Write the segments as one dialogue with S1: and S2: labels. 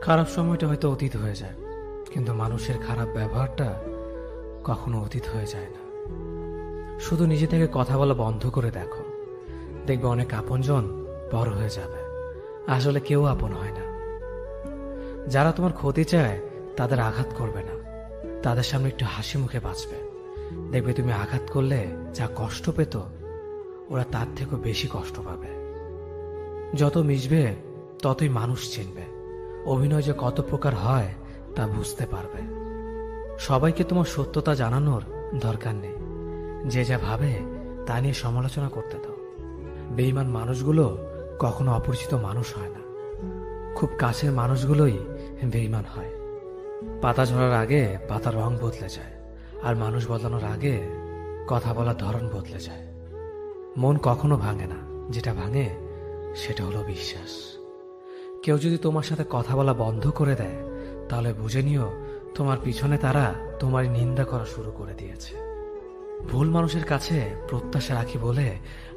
S1: খারাপ সময়টা হয়তো অতীত হয়ে যায়, কিন্তু মানুষের খারাপ ব্যবহারটা কখনো অতীত হয়ে যায় না। শুধু নিজে থেকে কথা বলা বন্ধ করে দেখো, দেখবে অনেক আপনজন বড় হয়ে যাবে। আসলে কেউ আপন হয় না। যারা তোমার ক্ষতি চায় তাদের আঘাত করবে না, তাদের সামনে একটু হাসি মুখে বাঁচবে। দেখবে তুমি আঘাত করলে যা কষ্ট পেত, ওরা তার থেকেও বেশি কষ্ট পাবে। যত মিশবে ততই মানুষ চিনবে, অভিনয় যে কত প্রকার হয় তা বুঝতে পারবে। সবাইকে তোমার সত্যতা জানানোর দরকার নেই, যে যা ভাবে তা নিয়ে সমালোচনা করতে দাও। বেঈমান মানুষগুলো কখনো অপরিচিত মানুষ হয় না, খুব কাছের মানুষগুলোই বেঈমান হয়। পাতা ঝরার আগে পাতার রং বদলে যায়, আর মানুষ বদলানোর আগে কথা বলার ধরন বদলে যায়। মন কখনো ভাঙে না, যেটা ভাঙে সেটা হলো বিশ্বাস। কেউ যদি তোমার সাথে কথা বলা বন্ধ করে দেয়, তাহলে বুঝে নিও তোমার পিছনে তারা তোমারই নিন্দা করা শুরু করে দিয়েছে। ভুল মানুষের কাছে প্রত্যাশা রাখি বলে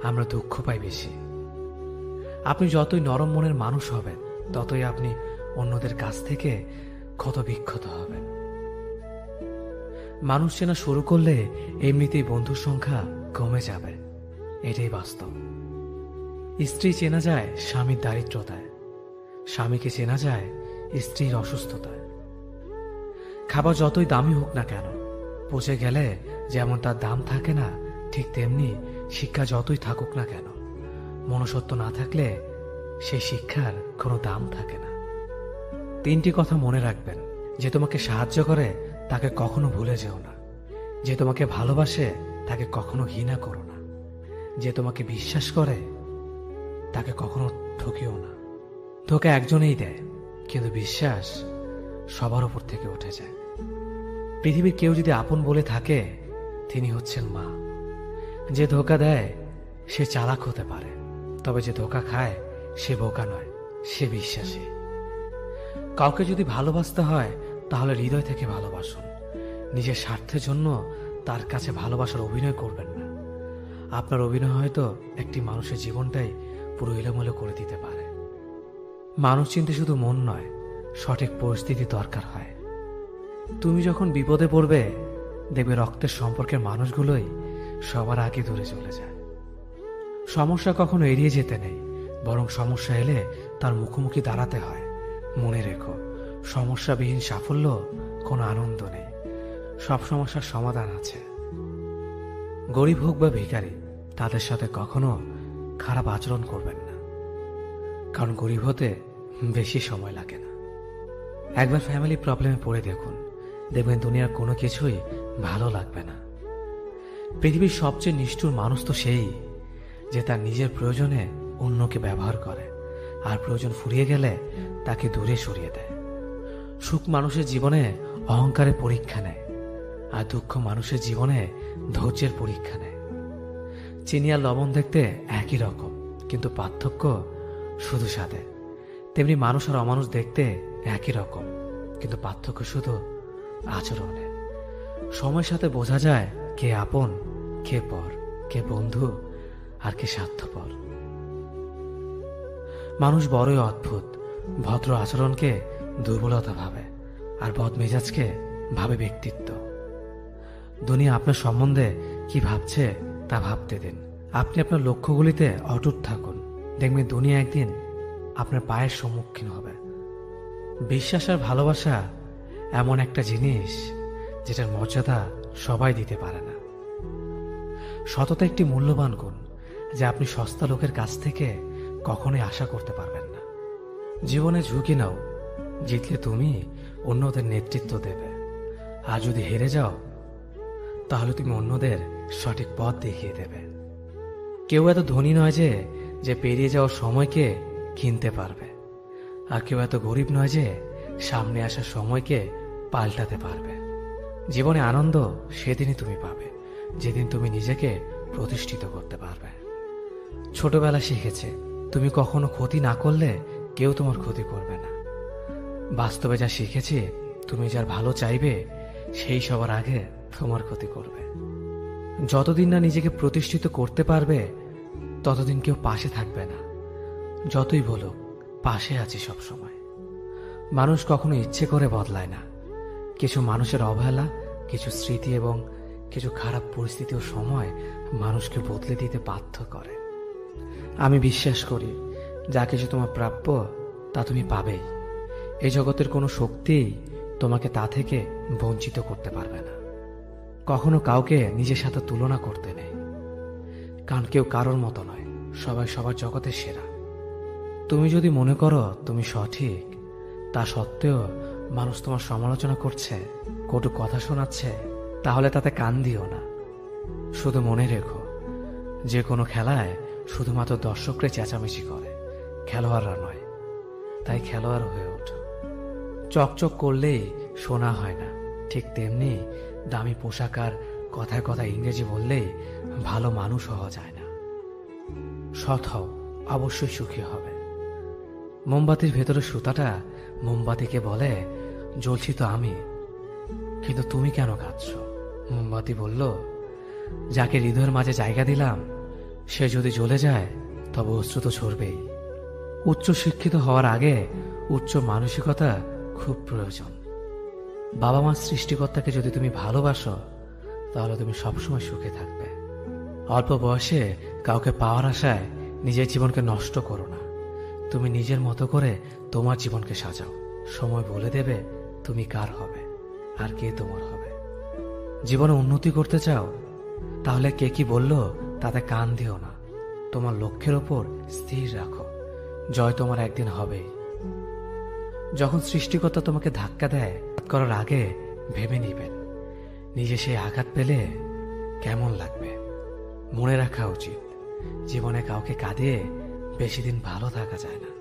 S1: আমরা দুঃখ পাই বেশি। আপনি যতই নরম মনের মানুষ হবেন, ততই আপনি অন্যদের কাছ থেকে ক্ষত বিক্ষত হবেন। মানুষ চেনা শুরু করলে এমনিতেই বন্ধুর সংখ্যা কমে যাবে, এটাই বাস্তব। স্ত্রী চেনা যায় স্বামীর দারিদ্রতায়, স্বামীকে চেনা যায় স্ত্রীর অসুস্থতায়। খাবার যতই দামি হোক না কেন, পচে গেলে যেমন তার দাম থাকে না, ঠিক তেমনি শিক্ষা যতই থাকুক না কেন, মনুষ্যত্ব না থাকলে সেই শিক্ষার কোনো দাম থাকে না। 3টি কথা মনে রাখবেন: যে তোমাকে সাহায্য করে তাকে কখনো ভুলে যেও না, যে তোমাকে ভালোবাসে তাকে কখনো ঘৃণা করো না, যে তোমাকে বিশ্বাস করে তাকে কখনো ঠকিও না। ধোঁকা একজনেই দেয়, কিন্তু বিশ্বাস সবার উপর থেকে উঠে যায়। পৃথিবীর কেউ যদি আপন বলে থাকে, তিনি হচ্ছেন মা। যে ধোঁকা দেয় সে চালাক হতে পারে, তবে যে ধোঁকা খায় সে বোকা নয়, সে বিশ্বাসী। কাউকে যদি ভালোবাসতে হয় তাহলে হৃদয় থেকে ভালোবাসুন। নিজের স্বার্থের জন্য তার কাছে ভালোবাসার অভিনয় করবেন না। আপনার অভিনয় হয়তো একটি মানুষের জীবনটাই পুরো এলোমেলো করে দিতে পারে। মানুষ চিনতে শুধু মন নয়, সঠিক পরিস্থিতি দরকার হয়। তুমি যখন বিপদে পড়বে, দেখবে রক্তের সম্পর্কের মানুষগুলোই সবার আগে দূরে চলে যায়। সমস্যা কখনো এড়িয়ে যেতে নেই, বরং সমস্যা এলে তার মুখোমুখি দাঁড়াতে হয়। মনে রেখো, সমস্যাবিহীন সাফল্য কোনো আনন্দ নেই, সব সমস্যার সমাধান আছে। গরিব হোক বা ভিখারি, তাদের সাথে কখনো খারাপ আচরণ করবেন না, কারণ গরিব হতে বেশি সময় লাগে না। একবার ফ্যামিলি প্রবলেমে পড়ে দেখুন, দেখবেন দুনিয়ার কোনো কিছুই ভালো লাগবে না। পৃথিবীর সবচেয়ে নিষ্ঠুর মানুষ তো সেই, যে তার নিজের প্রয়োজনে অন্যকে ব্যবহার করে, আর প্রয়োজন ফুরিয়ে গেলে তাকে দূরে সরিয়ে দেয়। সুখ মানুষের জীবনে অহংকারের পরীক্ষা নেয়, আর দুঃখ মানুষের জীবনে ধৈর্যের পরীক্ষা নেয়। চিনি আর লবণ দেখতে একই রকম, কিন্তু পার্থক্য শুধু স্বাদে। তেমনি মানুষ আর অমানুষ দেখতে একই রকম, কিন্তু পার্থক্য শুধু আচরণে। সময়ের সাথে বোঝা যায় কে আপন, কে পর, কে বন্ধু আর কে স্বার্থপর। মানুষ বড়ই অদ্ভুত, ভদ্র আচরণকে দুর্বলতা ভাবে, আর বদমেজাজকে ভাবে ব্যক্তিত্ব। দুনিয়া আপনার সম্বন্ধে কি ভাবছে তা ভাবতে দিন। আপনি আপনার লক্ষ্যগুলিতে অটুট থাকুন, দেখবেন দুনিয়া একদিন আপনার পায়ের সম্মুখীন হবে। বিশ্বাস আর ভালোবাসা এমন একটা জিনিস যেটার মর্যাদা সবাই দিতে পারে না। সততা একটি মূল্যবান গুণ, যা আপনি সস্তা লোকের কাছ থেকে কখনোই আশা করতে পারবেন না। জীবনে ঝুঁকি নাও, জিতলে তুমি অন্যদের নেতৃত্ব দেবে, আর যদি হেরে যাও তাহলে তুমি অন্যদের সঠিক পথ দেখিয়ে দেবে। কেউ এত ধনী নয় যে পেরিয়ে যাওয়ার সময়কে কিনতে পারবে, আর কেউ এত গরিব নয় যে সামনে আসার সময়কে পাল্টাতে পারবে। জীবনে আনন্দ সেদিনই তুমি পাবে, যেদিন তুমি নিজেকে প্রতিষ্ঠিত করতে পারবে। ছোটবেলা শিখেছে, তুমি কখনো ক্ষতি না করলে কেউ তোমার ক্ষতি করবে না। বাস্তবে যা শিখেছি, তুমি যার ভালো চাইবে সেই সবার আগে তোমার ক্ষতি করবে। যতদিন না নিজেকে প্রতিষ্ঠিত করতে পারবে, ততদিন কেউ পাশে থাকবে না। যতই বলুক পাশে আছি সব সময়। মানুষ কখনো ইচ্ছে করে বদলায় না। কিছু মানুষের অবহেলা, কিছু স্মৃতি এবং কিছু খারাপ পরিস্থিতি ও সময় মানুষকে বদলে দিতে বাধ্য করে। আমি বিশ্বাস করি যা কিছু তোমার প্রাপ্য তা তুমি পাবেই। এই জগতের কোনো শক্তিই তোমাকে তা থেকে বঞ্চিত করতে পারবে না। কখনো কাউকে নিজের সাথে তুলনা করতে নেই, কারণ কেউ কারোর মতো নয়, সবাই সবার জগতের সেরা। তুমি যদি মনে করো তুমি সঠিক, তা সত্ত্বেও মানুষ তোমার সমালোচনা করছে, কটু কথা শোনাচ্ছে, তাহলে তাতে কান দিও না। শুধু মনে রেখো, যে কোনো খেলায় শুধুমাত্র দর্শকরাই চেঁচামেচি করে, খেলোয়াড়রা নয়। তাই খেলোয়াড় হয়ে ওঠো। চকচক করলেই শোনা হয় না, ঠিক তেমনি দামি পোশাক আর কথায় কথায় ইংরেজি বললেই ভালো মানুষ হওয়া যায় না। সৎ হও, অবশ্যই সুখী হবে। মোমবাতির ভেতরে সুতাটা মোমবাতিকে বলে, জ্বলছি তো আমি, কিন্তু তুমি কেন কাঁদছ? মোমবাতি বলল, যাকে হৃদয়ের মাঝে জায়গা দিলাম সে যদি জ্বলে যায় তবে অশ্রু তো ঝরবেই। উচ্চ শিক্ষিত হওয়ার আগে উচ্চ মানসিকতা খুব প্রয়োজন। বাবা মার সৃষ্টিকর্তাকে যদি তুমি ভালোবাসো তাহলে তুমি সবসময় সুখে থাকবে। অল্প বয়সে কাউকে পাওয়ার আশায় নিজের জীবনকে নষ্ট করো না। তুমি নিজের মতো করে তোমার জীবনকে সাজাও। সময় বলে দেবে তুমি কার হবে আর কে তোমার হবে। জীবনে উন্নতি করতে চাও, তাহলে কে কি বলল তাতে কান দিও না। তোমার লক্ষ্যের ওপর স্থির রাখো, জয় তোমার একদিন হবেই। যখন সৃষ্টিকর্তা তোমাকে ধাক্কা দেয় করার আগে ভেবে নিবেন নিজে সেই আঘাত পেলে কেমন লাগবে। মনে রাখা উচিত, জীবনে কাউকে কাঁদিয়ে বেশি দিন ভালো থাকা যায় না।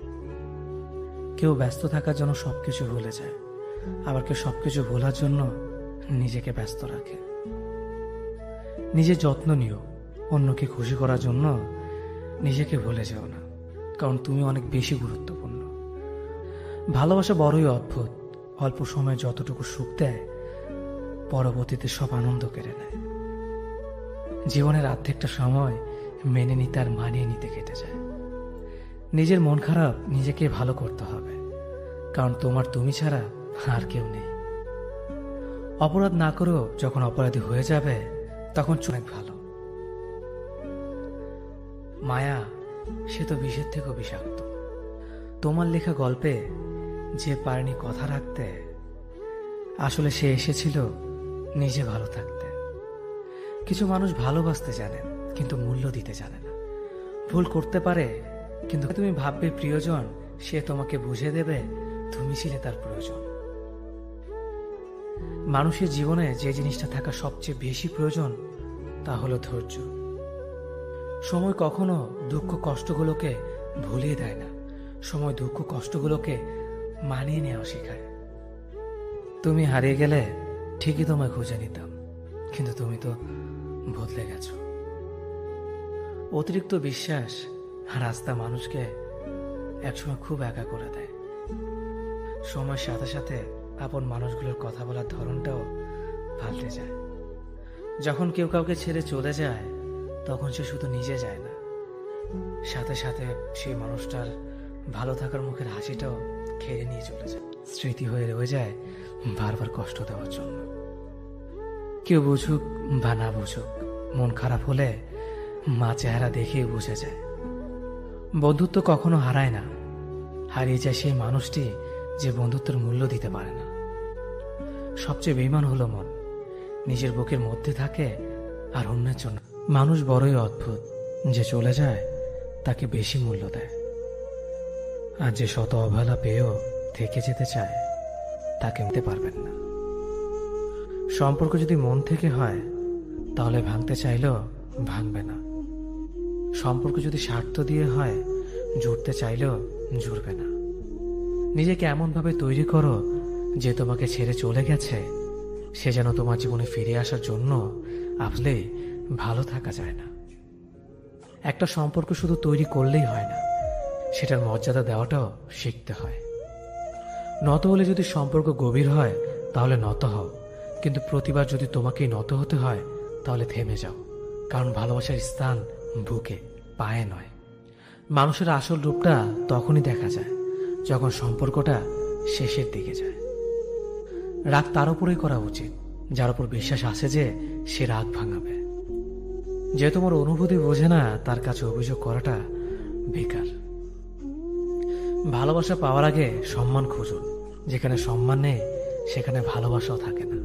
S1: কেউ ব্যস্ত থাকার জন্য সবকিছু ভুলে যায়, আবার কেউ সবকিছু ভোলার জন্য নিজেকে ব্যস্ত রাখে। নিজের যত্ন নিও, অন্যকে খুশি করার জন্য নিজেকে ভুলে যেও না, কারণ তুমি অনেক বেশি গুরুত্বপূর্ণ। ভালোবাসা বড়ই অদ্ভুত, অল্প সময়ে যতটুকু সুখ দেয় পরবর্তীতে সব আনন্দ কেড়ে নেয়। জীবনের অর্ধেকটা সময় মেনে নিতে আর মানিয়ে নিতে কেটে যায়। নিজের মন খারাপ নিজেকে ভালো করতে হবে, কারণ তোমার তুমি ছাড়া আর কেউ নেই। অপরাধ না করেও যখন অপরাধী হয়ে যাবে তখন অনেক ভালো। মায়া সে তো বিষের থেকেও বিষাক্ত। তোমার লেখা গল্পে যে পারেনি কথা রাখতে, আসলে সে এসেছিল নিজে ভালো থাকতে। কিছু মানুষ ভালোবাসতে জানেন কিন্তু মূল্য দিতে জানে না। ভুল করতে পারে, কিন্তু তুমি ভাববে প্রিয়জন, সে তোমাকে বুঝে দেবে তুমি ছিলে তার প্রয়োজন। মানুষের জীবনে যে জিনিসটা থাকা সবচেয়ে বেশি প্রয়োজন তা হলো ধৈর্য। সময় কখনো দুঃখ কষ্টগুলোকে ভুলিয়ে দেয় না, সময় দুঃখ কষ্টগুলোকে মানিয়ে নেওয়া শেখায়। তুমি হারিয়ে গেলে ঠিকই তোমায় খুঁজে নিতাম, কিন্তু তুমি তো বদলে গেছো। অতিরিক্ত বিশ্বাস আর আস্থা মানুষকে একসময় খুব একা করে দেয়। সময়ের সাথে সাথে আপন মানুষগুলোর কথা বলার ধরনটাও পাল্টে যায়। যখন কেউ কাউকে ছেড়ে চলে যায় তখন সে শুধু নিজে যায় না, সাথে সাথে সেই মানুষটার ভালো থাকার মুখের হাসিটাও খেয়ে নিয়ে চলে যায়। স্মৃতি হয়ে রয়ে যায় বারবার কষ্ট দেওয়ার জন্য। কেউ বুঝুক বা না বুঝুক, মন খারাপ হলে মা চেহারা দেখেই বুঝে যায়। বন্ধুত্ব কখনো হারায় না, হারিয়ে যায় সেই মানুষটি যে বন্ধুত্বের মূল্য দিতে পারে না। সবচেয়ে বেঈমান হলো মন, নিজের বুকের মধ্যে থাকে আর অন্যের জন্য। মানুষ বড়ই অদ্ভুত, যে চলে যায় তাকে বেশি মূল্য দেয়, আর যে শত অবহেলা পেয়েও থেকে যেতে চায় তাকে নিতে পারবেন না। সম্পর্ক যদি মন থেকে হয় তাহলে ভাঙতে চাইলেও ভাঙবে না। সম্পর্ক যদি স্বার্থ দিয়ে হয় জুড়তে চাইলেও জুড়বে না। নিজেকে এমনভাবে তৈরি করো যে তোমাকে ছেড়ে চলে গেছে সে যেন তোমার জীবনে ফিরে আসার জন্য আসলে ভালো থাকা যায় না। একটা সম্পর্ক শুধু তৈরি করলেই হয় না, সেটার মর্যাদা দেওয়াটাও শিখতে হয়। নত হলে যদি সম্পর্ক গভীর হয় তাহলে নত হও, কিন্তু প্রতিবার যদি তোমাকেই নত হতে হয় তাহলে থেমে যাও, কারণ ভালোবাসার স্থান বুকে, পায়ে নয়। মানুষের আসল রূপটা তখনই দেখা যায় যখন সম্পর্কটা শেষের দিকে যায়। রাগ তার উপরেই করা উচিত যার উপর বিশ্বাস আছে যে সে রাগ ভাঙাবে। যে তোমার অনুভূতি বোঝে না তার কাছে অভিযোগ করাটা বেকার। ভালোবাসা পাওয়ার আগে সম্মান খুঁজুন। যেখানে সম্মান নেই সেখানে ভালোবাসাও থাকে না।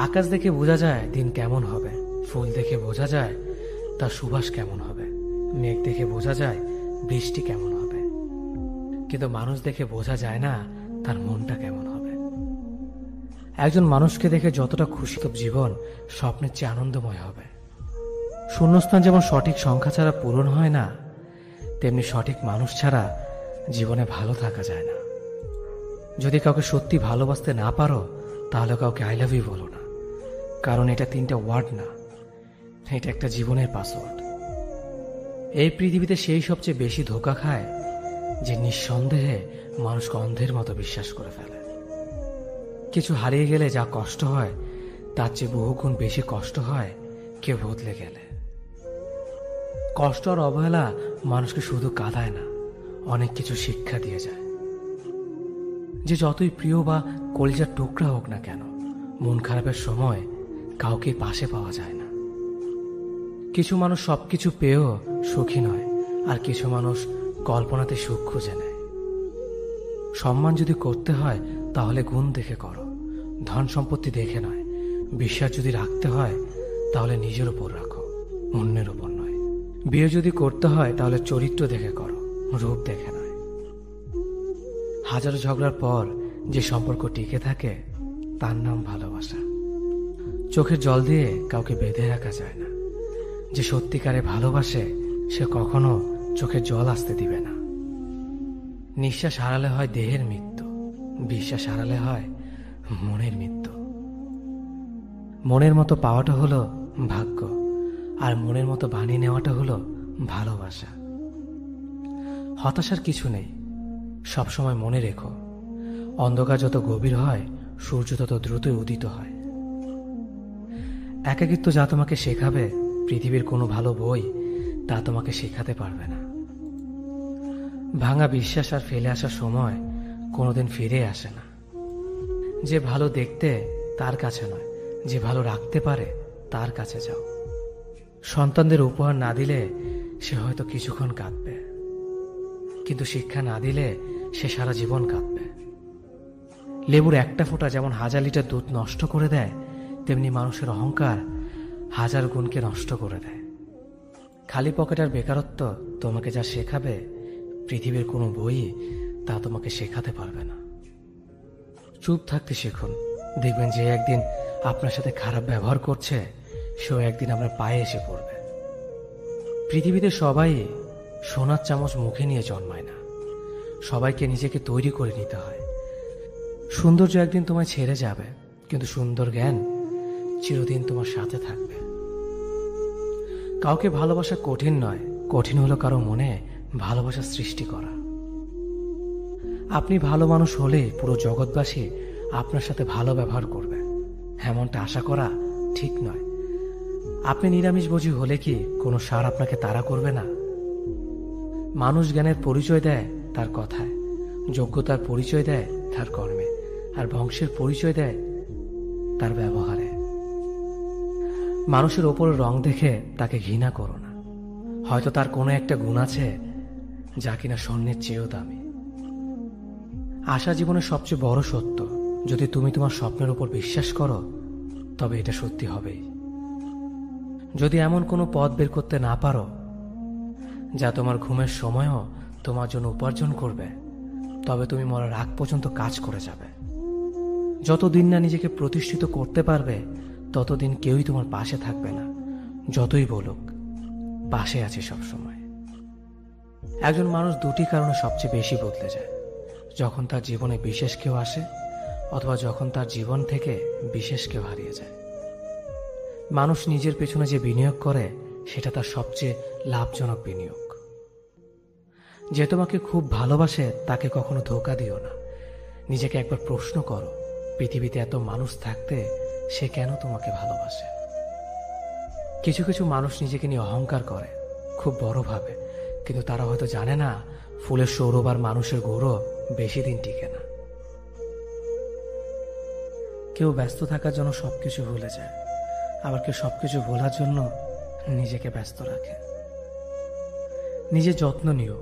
S1: আকাশ দেখে বোঝা যায় দিন কেমন হবে, ফুল দেখে বোঝা যায় তার সুবাস কেমন হবে, মেঘ দেখে বোঝা যায় বৃষ্টি কেমন হবে, কিন্তু মানুষ দেখে বোঝা যায় না তার মনটা কেমন হবে। একজন মানুষকে দেখে যতটা খুশি তো জীবন স্বপ্নের চেয়ে আনন্দময় হবে। শূন্যস্থান যেমন সঠিক সংখ্যা ছাড়া পূরণ হয় না, তেমনি সঠিক মানুষ ছাড়া জীবনে ভালো থাকা যায় না। যদি কাউকে সত্যি ভালোবাসতে না পারো তাহলে কাউকে আই লাভ ইউ বলো না, কারণ এটা 3টা ওয়ার্ড না, এটা একটা জীবনের পাসওয়ার্ড। এই পৃথিবীতে সেই সবচেয়ে বেশি ধোঁকা খায় যে নিঃসন্দেহে মানুষকে অন্ধের মতো বিশ্বাস করে ফেলে। কিছু হারিয়ে গেলে যা কষ্ট হয় তার চেয়ে বহুগুণ বেশি কষ্ট হয় কেউ বদলে গেলে। কষ্ট আর অবহেলা মানুষকে শুধু কাঁদায় না, অনেক কিছু শিক্ষা দিয়ে যায়। যে যতই প্রিয় বা কলিজার টুকরা হোক না কেন, মন খারাপের সময় কাউকে পাশে পাওয়া যায় না। কিছু মানুষ সবকিছু পেয়েও সুখী নয়, আর কিছু মানুষ কল্পনাতে সুখ খুঁজে নেয়। সম্মান যদি করতে হয় তাহলে গুণ দেখে করো, ধন সম্পত্তি দেখে নয়। বিশ্বাস যদি রাখতে হয় তাহলে নিজের উপর রাখো, অন্যের উপর নয়। বিয়ে যদি করতে হয় তাহলে চরিত্র দেখে করো, রূপ দেখে নয়। হাজারো ঝগড়ার পর যে সম্পর্ক টিকে থাকে তার নাম ভালোবাসা। চোখের জল দিয়ে কাউকে বেঁধে রাখা যায় না। যে সত্যিকারে ভালোবাসে সে কখনো চোখের জল আসতে দিবে না। নিঃশ্বাস হারালে হয় দেহের মৃত্যু, বিশ্বাস হারালে হয় মনের মৃত্যু। মনের মতো পাওয়াটা হলো ভাগ্য, আর মনের মতো বানিয়ে নেওয়াটা হলো ভালোবাসা। হতাশার কিছু নেই, সবসময় মনে রেখো, অন্ধকার যত গভীর হয় সূর্য তত দ্রুতই উদিত হয়। একাকিত্ব যা তোমাকে শেখাবে পৃথিবীর কোনো ভালো বই তা তোমাকে শেখাতে পারবে না। ভাঙা বিশ্বাস আর ফেলে আসার সময় কোনোদিন ফিরে আসে না। যে ভালো দেখতে তার কাছে নয়, যে ভালো রাখতে পারে তার কাছে যাও। সন্তানদের উপহার না দিলে সে হয়তো কিছুক্ষণ কাঁদবে, কিন্তু শিক্ষা না দিলে সে সারা জীবন কাঁদবে। লেবুর একটা ফোঁটা যেমন 1000 লিটার দুধ নষ্ট করে দেয়, তেমনি মানুষের অহংকার 1000 গুণকে নষ্ট করে দেয়। খালি পকেট আর বেকারত্ব তোমাকে যা শেখাবে পৃথিবীর কোনো বই তা তোমাকে শেখাতে পারবে না। চুপ থাকতে শিখুন, দেখবেন যে একদিন আপনার সাথে খারাপ ব্যবহার করছে সেও একদিন আপনার পায়ে এসে পড়বে। পৃথিবীতে সবাই সোনার চামচ মুখে নিয়ে জন্মায় না, সবাইকে নিজেকে তৈরি করে নিতে হয়। সৌন্দর্য একদিন তোমায় ছেড়ে যাবে, কিন্তু সুন্দর জ্ঞান চিরদিন তোমার সাথে থাকবে। কাউকে ভালোবাসা কঠিন নয়, কঠিন হলো কারো মনে ভালোবাসা সৃষ্টি করা। আপনি ভালো মানুষ হলে পুরো জগৎবাসী আপনার সাথে ভালো ব্যবহার করবে, এমনটা আশা করা ঠিক নয়। আপনি নিরামিষভোজী হলে কি কোনো সার আপনাকে তাড়া করবে না? মানুষ জ্ঞানের পরিচয় দেয় তার কথায়, যোগ্যতার পরিচয় দেয় তার কর্মে, আর বংশের পরিচয় দেয় তার ব্যবহারে। মানুষের ওপর রং দেখে তাকে ঘৃণা করো না, হয়তো তার কোনো একটা গুণ আছে যা কিনা স্বর্ণের চেয়েও দামি। আশা জীবনের সবচেয়ে বড় সত্য। যদি তুমি তোমার স্বপ্নের উপর বিশ্বাস করো তবে এটা সত্যি হবেই। যদি এমন কোনো পথ বের করতে না পারো যা তোমার ঘুমের সময়ও তোমার জন্য উপার্জন করবে, তবে তুমি মরার আগ পর্যন্ত কাজ করে যাবে। যতদিন না নিজেকে প্রতিষ্ঠিত করতে পারবে ততদিন কেউই তোমার পাশে থাকবে না, যতই বলুক পাশে আছে সব সময়। একজন মানুষ দুটি কারণে সবচেয়ে বেশি বদলে যায়, যখন তার জীবনে বিশেষ কেউ আসে অথবা যখন তার জীবন থেকে বিশেষ কেউ হারিয়ে যায়। মানুষ নিজের পেছনে যে বিনিয়োগ করে সেটা তার সবচেয়ে লাভজনক বিনিয়োগ। যে তোমাকে খুব ভালোবাসে তাকে কখনো ধোঁকা দিও না। নিজেকে একবার প্রশ্ন করো, পৃথিবীতে এত মানুষ থাকতে সে কেন তোমাকে ভালোবাসে? কিছু কিছু মানুষ নিজেকে নিয়ে অহংকার করে, খুব বড় ভাবে, কিন্তু তারা হয়তো জানে না ফুলের সৌরভ আর মানুষের গৌরব বেশি দিন টিকে না। কেউ ব্যস্ত থাকার জন্য সবকিছু ভুলে যায়, আবার কেউ সবকিছু ভোলার জন্য নিজেকে ব্যস্ত রাখে। নিজের যত্ন নিও,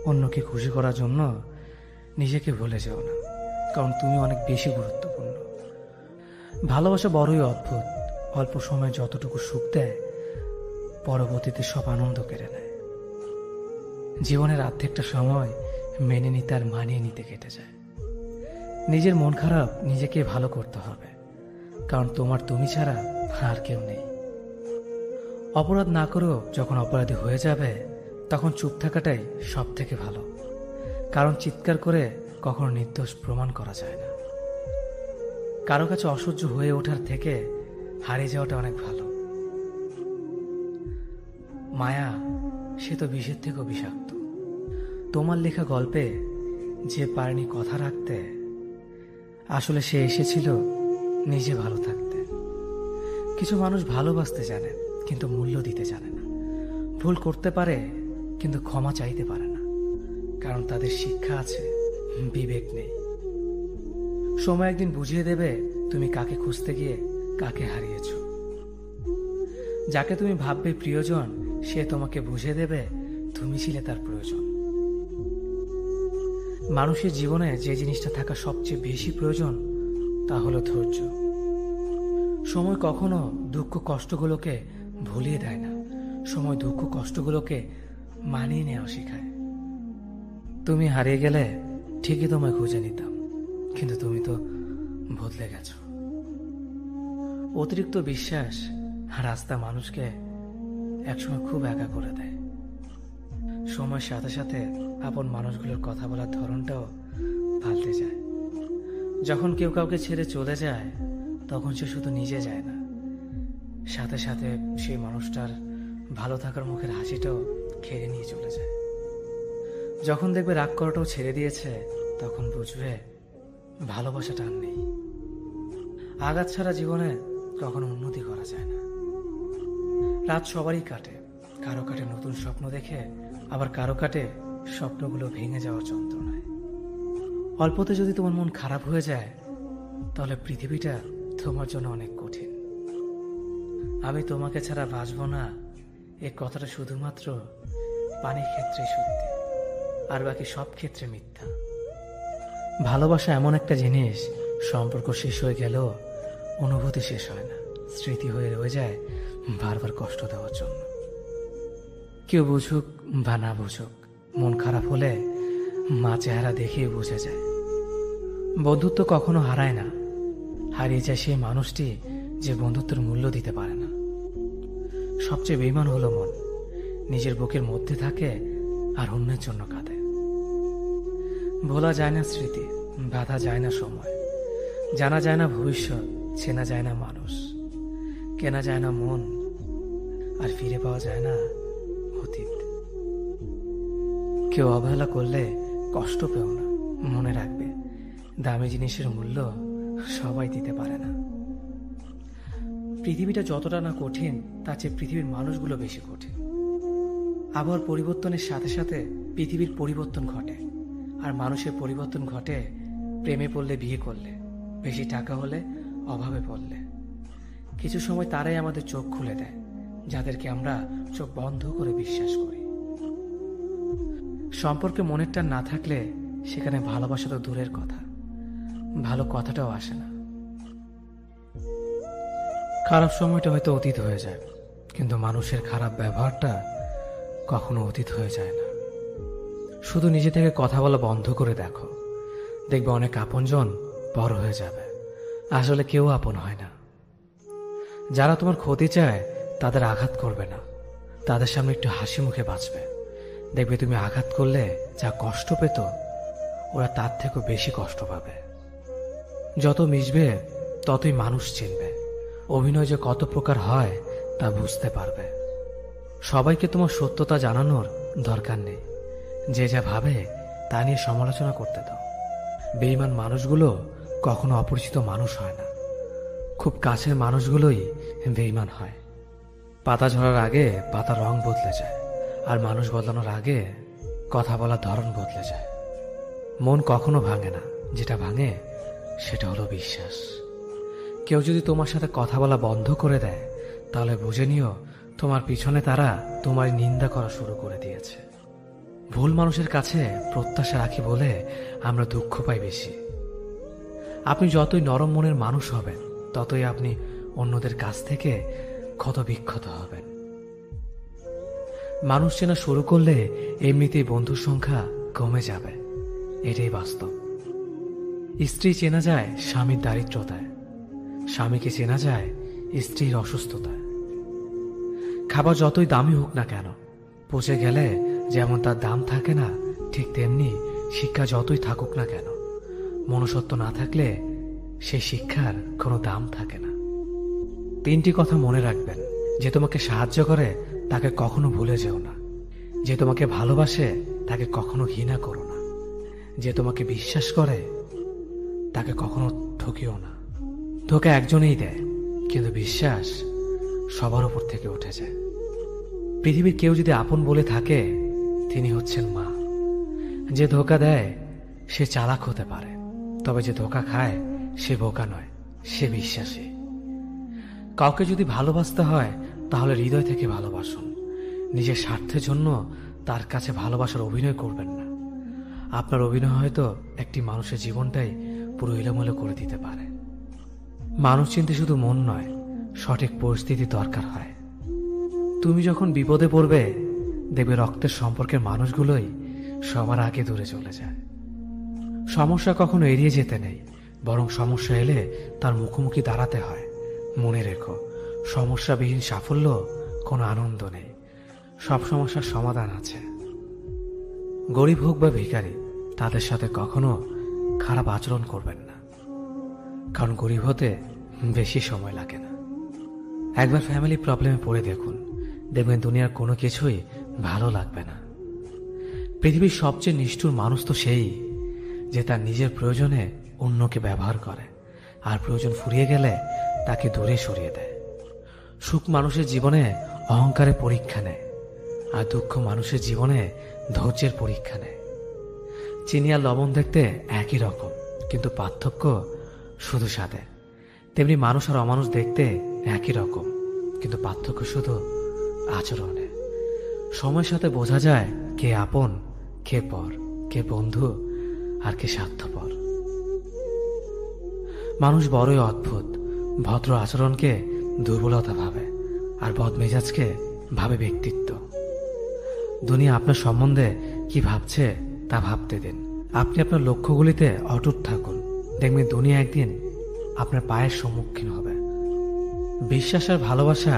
S1: অন্যকে খুশি করার জন্য নিজেকে ভুলে যাও না, কারণ তুমি অনেক বেশি গুরুত্বপূর্ণ। ভালোবাসা বড়ই অদ্ভুত, অল্প সময় যতটুকু সুখ দেয় পরবর্তীতে সব আনন্দ কেড়ে নেয়। জীবনের অর্ধেকটা সময় মেনে নিতে আর মানিয়ে নিতে কেটে যায়। নিজের মন খারাপ নিজেকে ভালো করতে হবে, কারণ তোমার তুমি ছাড়া আর কেউ নেই। অপরাধ না করেও যখন অপরাধী হয়ে যাবে তখন চুপ থাকাটাই সব থেকে ভালো, কারণ চিৎকার করে কখনো নির্দোষ প্রমাণ করা যায় না। কারো কাছে অসহ্য হয়ে ওঠার থেকে হারিয়ে যাওয়াটা অনেক ভালো। মায়া সে তো বিষের থেকেও বিষাক্ত। তোমার লেখা গল্পে যে পারেনি কথা রাখতে, আসলে সে এসেছিল নিজে ভালো থাকতে। কিছু মানুষ ভালোবাসতে জানে কিন্তু মূল্য দিতে জানে না। ভুল করতে পারে কিন্তু ক্ষমা চাইতে পারে না, কারণ তাদের শিক্ষা আছে, বিবেক নেই। সময় একদিন বুঝিয়ে দেবে তুমি কাকে খুঁজতে গিয়ে কাকে হারিয়েছ। যাকে তুমি ভাববে প্রিয়জন সে তোমাকে বুঝিয়ে দেবে তুমি ছিলে তার প্রয়োজন। মানুষের জীবনে যে জিনিসটা থাকা সবচেয়ে বেশি প্রয়োজন তা হলো ধৈর্য। সময় কখনো দুঃখ কষ্টগুলোকে ভুলিয়ে দেয় না, সময় দুঃখ কষ্টগুলোকে মানিয়ে নেওয়া শেখায়। তুমি হারিয়ে গেলে ঠিকই তোমায় খুঁজে নিতাম, কিন্তু তুমি তো বদলে গেছো। অতিরিক্ত বিশ্বাস আর রাস্তা মানুষকে একসময় খুব একা করে দেয়। সময়ের সাথে সাথে আপন মানুষগুলোর কথা বলার ধরনটাও পাল্টে যায়। যখন কেউ কাউকে ছেড়ে চলে যায় তখন সে শুধু নিজে যায় না, সাথে সাথে সেই মানুষটার ভালো থাকার মুখের হাসিটাও খেয়ে নিয়ে চলে যায়। যখন দেখবে রাগ করাটাও ছেড়ে দিয়েছে তখন বুঝবে ভালোবাসাটা আর নেই। আঘাত ছাড়া জীবনে কখনো উন্নতি করা যায় না। রাত সবারই কাটে, কারো কাটে নতুন স্বপ্ন দেখে, আবার কারো কাটে স্বপ্নগুলো ভেঙে যাওয়ার যন্ত্রণায়। অল্পতে যদি তোমার মন খারাপ হয়ে যায় তাহলে পৃথিবীটা তোমার জন্য অনেক কঠিন। আমি তোমাকে ছাড়া বাঁচব না এ কথাটা শুধুমাত্র পানির ক্ষেত্রে সত্যি, আর বাকি সব ক্ষেত্রে মিথ্যা। ভালোবাসা এমন একটা জিনিস, সম্পর্ক শেষ হয়ে গেলেও অনুভূতি শেষ হয় না, স্মৃতি হয়ে রয়ে যায় বারবার কষ্ট দেওয়ার জন্য। কেউ বুঝুক বা না বুঝুক, মন খারাপ হলে মা চেহারা দেখেই বোঝা যায়। বন্ধুত্ব কখনো হারায় না, হারিয়ে যায় সেই মানুষটি যে বন্ধুত্বের মূল্য দিতে পারে না। সবচেয়ে বেঈমান হলো মন, নিজের বুকের মধ্যে থাকে আর অন্যের জন্য কাঁদে। ভোলা যায় না স্মৃতি, বাধা যায় না সময়, জানা যায় না ভবিষ্যৎ, চেনা যায় না মানুষ, কেনা যায় না মন, আর ফিরে পাওয়া যায় না অতীত। কেউ অবহেলা করলে কষ্ট পেও না, মনে রাখবে দামি জিনিসের মূল্য সবাই দিতে পারে না। পৃথিবীটা যতটা না কঠিন তার চেয়ে পৃথিবীর মানুষগুলো বেশি কঠিন। আবহাওয়ার পরিবর্তনের সাথে সাথে পৃথিবীর পরিবর্তন ঘটে, আর মানুষের পরিবর্তন ঘটে প্রেমে পড়লে, বিয়ে করলে, বেশি টাকা হলে, অভাবে পড়লে। কিছু সময় তারাই আমাদের চোখ খুলে দেয় যাদেরকে আমরা চোখ বন্ধ করে বিশ্বাস করি। সম্পর্কে মনের টান না থাকলে সেখানে ভালোবাসা তো দূরের কথা, ভালো কথাটাও আসে না। খারাপ সময়টা হয়তো অতীত হয়ে যায়, কিন্তু মানুষের খারাপ ব্যবহারটা কখনো অতীত হয়ে যায় না। শুধু নিজে থেকে কথা বলা বন্ধ করে দেখো, দেখবে অনেক আপনজন বড় হয়ে যাবে। আসলে কেউ আপন হয় না। যারা তোমার ক্ষতি চায় তাদের আঘাত করবে না, তাদের সামনে একটু হাসি মুখে বাঁচবে। দেখবে তুমি আঘাত করলে যা কষ্ট পেত ওরা তার থেকেও বেশি কষ্ট পাবে। যত মিশবে ততই মানুষ চিনবে, অভিনয় যে কত প্রকার হয় তা বুঝতে পারবে। সবাইকে তোমার সত্যতা জানানোর দরকার নেই, যে যা ভাবে তা নিয়ে সমালোচনা করতে দাও। বেঈমান মানুষগুলো কখনো অপরিচিত মানুষ হয় না, খুব কাছের মানুষগুলোই বেঈমান হয়। পাতা ঝরার আগে পাতার রং বদলে যায়, আর মানুষ বদলানোর আগে কথা বলার ধরন বদলে যায়। মন কখনো ভাঙে না, যেটা ভাঙে সেটা হলো বিশ্বাস। কেউ যদি তোমার সাথে কথা বলা বন্ধ করে দেয়, তাহলে বুঝে নিও তোমার পিছনে তারা তোমার নিন্দা করা শুরু করে দিয়েছে। ভুল মানুষের কাছে প্রত্যাশা রাখি বলে আমরা দুঃখ পাই বেশি। আপনি যতই নরম মনের মানুষ হবেন, ততই আপনি অন্যদের কাছ থেকে ক্ষত বিক্ষত হবেন। মানুষ চেনা শুরু করলে এমনিতেই বন্ধুর সংখ্যা কমে যাবে, এটাই বাস্তব। স্ত্রী চেনা যায় স্বামীর দারিদ্রতায়, স্বামীকে চেনা যায় স্ত্রীর অসুস্থতায়। খাবার যতই দামি হোক না কেন, পচে গেলে যেমন তার দাম থাকে না, ঠিক তেমনি শিক্ষা যতই থাকুক না কেন, মনুষ্যত্ব না থাকলে সেই শিক্ষার কোনো দাম থাকে না। 3টি কথা মনে রাখবেন। যে তোমাকে সাহায্য করে তাকে কখনো ভুলে যেও না। যে তোমাকে ভালোবাসে তাকে কখনো ঘৃণা করো না। যে তোমাকে বিশ্বাস করে তাকে কখনো ঠকিও না। ধোঁকা একজনেই দেয়, কিন্তু বিশ্বাস সবার উপর থেকে উঠে যায়। পৃথিবীর কেউ যদি আপন বলে থাকে, তিনি হচ্ছেন মা। যে ধোঁকা দেয় সে চালাক হতে পারে, তবে যে ধোঁকা খায় সে বোকা নয়, সে বিশ্বাসী। কাউকে যদি ভালোবাসতে হয় তাহলে হৃদয় থেকে ভালোবাসুন। নিজের স্বার্থের জন্য তার কাছে ভালোবাসার অভিনয় করবেন না। আপনার অভিনয় হয়তো একটি মানুষের জীবনটাই পুরো এলোমেলো করে দিতে পারে। মানুষ চিনতে শুধু মন নয়, সঠিক পরিস্থিতি দরকার হয়। তুমি যখন বিপদে পড়বে, দেখবে রক্তের সম্পর্কের মানুষগুলোই সবার আগে দূরে চলে যায়। সমস্যা কখনো এড়িয়ে যেতে নেই, বরং সমস্যা এলে তার মুখোমুখি দাঁড়াতে হয়। মনে রেখো, সমস্যাবিহীন সাফল্য কোনো আনন্দ নেই, সব সমস্যার সমাধান আছে। গরিব হোক বা ভিখারি, তাদের সাথে কখনো খারাপ আচরণ করবেন না, কারণ গরিব হতে বেশি সময় লাগে না। একবার ফ্যামিলি প্রবলেমে পড়ে দেখুন, দেখবেন দুনিয়ার কোনো কিছুই ভালো লাগবে না। পৃথিবীর সবচেয়ে নিষ্ঠুর মানুষ তো সেই, যে তার নিজের প্রয়োজনে অন্যকে ব্যবহার করে, আর প্রয়োজন ফুরিয়ে গেলে তাকে দূরে সরিয়ে দেয়। সুখ মানুষের জীবনে অহংকারের পরীক্ষা নেয়, আর দুঃখ মানুষের জীবনে ধৈর্যের পরীক্ষা নেয়। চিনি আর লবণ দেখতে একই রকম, কিন্তু পার্থক্য শুধু স্বাদে। তেমনি মানুষ আর অমানুষ দেখতে একই রকম, কিন্তু পার্থক্য শুধু আচরণে। সময়ের সাথে বোঝা যায় কে আপন, কে পর, কে বন্ধু আর কে স্বার্থপর। মানুষ বড়ই অদ্ভুত। ভদ্র আচরণকে দুর্বলতা ভাবে, আর বদমেজাজকে ভাবে ব্যক্তিত্ব। দুনিয়া আপনার সম্বন্ধে কি ভাবছে তা ভাবতে দিন। আপনি আপনার লক্ষ্যগুলিতে অটুট থাকুন, দেখবেন দুনিয়া একদিন আপনার পায়ের সম্মুখীন হবে। বিশ্বাস আর ভালোবাসা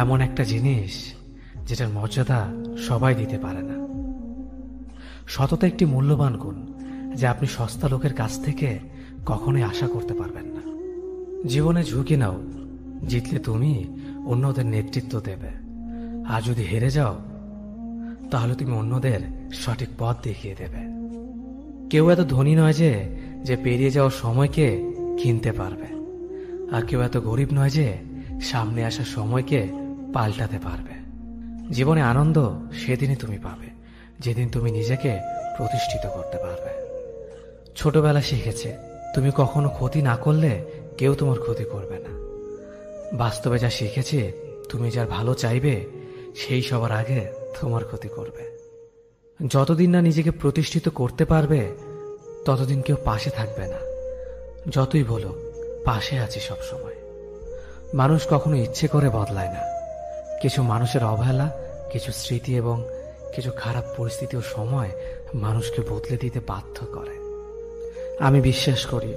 S1: এমন একটা জিনিস যেটার মর্যাদা সবাই দিতে পারে না। সততা একটি মূল্যবান গুণ, যা আপনি সস্তা লোকের কাছ থেকে কখনোই আশা করতে পারবেন না। জীবনে ঝুঁকি নাও, জিতলে তুমি অন্যদের নেতৃত্ব দেবে, আর যদি হেরে যাও তাহলে তুমি অন্যদের সঠিক পথ দেখিয়ে দেবে। কেউ এত ধনী নয় যে পেরিয়ে যাওয়ার সময়কে কিনতে পারবে, আর কেউ এত গরিব নয় যে সামনে আসার সময়কে পাল্টাতে পারবে। জীবনে আনন্দ সেদিনই তুমি পাবে, যেদিন তুমি নিজেকে প্রতিষ্ঠিত করতে পারবে। ছোটবেলা শিখেছে, তুমি কখনো ক্ষতি না করলে কেউ তোমার ক্ষতি করবে না। বাস্তবে যা শিখেছে, তুমি যার ভালো চাইবে সেই সবার আগে তোমার ক্ষতি করবে। যতদিন না নিজেকে প্রতিষ্ঠিত করতে পারবে, ততদিন কেউ পাশে থাকবে না। যতই বলো পাশে আছি সব সময়। মানুষ কখনো ইচ্ছে করে বদলায় না। কিছু মানুষের অবহেলা, কিছু স্মৃতি এবং কিছু খারাপ পরিস্থিতি ও সময় মানুষকে বদলে দিতে বাধ্য করে। আমি বিশ্বাস করি,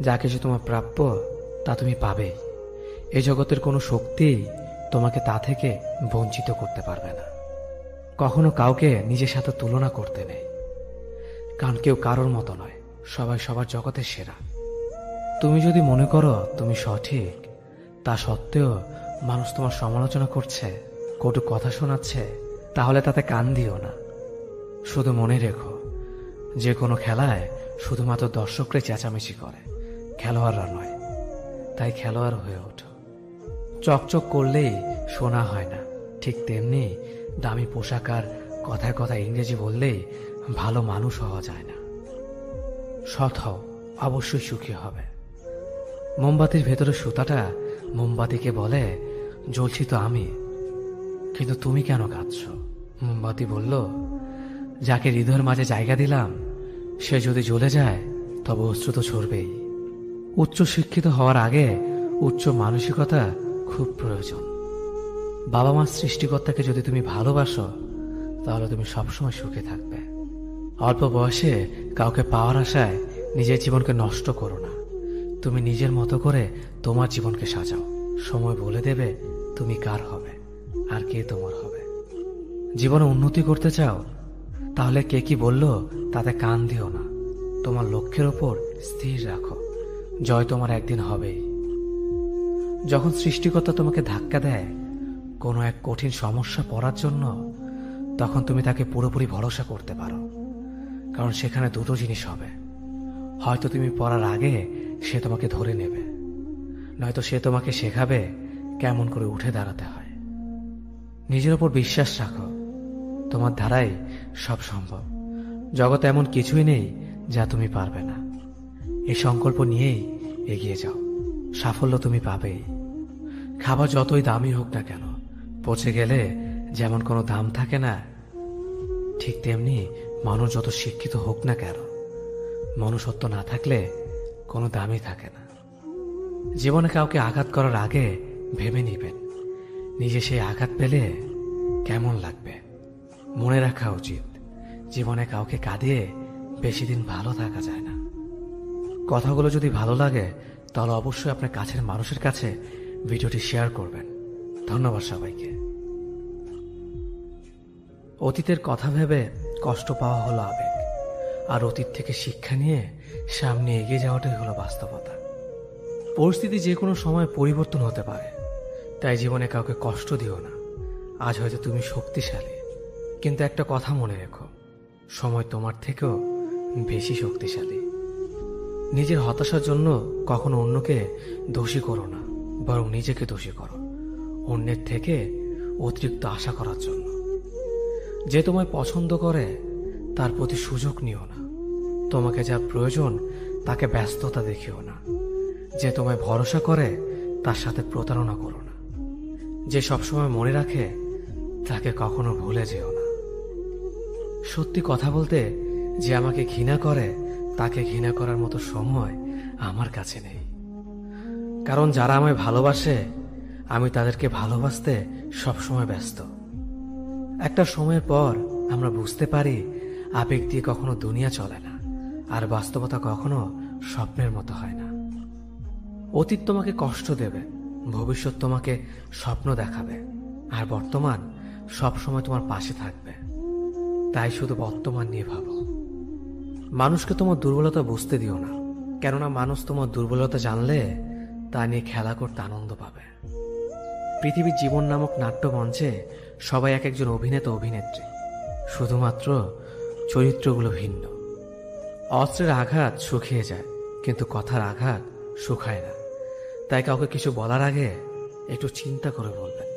S1: যা কিছু তোমার প্রাপ্য তা তুমি পাবেই। এই জগতের কোনো শক্তিই তোমাকে তা থেকে বঞ্চিত করতে পারবে না। কখনো কাউকে নিজের সাথে তুলনা করতে নেই, কারণ কেউ কারোর মতো নয়, সবাই সবার জগতের সেরা। তুমি যদি মনে করো তুমি সঠিক, তা সত্ত্বেও মানুষ তোমার সমালোচনা করছে, কটু কথা শোনাচ্ছে, তাহলে তাতে কান দিও না। শুধু মনে রেখো, যে কোনো খেলায় শুধুমাত্র দর্শকরাই চেঁচামেচি করে, খেলোয়াড়রা নয়। তাই খেলোয়াড় হয়ে ওঠো। চকচক করলেই সোনা হয় না, ঠিক তেমনি দামি পোশাক আর কথায় কথায় ইংরেজি বললেই ভালো মানুষ হওয়া যায় না। সৎ হও, অবশ্যই সুখী হবে। মোমবাতির ভেতরে সুতাটা মোমবাতিকে বলে, জ্বলছি তো আমি, কিন্তু তুমি কেন কাঁদছ? মোমবাতি বলল, যাকে হৃদয়ের মাঝে জায়গা দিলাম সে যদি জ্বলে যায় তবে অশ্রু তো ঝরবেই। উচ্চ শিক্ষিত হওয়ার আগে উচ্চ মানসিকতা খুব প্রয়োজন। বাবা মার সৃষ্টিকর্তাকে যদি তুমি ভালোবাসো তাহলে তুমি সবসময় সুখে থাকবে। অল্প বয়সে কাউকে পাওয়ার আশায় নিজের জীবনকে নষ্ট করো না। তুমি নিজের মতো করে তোমার জীবনকে সাজাও। সময় বলে দেবে তুমি কার হবে আর কে তোমার হবে। জীবনে উন্নতি করতে চাও তাহলে কে কি বলল তাতে কান দিও না। তোমার লক্ষ্যের ওপর স্থির রাখো, জয় তোমার একদিন হবেই। যখন সৃষ্টিকর্তা তোমাকে ধাক্কা দেয় কোনো এক কঠিন সমস্যা পড়ার জন্য, তখন তুমি তাকে পুরোপুরি ভরসা করতে পারো। কারণ সেখানে দুটো জিনিস হবে, হয়তো তুমি পড়ার আগে সে তোমাকে ধরে নেবে, নয়তো সে তোমাকে শেখাবে কেমন করে উঠে দাঁড়াতে হয়। নিজের ওপর বিশ্বাস রাখো, তোমার দ্বারাই সব সম্ভব। জগতে এমন কিছুই নেই যা তুমি পারবে না। এই সংকল্প নিয়েই এগিয়ে যাও, সাফল্য তুমি পাবেই। খাবার যতই দামি হোক না কেন, পচে গেলে যেমন কোনো দাম থাকে না, ঠিক তেমনি মানুষ যত শিক্ষিত হোক না কেন, মনুষ্যত্ব না থাকলে কোনো দামই থাকে না। জীবনে কাউকে আঘাত করার আগে ভেবে নিবেন নিজে সেই আঘাত পেলে কেমন লাগবে। মনে রাখা উচিত, জীবনে কাউকে কাঁদিয়ে বেশি দিন ভালো থাকা যায় না। কথাগুলো যদি ভালো লাগে তাহলে অবশ্যই আপনার কাছের মানুষের কাছে ভিডিওটি শেয়ার করবেন। ধন্যবাদ সবাইকে। অতীতের কথা ভেবে কষ্ট পাওয়া হলো আবেগ, আর অতীত থেকে শিক্ষা নিয়ে সামনে এগিয়ে যাওয়াটাই হলো বাস্তবতা। পরিস্থিতি যে কোনো সময় পরিবর্তন হতে পারে, তাই জীবনে কাউকে কষ্ট দিও না। আজ হয়তো তুমি শক্তিশালী, কিন্তু একটা কথা মনে রেখো, সময় তোমার থেকেও বেশি শক্তিশালী। নিজের হতাশার জন্য কখনো অন্যকে দোষী করো না, বরং নিজেকে দোষী করো অন্যের থেকে অতিরিক্ত আশা করার জন্য। যে তোমায় পছন্দ করে তার প্রতি সুযোগ নিও না। তোমাকে যা প্রয়োজন তাকে ব্যস্ততা দেখিও না। যে তোমায় ভরসা করে তার সাথে প্রতারণা করো না। যে সবসময় মনে রাখে তাকে কখনো ভুলে যেও না। সত্যি কথা বলতে, যে আমাকে ঘৃণা করে তাকে ঘৃণা করার মতো সময় আমার কাছে নেই। কারণ যারা আমায় ভালোবাসে আমি তাদেরকে ভালোবাসতে সবসময় ব্যস্ত। একটা সময়ের পর আমরা বুঝতে পারি আবেগ দিয়ে কখনো দুনিয়া চলে না, আর বাস্তবতা কখনো স্বপ্নের মতো হয় না। অতীত তোমাকে কষ্ট দেবে, ভবিষ্যৎ তোমাকে স্বপ্ন দেখাবে, আর বর্তমান সবসময় তোমার পাশে থাকবে। তাই শুধু বর্তমান নিয়ে ভাবো। মানুষকে তোমার দুর্বলতা বুঝতে দিও না, কেননা মানুষ তোমার দুর্বলতা জানলে তা নিয়ে খেলা করতে আনন্দ পাবে। পৃথিবীর জীবন নামক নাট্যমঞ্চে সবাই এক একজন অভিনেতা অভিনেত্রী, শুধুমাত্র চরিত্রগুলো ভিন্ন। অস্ত্রের আঘাত শুকিয়ে যায়, কিন্তু কথার আঘাত শুকায় না। তাই কাউকে কিছু বলার আগে একটু চিন্তা করে বলবেন।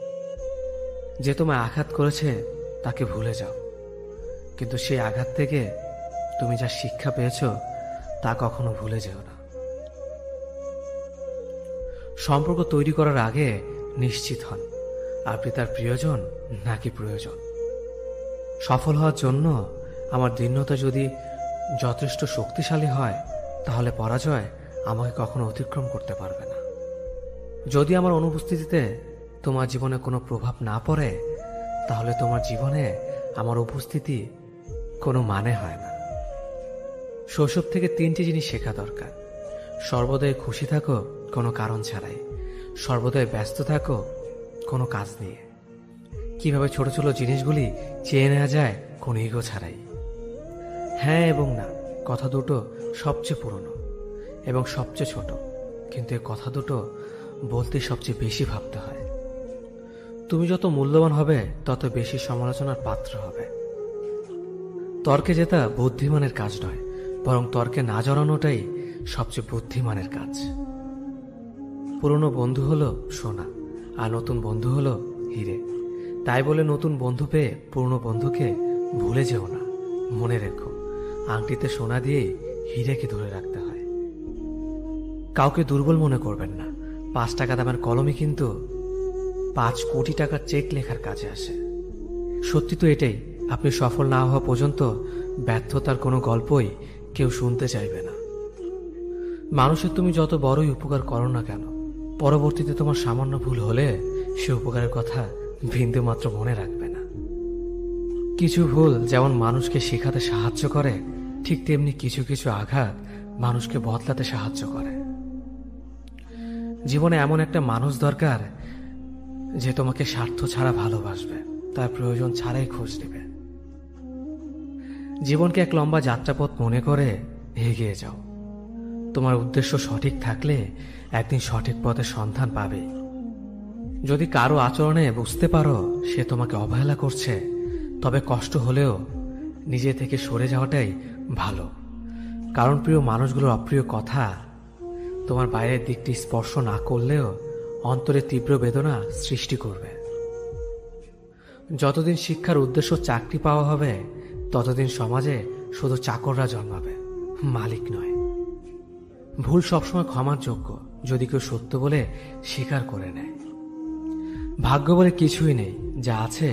S1: যে তোমায় আঘাত করেছে তাকে ভুলে যাও, কিন্তু সেই আঘাত থেকে তুমি যা শিক্ষা পেয়েছ তা কখনো ভুলে যেও না। সম্পর্ক তৈরি করার আগে নিশ্চিত হন আপনি তার প্রিয়জন নাকি প্রয়োজন। সফল হওয়ার জন্য আমার দৃঢ়তা যদি যথেষ্ট শক্তিশালী হয়, তাহলে পরাজয় আমাকে কখনো অতিক্রম করতে পারবে না। যদি আমার অনুপস্থিতিতে তোমার জীবনে কোনো প্রভাব না পড়ে, তাহলে তোমার জীবনে আমার উপস্থিতি কোনো মানে হয় না। শৈশব থেকে 3টি জিনিস শেখা দরকার। সর্বদাই খুশি থাকো কোনো কারণ ছাড়াই, সর্বদাই ব্যস্ত থাকো কোনো কাজ নিয়ে। কিভাবে ছোট ছোট জিনিসগুলি চেয়ে নেওয়া যায় কোনো ইগো ছাড়াই। হ্যাঁ এবং না কথা দুটো সবচেয়ে পুরনো এবং সবচেয়ে ছোট, কিন্তু এই কথা দুটো বলতে সবচেয়ে বেশি ভাবতে হয়। তুমি যত মূল্যবান হবে তত বেশি সমালোচনার পাত্র হবে। তর্কে জেতা বুদ্ধিমানের কাজ নয়, বরং তর্কে না জড়ানোটাই সবচেয়ে বুদ্ধিমানের কাজ। পুরনো বন্ধু হলো সোনা, আর নতুন বন্ধু হলো হিরে। তাই বলে নতুন বন্ধু পেয়ে পুরনো বন্ধুকে ভুলে যেও না, মনে রেখো, আংটিতে সোনা দিয়ে হীরেকে ধরে রাখতে হয়। কাউকে দুর্বল মনে করবেন না, 5 টাকা দামের কলমই কিন্তু 5 কোটি টাকার চেক লেখার কাজে আসে। সত্যি তো এটাই, আপনি সফল না হওয়া পর্যন্ত ব্যর্থতার কোনো গল্পই কেউ শুনতে চাইবে না। মানুষের তুমি যত বড়ই উপকার করো না কেন, পরবর্তীতে তোমার সামান্য ভুল হলে সে উপকারের কথা বিন্দু মাত্র মনে রাখবে না। কিছু ভুল যেমন মানুষকে শেখাতে সাহায্য করে, ঠিক তেমনি কিছু কিছু আঘাত মানুষকে বদলাতে সাহায্য করে। জীবনে এমন একটা মানুষ দরকার যে তোমাকে স্বার্থ ছাড়া ভালোবাসবে, তার প্রয়োজন ছাড়াই খোঁজ নেবে। জীবনকে এক লম্বা যাত্রাপথ মনে করে এগিয়ে যাও। তোমার উদ্দেশ্য সঠিক থাকলে একদিন সঠিক পথের সন্ধান পাবে। যদি কারো আচরণে বুঝতে পারো সে তোমাকে অবহেলা করছে, তবে কষ্ট হলেও নিজে থেকে সরে যাওয়াটাই ভালো। কারণ প্রিয় মানুষগুলোর অপ্রিয় কথা তোমার বাইরের দিকটি স্পর্শ না করলেও অন্তরে তীব্র বেদনা সৃষ্টি করবে। যতদিন শিক্ষার উদ্দেশ্য চাকরি পাওয়া হবে, ততদিন সমাজে শুধু চাকররা জন্মাবে, মালিক নয়। ভুল সবসময় ক্ষমার যোগ্য যদি কেউ সত্য বলে স্বীকার করে নেয়। ভাগ্য বলে কিছুই নেই, যা আছে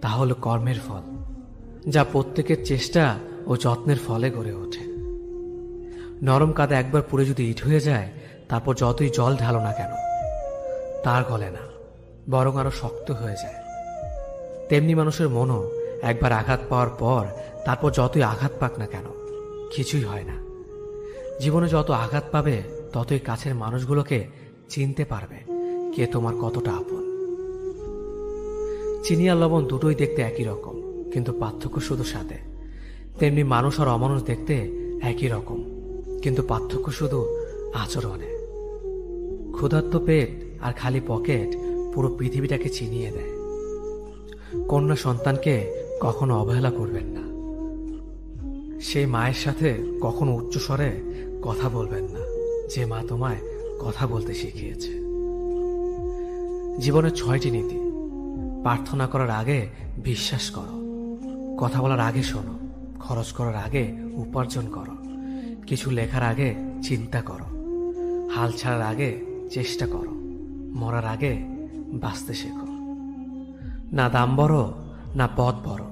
S1: তা হলো কর্মের ফল, যা প্রত্যেকের চেষ্টা ও যত্নের ফলে গড়ে ওঠে। নরম কাদা একবার পুড়ে যদি ইট হয়ে যায়, তারপর যতই জল ঢালো না কেন তার গলে না, বরং আরো শক্ত হয়ে যায়। তেমনি মানুষের মনও একবার আঘাত পাওয়ার পর তারপর যতই আঘাত পাক না কেন কিছুই হয় না। জীবনে যত আঘাত পাবে ততই কাছের মানুষগুলোকে চিনতে পারবে কে তোমার কতটা আপন। চিনি আর লবণ দুটোই দেখতে একই রকম, কিন্তু পার্থক্য শুধু স্বাদে। তেমনি মানুষ আর অমানুষ দেখতে একই রকম, কিন্তু পার্থক্য শুধু আচরণে। ক্ষুধার্ত পেট আর খালি পকেট পুরো পৃথিবীটাকে চিনিয়ে দেয়। কন্যা সন্তানকে কখনো অবহেলা করবেন না। সেই মায়ের সাথে কখনো উচ্চস্বরে কথা বলবেন না যে মা তোমায় কথা বলতে শিখিয়েছে। জীবনের 6টি নীতি। প্রার্থনা করার আগে বিশ্বাস করো, কথা বলার আগে শোনো, খরচ করার আগে উপার্জন করো, কিছু লেখার আগে চিন্তা করো, হাল ছাড়ার আগে চেষ্টা করো, মরার আগে বাঁচতে শেখো। না দাম বড়, না পদ বড়,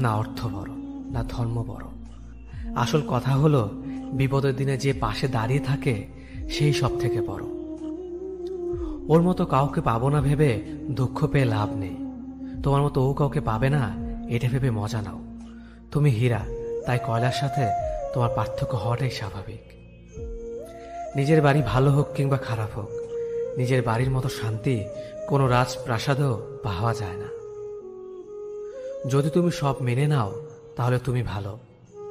S1: না অর্থ বড়, না ধর্ম বড়। আসল কথা হলো বিপদের দিনে যে পাশে দাঁড়িয়ে থাকে সেই সব থেকে বড়। ওর মতো কাউকে পাবো না ভেবে দুঃখ পেয়ে লাভ নেই। তোমার মতো ও কাউকে পাবে না এটা ভেবে মজা নাও। তুমি হীরা, তাই কয়লার সাথে তোমার পার্থক্য হওয়াটাই স্বাভাবিক। নিজের বাড়ি ভালো হোক কিংবা খারাপ হোক, নিজের বাড়ির মতো শান্তি কোনো রাজপ্রাসাদেও পাওয়া যায় না। যদি তুমি সব মেনে নাও তাহলে তুমি ভালো,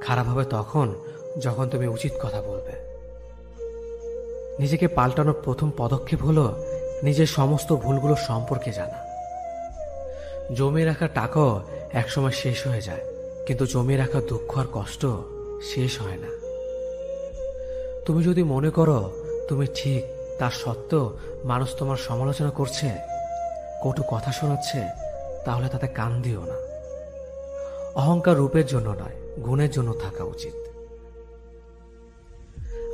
S1: খারাপ হবে তখন যখন তুমি উচিত কথা বলবে। নিজেকে পাল্টানোর প্রথম পদক্ষেপ হলো নিজের সমস্ত ভুলগুলো সম্পর্কে জানা। জমিয়ে রাখা টাকাও একসময় শেষ হয়ে যায়, কিন্তু জমিয়ে রাখা দুঃখ আর কষ্ট শেষ হয় না। তুমি যদি মনে করো তুমি ঠিক, তার সত্ত্বেও মানুষ তোমার সমালোচনা করছে, কটু কথা শোনাচ্ছে, তাহলে তাতে কান দিও না। অহংকার রূপের জন্য নয়, গুণের জন্য থাকা উচিত।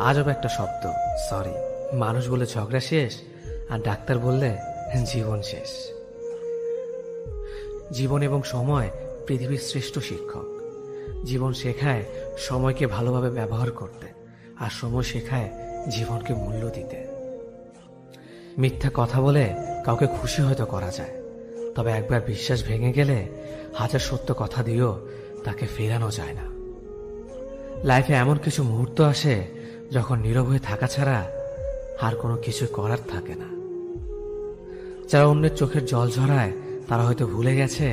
S1: আজব একটা শব্দ সরি, মানুষ বলে ঝগড়া শেষ আর ডাক্তার বললে জীবন শেষ। জীবন এবং সময় পৃথিবীর শ্রেষ্ঠ শিক্ষক। জীবন শেখায় সময়কে ভালোভাবে ব্যবহার করতে, আর সময় শেখায় জীবনকে মূল্য দিতে। মিথ্যা কথা বলে কাউকে খুশি হয়তো করা যায়, তবে একবার বিশ্বাস ভেঙে গেলে হাজার সত্য কথা দিয়েও তাকে ফেরানো যায় না। লাইফে এমন কিছু মুহূর্ত আসে যখন নীরব হয়ে থাকা ছাড়া আর কোনো কিছু করার থাকে না। যারা অন্যের চোখের জল ঝরায় তারা হয়তো ভুলে গেছে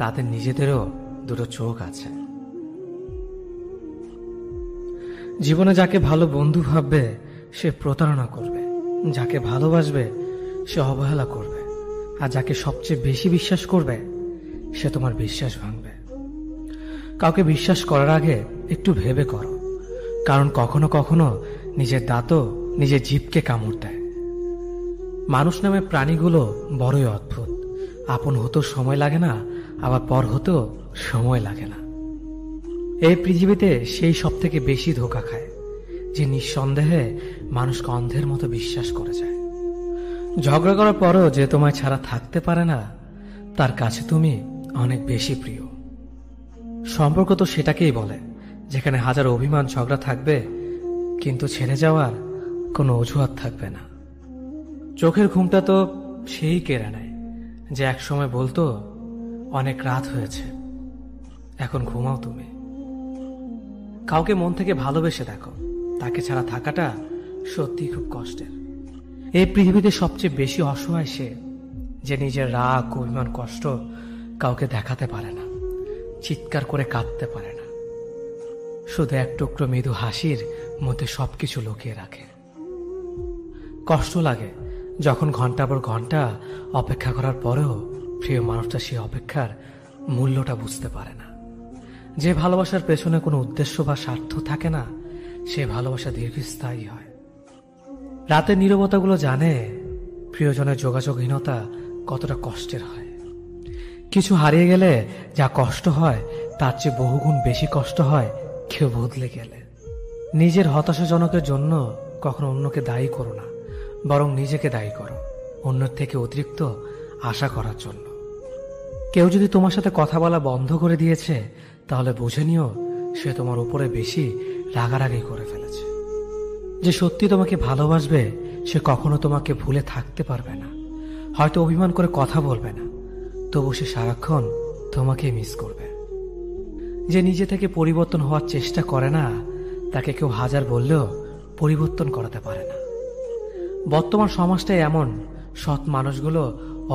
S1: তাদের নিজেদেরও দুটো চোখ আছে। জীবনে যাকে ভালো বন্ধু ভাববে সে প্রতারণা করবে, যাকে ভালোবাসবে সে অবহেলা করবে, আর যাকে সবচেয়ে বেশি বিশ্বাস করবে সে তোমার বিশ্বাস ভাঙবে। কাউকে বিশ্বাস করার আগে একটু ভেবে করো, কারণ কখনো কখনো নিজের দাঁতও নিজের জিভকে কামড় দেয়। মানুষ নামে প্রাণীগুলো বড়ই অদ্ভুত। আপন হতেও সময় লাগে না, আবার পর হতেও সময় লাগে না। এই পৃথিবীতে সেই সব থেকে বেশি ধোঁকা খায় যে নিঃসন্দেহে মানুষকে অন্ধের মতো বিশ্বাস করে যায়। ঝগড়া করার পরও যে তোমায় ছাড়া থাকতে পারে না, তার কাছে তুমি অনেক বেশি প্রিয়। সম্পর্ক তো সেটাকেই বলে যেখানে হাজার অভিমান ঝগড়া থাকবে, কিন্তু ছেড়ে যাওয়ার কোনো অজুহাত থাকবে না। চোখের ঘুমটা তো সেই কেড়ে নেয় যে একসময় বলতো অনেক রাত হয়েছে, এখন ঘুমাও তুমি। কাউকে মন থেকে ভালোবেসে দেখো, তাকে ছাড়া থাকাটা সত্যি খুব কষ্টের। এই পৃথিবীতে সবচেয়ে বেশি অসহায় সে যে নিজের রাগ, অভিমান, কষ্ট কাউকে দেখাতে পারে না, চিৎকার করে কাঁদতে পারে না, শুধু এক টুকরো মৃদু হাসির মধ্যে সবকিছু লুকিয়ে রাখে। কষ্ট লাগে যখন ঘন্টা পর ঘন্টা অপেক্ষা করার পরেও প্রিয় মানুষটা সেই অপেক্ষার মূল্যটা বুঝতে পারে না। যে ভালোবাসার পেছনে কোনো উদ্দেশ্য বা স্বার্থ থাকে না, সে ভালোবাসা দীর্ঘস্থায়ী হয়। রাতের নীরবতাগুলো জানে প্রিয়জনের যোগাযোগহীনতা কতটা কষ্টের হয়। কিছু হারিয়ে গেলে যা কষ্ট হয় তার চেয়ে বহুগুণ বেশি কষ্ট হয় কেউ বদলে গেলে। নিজের হতাশাজনকের জন্য কখনো অন্যকে দায়ী করো না, বরং নিজেকে দায়ী করো অন্যের থেকে অতিরিক্ত আশা করার জন্য। কেউ যদি তোমার সাথে কথা বলা বন্ধ করে দিয়েছে, তাহলে বুঝে নিও সে তোমার উপরে বেশি রাগারাগি করে ফেলেছে। যে সত্যি তোমাকে ভালোবাসবে সে কখনো তোমাকে ভুলে থাকতে পারবে না। হয়তো অভিমান করে কথা বলবে না, তবু সে সারাক্ষণ তোমাকে মিস করবে। যে নিজে থেকে পরিবর্তন হওয়ার চেষ্টা করে না, তাকে কেউ হাজার বললেও পরিবর্তন করাতে পারে না। বর্তমান সমাজটাই এমন, সৎ মানুষগুলো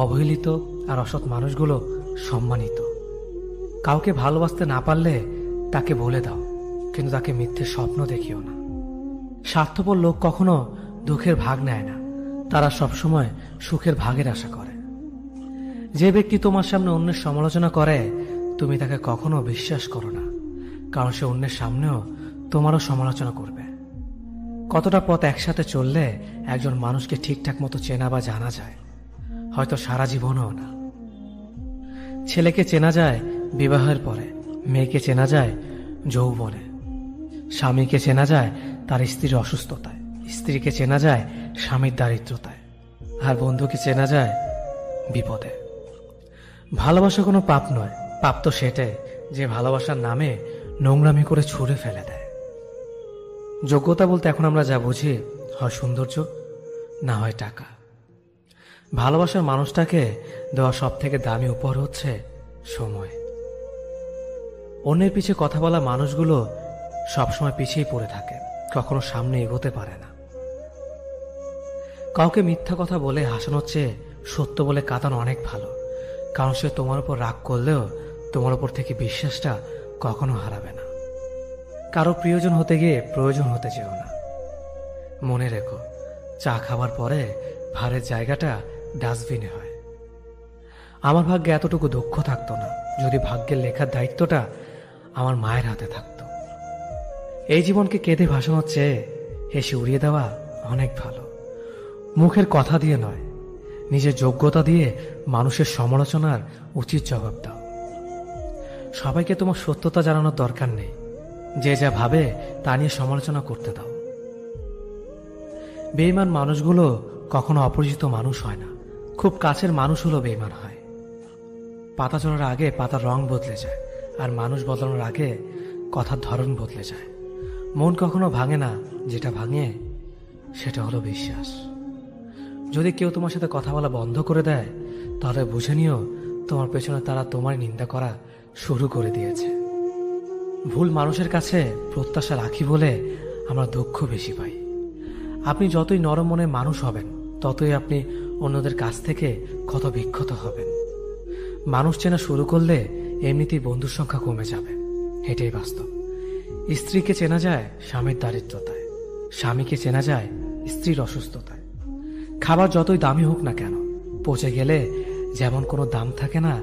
S1: অবহেলিত আর অসৎ মানুষগুলো সম্মানিত। কাউকে ভালোবাসতে না পারলে তাকে বলে দাও, কিন্তু তাকে মিথ্যে স্বপ্ন দেখিও না। স্বার্থপর লোক কখনো দুঃখের ভাগ নেয় না, তারা সবসময় সুখের ভাগের আশা করে। যে ব্যক্তি তোমার সামনে অন্যের সমালোচনা করে, তুমি তাকে কখনো বিশ্বাস করো না, কারণ সে অন্যের সামনেও তোমারও সমালোচনা করবে। কতটা পথ একসাথে চললে একজন মানুষকে ঠিকঠাক মতো চেনা বা জানা যায়, হয়তো সারা জীবনও না। ছেলেকে চেনা যায় বিবাহের পরে, মেয়েকে চেনা যায় যৌবনে, স্বামীকে চেনা যায় তার স্ত্রীর অসুস্থতায়, স্ত্রীকে চেনা যায় স্বামীর দারিদ্রতায়, আর বন্ধুকে চেনা যায় বিপদে। ভালোবাসা কোনো পাপ নয়, পাপ তো সেটাই যে ভালোবাসার নামে নোংরামি করে ছুঁড়ে ফেলে দেয়। যোগ্যতা বলতে এখন আমরা যা বুঝি, হয় সৌন্দর্য, না হয় টাকা। ভালোবাসার মানুষটাকে দেওয়া সব থেকে দামি উপহার হচ্ছে সময়। অন্যের পিছে কথা বলা মানুষগুলো সবসময় পিছিয়ে পড়ে থাকে, কখনো সামনে এগোতে পারে না। কাউকে মিথ্যা কথা বলে হাসানোর চেয়ে সত্য বলে কাঁদানো অনেক ভালো, কারণ সে তোমার উপর রাগ করলেও তোমার উপর থেকে বিশ্বাসটা কখনো হারাবে না। কারো প্রিয়জন হতে গিয়ে প্রয়োজন হতে চেও না। মনে রেখো, চা খাবার পরে ভারের জায়গাটা ডাস্টবিনে হয়। আমার ভাগ্যে এতটুকু দুঃখ থাকতো না যদি ভাগ্যের লেখার দায়িত্বটা আমার মায়ের হাতে থাকতো। এই জীবনকে কেঁদে ভাসানোর চেয়ে হেসে উড়িয়ে দেওয়া অনেক ভালো। মুখের কথা দিয়ে নয়, নিজের যোগ্যতা দিয়ে মানুষের সমালোচনার উচিত জবাব দাও। সবাইকে তোমার সত্যতা জানানোর দরকার নেই, যে যা ভাবে তা নিয়ে সমালোচনা করতে দাও। বেঈমান মানুষগুলো কখনো অপরিচিত মানুষ হয় না, খুব কাছের মানুষ হলো বেঈমান হয়। পাতা ঝরার আগে পাতার রং বদলে যায়, আর মানুষ বদলানোর আগে কথার ধরন বদলে যায়। মন কখনো ভাঙে না, যেটা ভাঙে সেটা হলো বিশ্বাস। যদি কেউ তোমার সাথে কথা বলা বন্ধ করে দেয়, তাহলে বুঝে নিও তোমার পেছনে তারা তোমার নিন্দা করা শুরু করে দিয়েছে। ভুল মানুষের কাছে প্রত্যাশা রাখি বলে আমরা দুঃখ বেশি পাই। আপনি যতই নরম মনের মানুষ হবেন, ততই আপনি অন্যদের কাছ থেকে ক্ষত বিক্ষত হবেন। মানুষ চেনা শুরু করলে এমনিতেই বন্ধুর সংখ্যা কমে যাবে, এটাই বাস্তব। স্ত্রীকে চেনা যায় স্বামীর দারিদ্রতায়, স্বামীকে চেনা যায় স্ত্রীর অসুস্থতায়। খাবার যতই দামি হোক না কেন, পচে গেলে যেমন কোনো দাম থাকে না,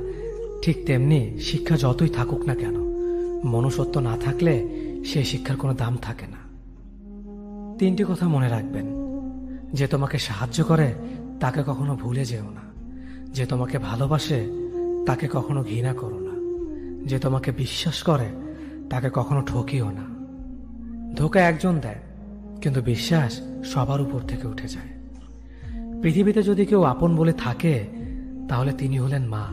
S1: ঠিক তেমনি শিক্ষা যতই থাকুক না কেন, মনুষ্যত্ব না থাকলে সেই শিক্ষার কোনো দাম থাকে না। 3টি কথা মনে রাখবেন: যে তোমাকে সাহায্য করে তাকে কখনো ভুলে যেও না, যে তোমাকে ভালোবাসে তাকে কখনো ঘৃণা করো না, যে তোমাকে বিশ্বাস করে তাকে কখনো ঠকিও না। ধোঁকা একজন দেয়, কিন্তু বিশ্বাস সবার উপর থেকে উঠে যায়। পৃথিবীতে যদি কেউ আপন বলে থাকে, তাহলে তিনি হলেন মা।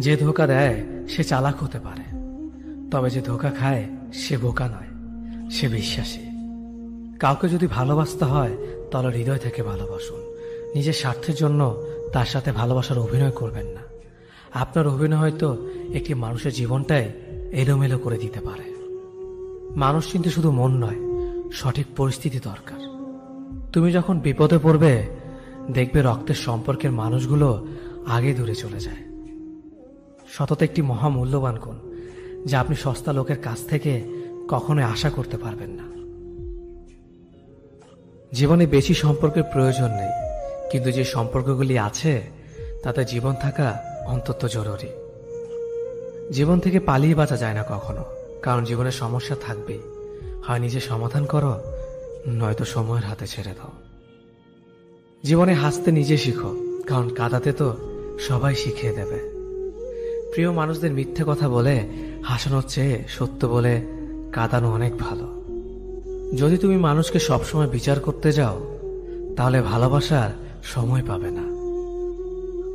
S1: যে ধোঁকা দেয় সে চালাক হতে পারে, তবে যে ধোঁকা খায় সে বোকা নয়, সে বিশ্বাসী। কাউকে যদি ভালোবাসতে হয় তাহলে হৃদয় থেকে ভালোবাসুন। নিজের স্বার্থের জন্য তার সাথে ভালোবাসার অভিনয় করবেন না। আপনার অভিনয় হয়তো একটি মানুষের জীবনটাই এলোমেলো করে দিতে পারে। মানুষ চিনতে শুধু মন নয়, সঠিক পরিস্থিতি দরকার। তুমি যখন বিপদে পড়বে, দেখবে রক্তের সম্পর্কের মানুষগুলো আগে দূরে চলে যায়। সততা একটি মহামূল্যবান গুণ, যা আপনি সস্তা লোকের কাছ থেকে কখনোই আশা করতে পারবেন না। জীবনে বেশি সম্পর্কের প্রয়োজন নেই, কিন্তু যে সম্পর্কগুলি আছে তাতে জীবন থাকা অন্তত জরুরি। জীবন থেকে পালিয়ে বাঁচা যায় না কখনো, কারণ জীবনের সমস্যা থাকবেই। হয় নিজে সমাধান করো, নয়তো সময়ের হাতে ছেড়ে দাও। জীবনে হাসতে নিজে শিখো, কারণ কাঁদাতে তো সবাই শিখিয়ে দেবে। প্রিয় মানুষদের মিথ্যে কথা বলে হাসানোর চেয়ে সত্য বলে কাঁদানো অনেক ভালো। যদি তুমি মানুষকে সবসময় বিচার করতে যাও, তাহলে ভালোবাসার সময় পাবে না।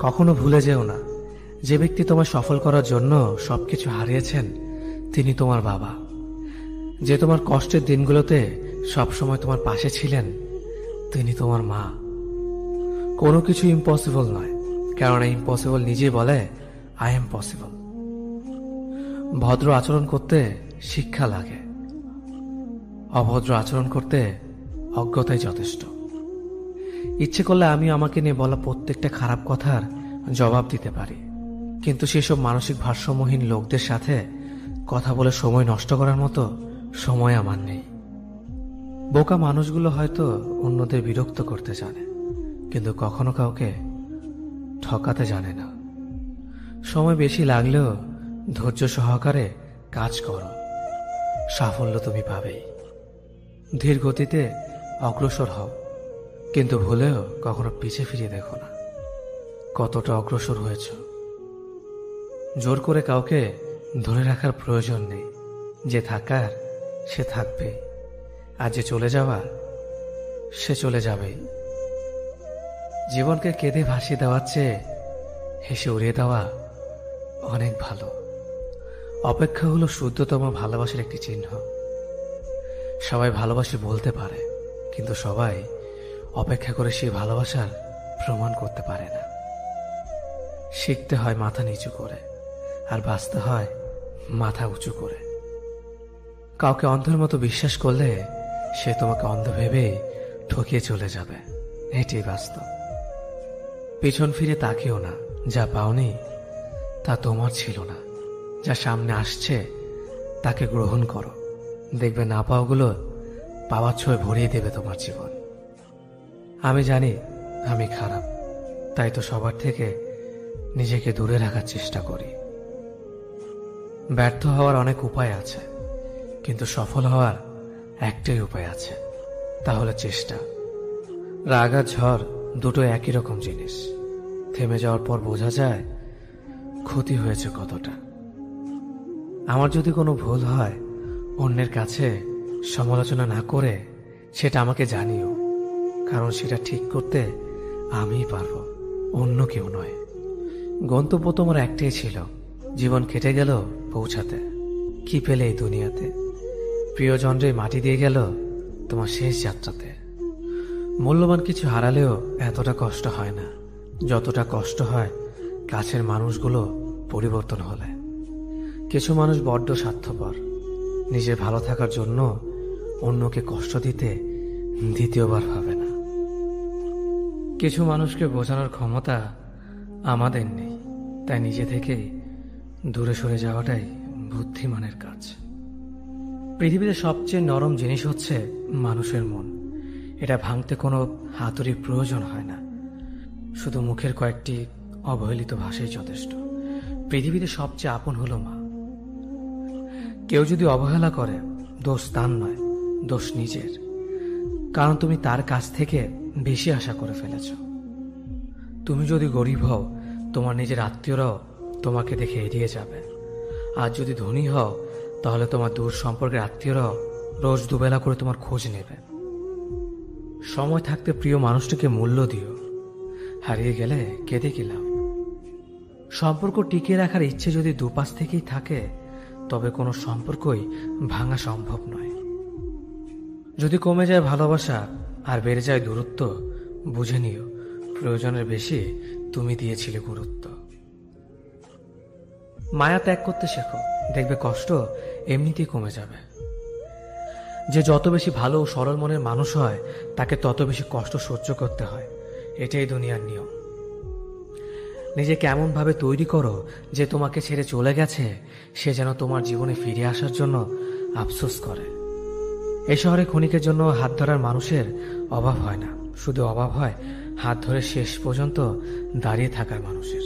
S1: কখনো ভুলে যেও না, যে ব্যক্তি তোমায় সফল করার জন্য সবকিছু হারিয়েছেন, তিনি তোমার বাবা। যে তোমার কষ্টের দিনগুলোতে সবসময় তোমার পাশে ছিলেন, তিনি তোমার মা। কোনো কিছু ইম্পসিবল নয়, কারণ ইম্পসিবল নিজেই বলে আই এম পসিবল। ভদ্র আচরণ করতে শিক্ষা লাগে, অভদ্র আচরণ করতে অজ্ঞতাই যথেষ্ট। ইচ্ছে করলে আমি আমাকে নিয়ে বলা প্রত্যেকটা খারাপ কথার জবাব দিতে পারি, কিন্তু সেসব মানসিক ভারসাম্যহীন লোকদের সাথে কথা বলে সময় নষ্ট করার মতো সময় আমার নেই। বোকা মানুষগুলো হয়তো অন্যদের বিরক্ত করতে জানে, কিন্তু কখনো কাউকে ঠকাতে জানে না। সময় বেশি লাগলেও ধৈর্য সহকারে কাজ করো, সাফল্য তুমি পাবেই। ধীর গতিতে অগ্রসর হও, কিন্তু ভুলেও কখনো পিছে ফিরে দেখো না কতটা অগ্রসর হয়েছ। জোর করে কাউকে ধরে রাখার প্রয়োজন নেই। যে থাকার সে থাকবে, আর যে চলে যাওয়ার সে চলে যাবেই। জীবনকে কেঁদে ভাসিয়ে দেওয়ার চেয়ে হেসে উড়িয়ে দেওয়া অনেক ভালো। অপেক্ষা হলো শুদ্ধতম ভালোবাসার একটি চিহ্ন। সবাই ভালোবাসে বলতে পারে, কিন্তু সবাই অপেক্ষা করে সেই ভালোবাসার প্রমাণ করতে পারে না। শিখতে হয় মাথা নিচু করে, আর বাঁচতে হয় মাথা উঁচু করে। কাউকে অন্ধের মতো বিশ্বাস করলে সে তোমাকে অন্ধ ভেবেই ঠকিয়ে চলে যাবে, এটাই বাস্তব। পিছন ফিরে তাকিও না, যা পাওনি তা তোমার ছিল না। যা সামনে আসছে তাকে গ্রহণ করো, দেখবে না পাওয়াগুলো পাওয়ার ছোঁয় ভরিয়ে দেবে তোমার জীবন। আমি জানি আমি খারাপ, তাই তো সবার থেকে নিজেকে দূরে রাখার চেষ্টা করি। ব্যর্থ হওয়ার অনেক উপায় আছে, কিন্তু সফল হওয়ার একটাই উপায় আছে, তা হলো চেষ্টা। রাগ আর ঝড় দুটো একই রকম জিনিস। থেমে যাওয়ার পর বোঝা যায় ক্ষতি হয়েছে কতটা। আমার যদি কোনো ভুল হয়, অন্যের কাছে সমালোচনা না করে সেটা আমাকে জানিও, কারণ সেটা ঠিক করতে আমিই পারবো, অন্য কেউ নয়। গন্তব্য তোমার একটাই ছিল, জীবন কেটে গেল পৌঁছাতে। কি পেলে এই দুনিয়াতে? প্রিয়জনরে মাটি দিয়ে গেল তোমার শেষ যাত্রাতে। মূল্যবান কিছু হারালেও এতটা কষ্ট হয় না, যতটা কষ্ট হয় কাছের মানুষগুলো পরিবর্তন হলে। কিছু মানুষ বড্ড স্বার্থপর, নিজের ভালো থাকার জন্য অন্যকে কষ্ট দিতে দ্বিতীয়বার ভাবে না। কিছু মানুষকে বোঝানোর ক্ষমতা আমাদের নেই, তাই নিজে থেকেই দূরে সরে যাওয়াটাই বুদ্ধিমানের কাজ। পৃথিবীতে সবচেয়ে নরম জিনিস হচ্ছে মানুষের মন। এটা ভাঙতে কোনো হাতুড়ির প্রয়োজন হয় না, শুধু মুখের কয়েকটি অবহেলিত ভাষাই যথেষ্ট। পৃথিবীতে সবচেয়ে আপন হলো মা। কেউ যদি অবহেলা করে, দোষ তার নয়, দোষ নিজের, কারণ তুমি তার কাছ থেকে বেশি আশা করে ফেলেছ। তুমি যদি গরিব হও, তোমার নিজের আত্মীয়রাও তোমাকে দেখে এড়িয়ে যাবে। আর যদি ধনী হও, তাহলে তোমার দূর সম্পর্কের আত্মীয়রাও রোজ দুবেলা করে তোমার খোঁজ নেবে। সময় থাকতে প্রিয় মানুষটিকে মূল্য দিও, হারিয়ে গেলে কেঁদে কি লাভ? সম্পর্ক টিকিয়ে রাখার ইচ্ছে যদি দুপাশ থেকেই থাকে, তবে কোনো সম্পর্কই ভাঙা সম্ভব নয়। যদি কমে যায় ভালোবাসা আর বেড়ে যায় দূরত্ব, বুঝে নিও প্রয়োজনের বেশি তুমি দিয়েছিলে গুরুত্ব। মায়া ত্যাগ করতে শেখো, দেখবে কষ্ট এমনিতেই কমে যাবে। যে যত বেশি ভালো ও সরল মনের মানুষ হয়, তাকে তত বেশি কষ্ট সহ্য করতে হয়। এটাই দুনিয়ার নিয়ম। নিজেকে এমনভাবে তৈরি করো যে তোমাকে ছেড়ে চলে গেছে সে যেন তোমার জীবনে ফিরে আসার জন্য আফসোস করে। এই শহরে ক্ষণিকের জন্য হাত ধরার মানুষের অভাব হয় না, শুধু অভাব হয় হাত ধরে শেষ পর্যন্ত দাঁড়িয়ে থাকার মানুষের।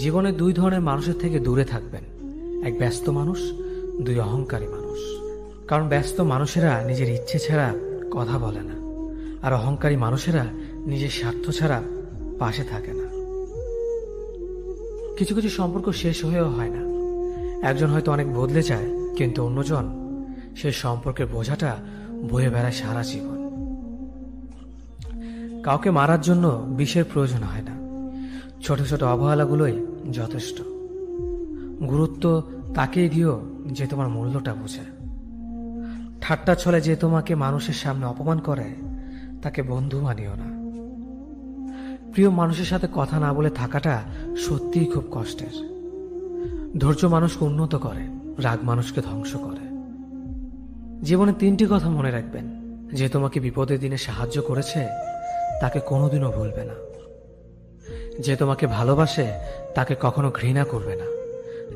S1: জীবনে দুই ধরনের মানুষের থেকে দূরে থাকবেন, এক ব্যস্ত মানুষ, দুই অহংকারী মানুষ। কারণ ব্যস্ত মানুষেরা নিজের ইচ্ছে ছাড়া কথা বলে না, আর অহংকারী মানুষেরা নিজের স্বার্থ ছাড়া পাশে থাকে না। কিছু কিছু সম্পর্ক শেষ হয়েও হয় না। একজন হয়তো অনেক বদলে যায়, কিন্তু অন্যজন সেই সম্পর্কের বোঝাটা বয়ে বেড়ায় সারা জীবন। কাউকে মারার জন্য বিষের প্রয়োজন হয় না, ছোট ছোট অবহেলাগুলোই যথেষ্ট। গুরুত্ব তাকেই দিও যে তোমার মূল্যটা বোঝে। ঠাট্টা ছলে যে তোমাকে মানুষের সামনে অপমান করে, তাকে বন্ধু মানিও না। প্রিয় মানুষের সাথে কথা না বলে থাকাটা সত্যিই খুব কষ্টের। ধৈর্য মানুষকে উন্নত করে, রাগ মানুষকে ধ্বংস করে। জীবনে তিনটি কথা মনে রাখবেন: যে তোমাকে বিপদের দিনে সাহায্য করেছে তাকে কোনোদিনও ভুলবে না, যে তোমাকে ভালোবাসে তাকে কখনো ঘৃণা করবে না,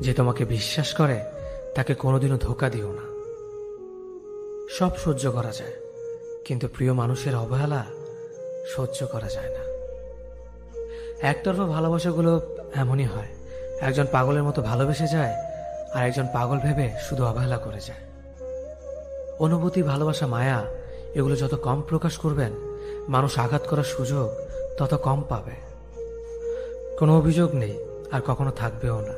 S1: যে তোমাকে বিশ্বাস করে তাকে কোনোদিনও ধোঁকা দিও না। সব সহ্য করা যায়, কিন্তু প্রিয় মানুষের অবহেলা সহ্য করা যায় না। একতরফা ভালোবাসাগুলো এমনই হয়, একজন পাগলের মতো ভালোবেসে যায় আর একজন পাগল ভেবে শুধু অবহেলা করে যায়। অনুভূতি, ভালোবাসা, মায়া এগুলো যত কম প্রকাশ করবেন, মানুষ আঘাত করার সুযোগ তত কম পাবে। কোনো অভিযোগ নেই আর কখনো থাকবেও না,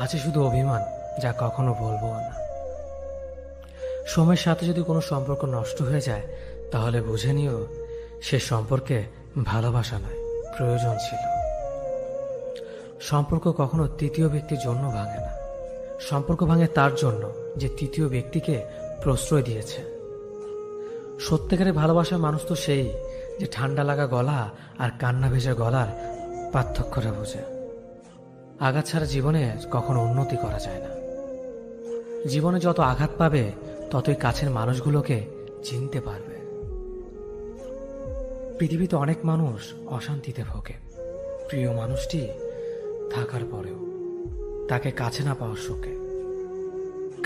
S1: আছে শুধু অভিমান, যা কখনো বলবো না। সময়ের সাথে যদি কোনো সম্পর্ক নষ্ট হয়ে যায়, তাহলে বুঝে নিও সে সম্পর্কে ভালোবাসা নয়, প্রয়োজন ছিল। সম্পর্ক কখনো তৃতীয় ব্যক্তির জন্য ভাঙে না, সম্পর্ক ভাঙে তার জন্য যে তৃতীয় ব্যক্তিকে প্রশ্রয় দিয়েছে। সত্যিকারের ভালোবাসার মানুষ তো সেই যে ঠান্ডা লাগা গলা আর কান্না ভেজা গলার পার্থক্যটা বোঝে। আঘাত ছাড়া জীবনে কখনো উন্নতি করা যায় না। জীবনে যত আঘাত পাবে ততই কাছের মানুষগুলোকে চিনতে পারবে। পৃথিবীতে অনেক মানুষ অশান্তিতে ভোগে, প্রিয় মানুষটি থাকার পরেও তাকে কাছে না পাওয়ার শোকে।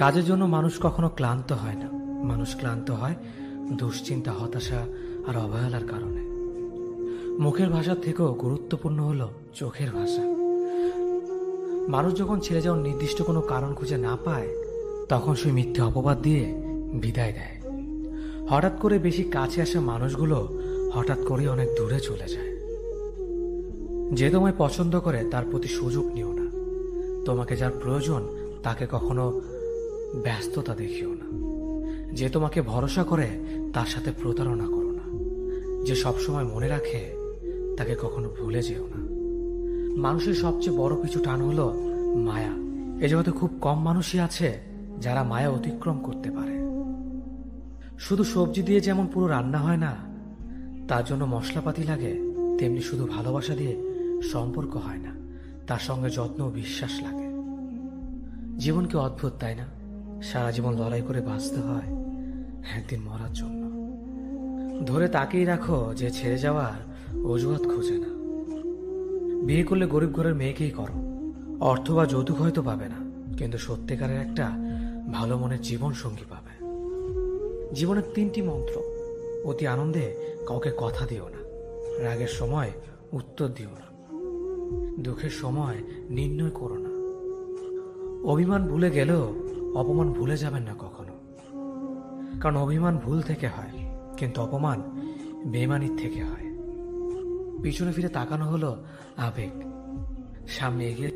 S1: কাজের জন্য মানুষ কখনো ক্লান্ত হয় না, মানুষ ক্লান্ত হয় দুশ্চিন্তা, হতাশা আর অবহেলার কারণে। মুখের ভাষার থেকেও গুরুত্বপূর্ণ হলো চোখের ভাষা। মানুষ যখন ছেড়ে যাওয়ার নির্দিষ্ট কোনো কারণ খুঁজে না পায়, তখন সে মিথ্যে অপবাদ দিয়ে বিদায় দেয়। হঠাৎ করে বেশি কাছে আসা মানুষগুলো হঠাৎ করে অনেক দূরে চলে যায়। যে তোমায় পছন্দ করে তার প্রতি সুযোগ নিও না। তোমাকে যার প্রয়োজন তাকে কখনো ব্যস্ততা দেখিও না। যে তোমাকে ভরসা করে তার সাথে প্রতারণা করো না। যে সবসময় মনে রাখে তাকে কখনো ভুলে যেও না। মানুষের সবচেয়ে বড় পিছু টান হলো মায়া। এ জগতে খুব কম মানুষই আছে যারা মায়া অতিক্রম করতে পারে। শুধু সবজি দিয়ে যেমন পুরো রান্না হয় না, তার জন্য মশলাপাতি লাগে, তেমনি শুধু ভালোবাসা দিয়ে সম্পর্ক হয় না, তার সঙ্গে যত্ন ও বিশ্বাস লাগে। জীবন কি অদ্ভুত, তাই না? সারা জীবন লড়াই করে বাঁচতে হয় একদিন মরার জন্য। ধরে তাকেই রাখো যে ছেড়ে যাওয়ার অজুহাত খোঁজে না। বিয়ে করলে গরিব ঘরের মেয়েকেই করো। অর্থ বা যৌতুক হয়তো পাবে না, কিন্তু সত্যিকারের একটা ভালো মনের জীবন সঙ্গী পাবে। জীবনের তিনটি মন্ত্র: অতি আনন্দে কাউকে কথা দিও না, রাগের সময় উত্তর দিও না, দুঃখের সময় নির্ণয় করো না। অভিমান ভুলে গেলেও অপমান ভুলে যাবেন না কখনো, কারণ অভিমান ভুল থেকে হয়, কিন্তু অপমান বেইমানির থেকে হয়। পিছনে ফিরে তাকানো হলো আবেগ, সামনে এগিয়ে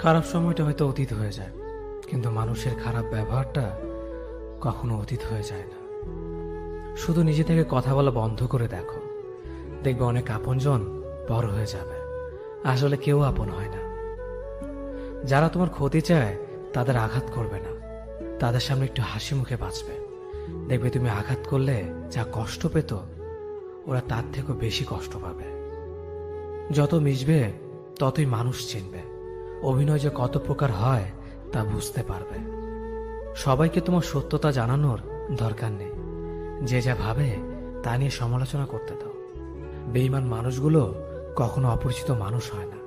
S1: খারাপ সময়টা হয়তো অতীত হয়ে যায়, কিন্তু মানুষের খারাপ ব্যবহারটা কখনো অতীত হয়ে যায় না। শুধু নিজে থেকে কথা বলা বন্ধ করে দেখো, দেখবে অনেক আপনজন বড় হয়ে যাবে। আসলে কেউ আপন হয় না। যারা তোমার ক্ষতি চায় তাদের আঘাত করবে না, তাদের সামনে একটু হাসি মুখে বাঁচবে। দেখবে তুমি আঘাত করলে যা কষ্ট পেত, ওরা তার থেকেও বেশি কষ্ট পাবে। যত মিশবে ততই মানুষ চিনবে। অভিনয় যে কত প্রকার হয় তা বুঝতে পারবে। সবাইকে তোমার সত্যতা জানানোর দরকার নেই। যে যা ভাবে তা নিয়ে সমালোচনা করতে দাও। বেঈমান মানুষগুলো কখনো অপরিচিত মানুষ হয় না,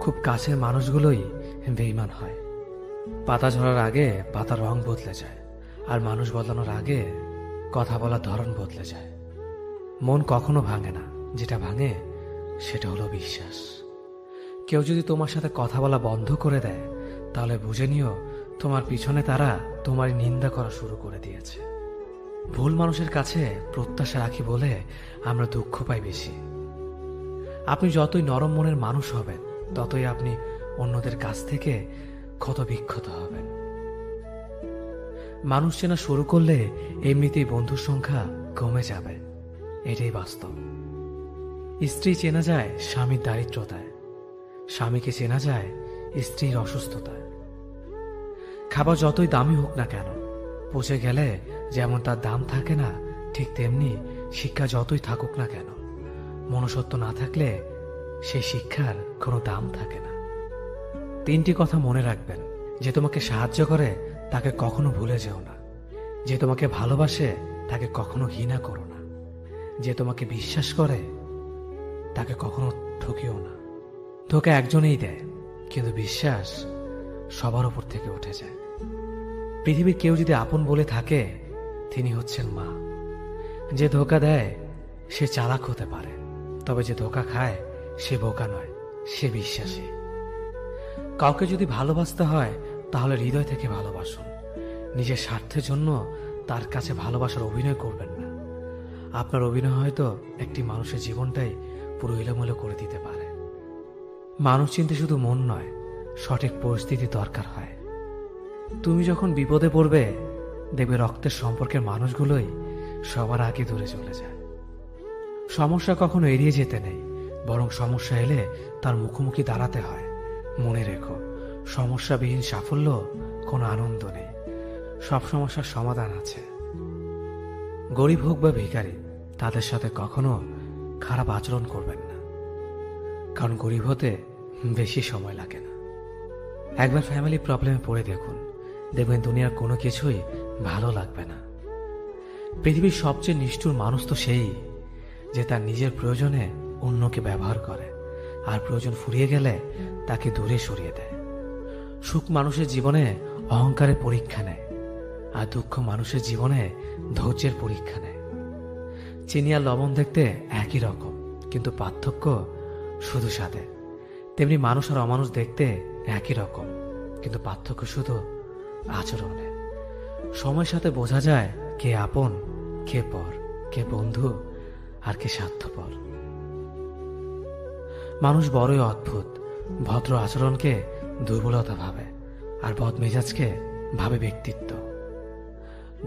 S1: খুব কাছের মানুষগুলোই বেঈমান হয়। পাতা ঝরার আগে পাতার রং বদলে যায়, আর মানুষ বদলানোর আগে কথা বলার ধরন বদলে যায়। মন কখনো ভাঙে না, যেটা ভাঙে সেটা হলো বিশ্বাস। কেউ যদি তোমার সাথে কথা বলা বন্ধ করে দেয়, তাহলে বুঝে নিও তোমার পিছনে তারা তোমার নিন্দা করা শুরু করে দিয়েছে। ভুল মানুষের কাছে প্রত্যাশা রাখি বলে আমরা দুঃখ পাই বেশি। আপনি যতই নরম মনের মানুষ হবেন, ততই আপনি অন্যদের কাছ থেকে ক্ষত বিক্ষত হবেন। মানুষ চেনা শুরু করলে এমনিতেই বন্ধুর সংখ্যা কমে যাবে, এটাই বাস্তব। স্ত্রী চেনা যায় স্বামীর দারিদ্রতায়, স্বামীকে চেনা যায় স্ত্রীর অসুস্থতায়। খাবার যতই দামি হোক না কেন, পচে গেলে যেমন তার দাম থাকে না, ঠিক তেমনি শিক্ষা যতই থাকুক না কেন, মনুষ্যত্ব না থাকলে সেই শিক্ষার কোনো দাম থাকে না। 3টি কথা মনে রাখবেন। যে তোমাকে সাহায্য করে তাকে কখনো ভুলে যেও না। যে তোমাকে ভালোবাসে তাকে কখনো ঘৃণা করো না। যে তোমাকে বিশ্বাস করে তাকে কখনো ঠকিও না। ধোঁকা একজনেই দেয়, কিন্তু বিশ্বাস সবার উপর থেকে উঠে যায়। পৃথিবীর কেউ যদি আপন বলে থাকে, তিনি হচ্ছেন মা। যে ধোঁকা দেয় সে চালাক হতে পারে, তবে যে ধোঁকা খায় সে বোকা নয়, সে বিশ্বাসী। কাউকে যদি ভালোবাসতে হয় তাহলে হৃদয় থেকে ভালোবাসুন। নিজের স্বার্থের জন্য তার কাছে ভালোবাসার অভিনয় করবেন না। আপনার অভিনয় হয়তো একটি মানুষের জীবনটাই পুরো এলোমেলো করে দিতে পারে। মানুষ চিনতে শুধু মন নয়, সঠিক পরিস্থিতি দরকার হয়। তুমি যখন বিপদে পড়বে, দেখবে রক্তের সম্পর্কের মানুষগুলোই সবার আগে দূরে চলে যায়। সমস্যা কখনো এড়িয়ে যেতে নেই, বরং সমস্যা এলে তার মুখোমুখি দাঁড়াতে হয়। মনে রেখো, সমস্যাবিহীন সাফল্য কোনো আনন্দ নেই। সব সমস্যার সমাধান আছে। গরিব হোক বা ভিখারি, তাদের সাথে কখনো খারাপ আচরণ করবেন না, কারণ গরিব হতে বেশি সময় লাগে না। একবার ফ্যামিলি প্রবলেমে পড়ে দেখুন, দেখবেন দুনিয়ার কোনো কিছুই ভালো লাগবে না। পৃথিবীর সবচেয়ে নিষ্ঠুর মানুষ তো সেই, যে তার নিজের প্রয়োজনে অন্যকে ব্যবহার করে, আর প্রয়োজন ফুরিয়ে গেলে তাকে দূরে সরিয়ে দেয়। সুখ মানুষের জীবনে অহংকারের পরীক্ষা নেয়, আর দুঃখ মানুষের জীবনে ধৈর্যের পরীক্ষা নেয়। চিনি আর লবণ দেখতে একই রকম, কিন্তু পার্থক্য শুধু স্বাদে। তেমনি মানুষ আর অমানুষ দেখতে একই রকম, কিন্তু পার্থক্য শুধু আচরণে। সময়ের সাথে বোঝা যায় কে আপন, কে পর, কে বন্ধু আর কে স্বার্থপর। মানুষ বড়ই অদ্ভুত। ভদ্র আচরণকে দুর্বলতা ভাবে, আর বদমেজাজকে ভাবে ব্যক্তিত্ব।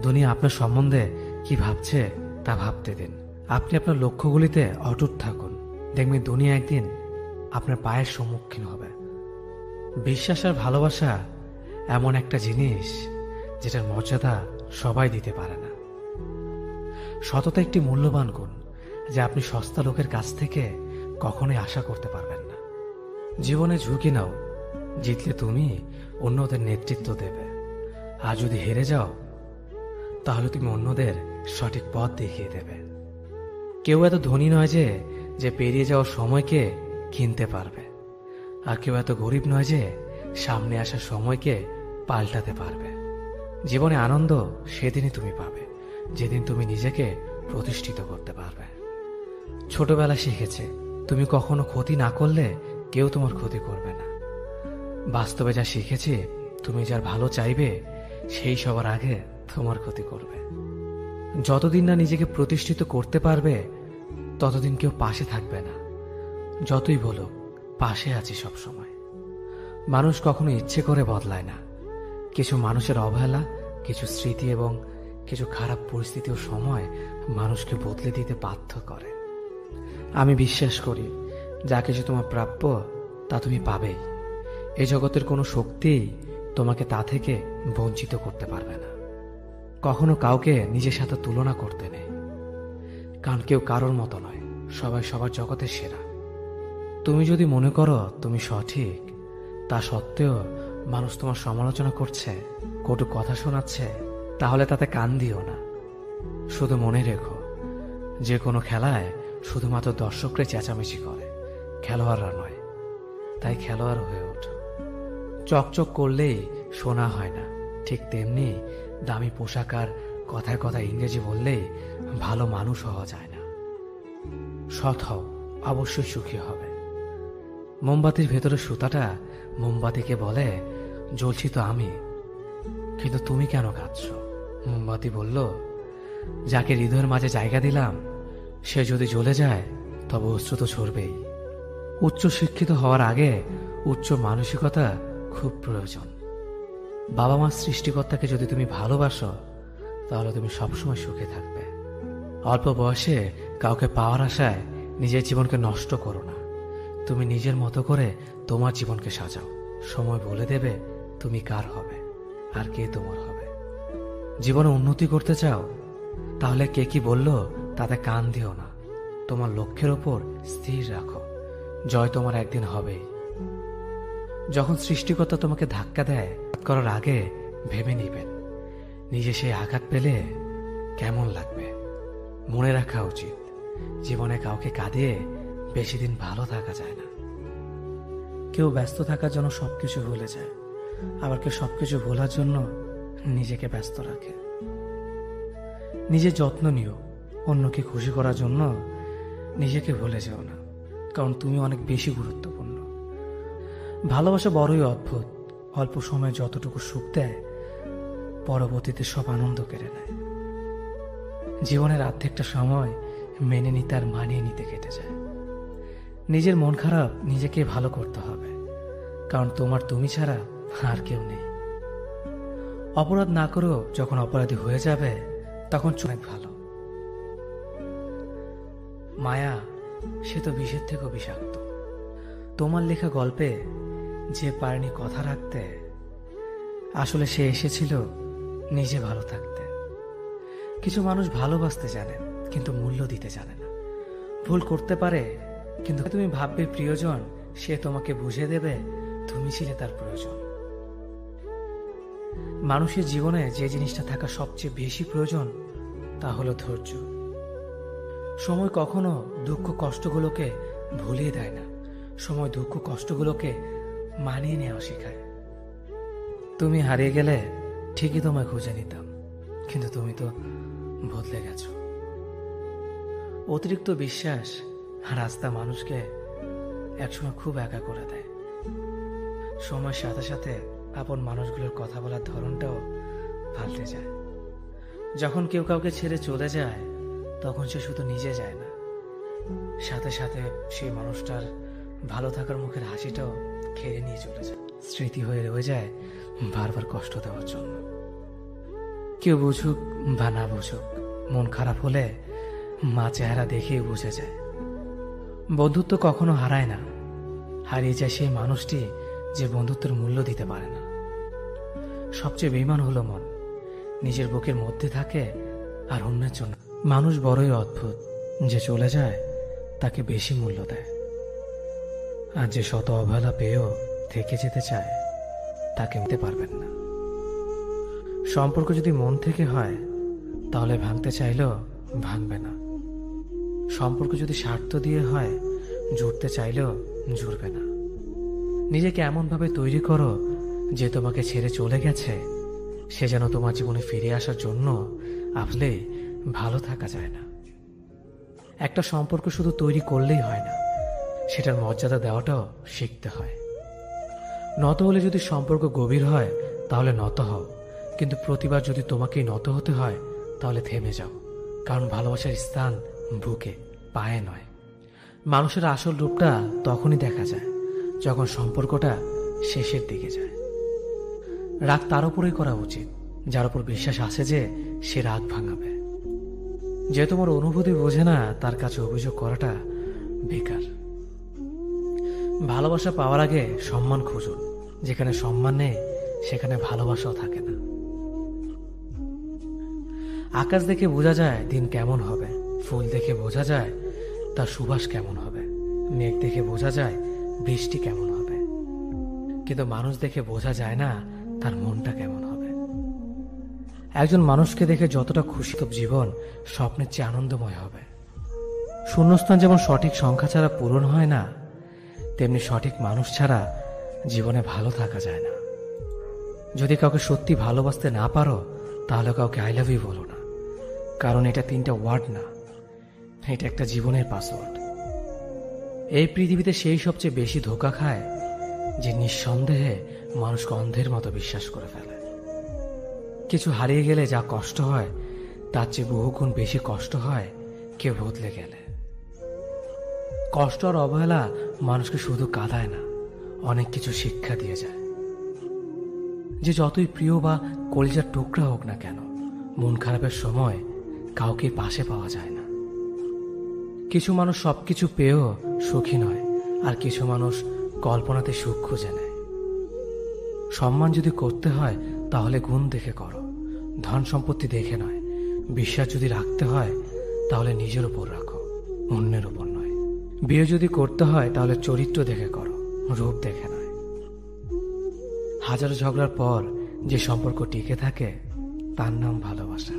S1: দুনিয়া আপনার সম্বন্ধে কি ভাবছে তা ভাবতে দিন। আপনি আপনার লক্ষ্যগুলিতে অটুট থাকুন। দেখবেন দুনিয়া একদিন আপনার পায়ের সম্মুখীন হবে। বিশ্বাস আর ভালোবাসা এমন একটা জিনিস যেটার মর্যাদা সবাই দিতে পারে না। সততা একটি মূল্যবান গুণ, যা আপনি সস্তা লোকের কাছ থেকে কখনোই আশা করতে পারবেন না। জীবনে ঝুঁকি নাও। জিতলে তুমি অন্যদের নেতৃত্ব দেবে, আর যদি হেরে যাও তাহলে তুমি অন্যদের সঠিক পথ দেখিয়ে দেবে। কেউ এত ধনী নয় যে পেরিয়ে যাওয়ার সময়কে কিনতে পারবে, আর কেউ এত গরিব নয় যে সামনে আসার সময়কে পাল্টাতে পারবে। জীবনে আনন্দ সেদিনই তুমি পাবে, যেদিন তুমি নিজেকে প্রতিষ্ঠিত করতে পারবে। ছোটবেলা শিখেছে, তুমি কখনো ক্ষতি না করলে কেউ তোমার ক্ষতি করবে না। বাস্তবে যা শিখেছি, তুমি যার ভালো চাইবে সেই সবার আগে তোমার ক্ষতি করবে। যতদিন না নিজেকে প্রতিষ্ঠিত করতে পারবে, ততদিন কেউ পাশে থাকবে না। যতই বলো পাশে আছি সব সময়। মানুষ কখনো ইচ্ছে করে বদলায় না। কিছু মানুষের অবহেলা, কিছু স্মৃতি এবং কিছু খারাপ পরিস্থিতি ও সময় মানুষকে বদলে দিতে বাধ্য করে। আমি বিশ্বাস করি যা কিছু তোমার প্রাপ্য তা তুমি পাবেই। এই জগতের কোনো শক্তিই তোমাকে তা থেকে বঞ্চিত করতে পারবে না। কখনো কাউকে নিজের সাথে তুলনা করতে নেই, কারণ কেউ কারোর মতো নয়, সবাই সবার জগতের সেরা। তুমি যদি মনে করো তুমি সঠিক, তা সত্ত্বেও মানুষ তোমার সমালোচনা করছে, কটু কথা শোনাচ্ছে, তাহলে তাতে কান দিও না। শুধু মনে রেখো, যে কোনো খেলায় শুধুমাত্র দর্শকরা চেঁচামেচি করে, খেলোয়াড়রা নয়। তাই খেলোয়াড় হয়ে ওঠো। চকচক করলেই শোনা হয় না, ঠিক তেমনি দামি পোশাক আর কথায় কথায় ইংরেজি বললেই ভালো মানুষ হওয়া যায় না। সৎ হও, অবশ্যই সুখী হবে। মোমবাতির ভেতরে সুতাটা মোমবাতিকে বলে, জ্বলছি তো আমি, কিন্তু তুমি কেন কাঁদছ? মোমবাতি বলল, যাকে হৃদয়ের মাঝে জায়গা দিলাম সে যদি জ্বলে যায় তবে অশ্রু তো ঝরবেই। উচ্চ শিক্ষিত হওয়ার আগে উচ্চ মানসিকতা খুব প্রয়োজন। বাবা মার সৃষ্টিকর্তাকে যদি তুমি ভালোবাসো তাহলে তুমি সবসময় সুখে থাকবে। অল্প বয়সে কাউকে পাওয়ার আশায় নিজের জীবনকে নষ্ট করো না। তুমি নিজের মতো করে তোমার জীবনকে সাজাও। সময় বলে দেবে তুমি কার হবে আর কে তোমার হবে। জীবনে উন্নতি করতে চাও, তাহলে কে কি বলল তাতে কান দিও না। তোমার লক্ষ্যের ওপর স্থির রাখো, জয় তোমার একদিন হবেই। যখন সৃষ্টিকর্তা তোমাকে ধাক্কা দেয়, করার আগে ভেবে নিবেন নিজে সেই আঘাত পেলে কেমন লাগবে। মনে রাখা উচিত, জীবনে কাউকে কাঁদিয়ে বেশি দিন ভালো থাকা যায় না। কেউ ব্যস্ত থাকার জন্য সবকিছু ভুলে যায়, আবার কেউ সবকিছু ভোলার জন্য নিজেকে ব্যস্ত রাখে। নিজের যত্ন নিও, অন্যকে খুশি করার জন্য নিজেকে ভুলে যেও না, কারণ তুমি অনেক বেশি গুরুত্বপূর্ণ। ভালোবাসা বড়ই অদ্ভুত, অল্প সময়ে যতটুকু সুখ দেয় পরবর্তীতে সব আনন্দ কেড়ে নেয়। জীবনের অর্ধেকটা সময় মেনে নিতে আর মানিয়ে নিতে কেটে যায়। নিজের মন খারাপ নিজেকে ভালো করতে হবে, কারণ তোমার তুমি ছাড়া আর কেউ নেই। অপরাধ না করেও যখন অপরাধী হয়ে যাবে তখন অনেক ভালো। মায়া সে তো বিষের থেকেও বিষাক্ত। তোমার লেখা গল্পে যে পারেনি কথা রাখতে, আসলে সে এসেছিল নিজে ভালো থাকতে। কিছু মানুষ ভালোবাসতে জানে কিন্তু মূল্য দিতে জানে না। ভুল করতে পারে, কিন্তু তুমি ভাববে প্রিয়জন সে তোমাকে বুঝিয়ে দেবে তুমি ছিলে তার প্রয়োজন। মানুষের জীবনে যে জিনিসটা থাকা সবচেয়ে বেশি প্রয়োজন তা হলো ধৈর্য। সময় কখনো দুঃখ কষ্টগুলোকে ভুলিয়ে দেয় না, সময় দুঃখ কষ্টগুলোকে মানিয়ে নেওয়া শেখায়। তুমি হারিয়ে গেলে ঠিকই তোমায় খুঁজে নিতাম, কিন্তু তুমি তো বদলে গেছো। অতিরিক্ত বিশ্বাস আর আস্থা মানুষকে একসময় খুব একা করে দেয়। সময়ের সাথে সাথে আপন মানুষগুলোর কথা বলার ধরনটাও পাল্টে যায়। যখন কেউ কাউকে ছেড়ে চলে যায় তখন সে শুধু নিজে যায় না, সাথে সাথে সেই মানুষটার ভালো থাকার মুখের হাসিটাও খেয়ে নিয়ে চলে যায়। স্মৃতি হয়ে রয়ে যায় বারবার কষ্ট দেওয়ার জন্য। কেউ বুঝুক বা না বুঝুক, মন খারাপ হলে মা চেহারা দেখেই বুঝে যায়। বন্ধুত্ব কখনো হারায় না, হারিয়ে যায় সেই মানুষটি যে বন্ধুত্বের মূল্য দিতে পারে না। সবচেয়ে বেঈমান হলো মন, নিজের বুকের মধ্যে থাকে আর অন্যের জন্য। মানুষ বড়ই অদ্ভুত, যে চলে যায় তাকে বেশি মূল্য দেয়, আর যে শত অবহেলা পেয়েও থেকে যেতে চায় তাকে নিতে পারবেন না। সম্পর্ক যদি মন থেকে হয় তাহলে ভাঙতে চাইলেও ভাঙবে না। সম্পর্ক যদি স্বার্থ দিয়ে হয় জুড়তে চাইলেও জুড়বে না। নিজেকে এমনভাবে তৈরি করো যে তোমাকে ছেড়ে চলে গেছে সে যেন তোমার জীবনে ফিরে আসার জন্য আসলে ভালো থাকা যায় না। একটা সম্পর্ক শুধু তৈরি করলেই হয় না, সেটার মর্যাদা দেওয়াটাও শিখতে হয়। নত হলে যদি সম্পর্ক গভীর হয় তাহলে নত হও, কিন্তু প্রতিবার যদি তোমাকেই নত হতে হয় তাহলে থেমে যাও, কারণ ভালোবাসার স্থান বুকে, পায়ে নয়। মানুষের আসল রূপটা তখনই দেখা যায় যখন সম্পর্কটা শেষের দিকে যায়। রাগ তার উপরেই করা উচিত যার উপর বিশ্বাস আছে যে সে রাগ ভাঙাবে। যে তোমার অনুভূতি বোঝে না তার কাছে অভিযোগ করাটা বেকার। ভালোবাসা পাওয়ার আগে সম্মান খুঁজুন। যেখানে সম্মান নেই সেখানে ভালোবাসাও থাকে না। আকাশ দেখে বোঝা যায় দিন কেমন হবে, ফুল দেখে বোঝা যায় তার সুবাস কেমন হবে, মেঘ দেখে বোঝা যায় বৃষ্টি কেমন হবে, কিন্তু মানুষ দেখে বোঝা যায় না তার মনটা কেমন হবে। একজন মানুষকে দেখে যতটা খুশি তো জীবন স্বপ্নের চেয়ে আনন্দময় হবে। শূন্যস্থান যেমন সঠিক সংখ্যা ছাড়া পূরণ হয় না, তেমনি সঠিক মানুষ ছাড়া জীবনে ভালো থাকা যায় না। যদি কাউকে সত্যি ভালোবাসতে না পারো তাহলে কাউকে আই লাভ ইউ বলো না, কারণ এটা 3টা ওয়ার্ড না, এটা একটা জীবনের পাসওয়ার্ড। এই পৃথিবীতে সেই সবচেয়ে বেশি ধোঁকা খায় যে নিঃসন্দেহে মানুষকে অন্ধের মতো বিশ্বাস করে ফেলে। কিছু হারিয়ে গেলে যা কষ্ট হয় তার চেয়ে বহুগুণ বেশি কষ্ট হয় কেউ বদলে গেলে। কষ্ট আর অবহেলা মানুষকে শুধু কাঁদায় না, অনেক কিছু শিক্ষা দিয়ে যায়। যে যতই প্রিয় বা কলিজার টুকরা হোক না কেন, মন খারাপের সময় কাউকে পাশে পাওয়া যায় না। কিছু মানুষ সবকিছু পেয়েও সুখী নয়, আর কিছু মানুষ কল্পনাতে সুখ খুঁজে নেয়। সম্মান যদি করতে হয় তাহলে গুণ দেখে করো, ধন সম্পত্তি দেখে নয়। বিশ্বাস যদি রাখতে হয় তাহলে নিজের উপর রাখো, অন্যের উপর নয়। বিয়ে যদি করতে হয় তাহলে চরিত্র দেখে করো, রূপ দেখে নয়। হাজারো ঝগড়ার পর যে সম্পর্ক টিকে থাকে তার নাম ভালোবাসা।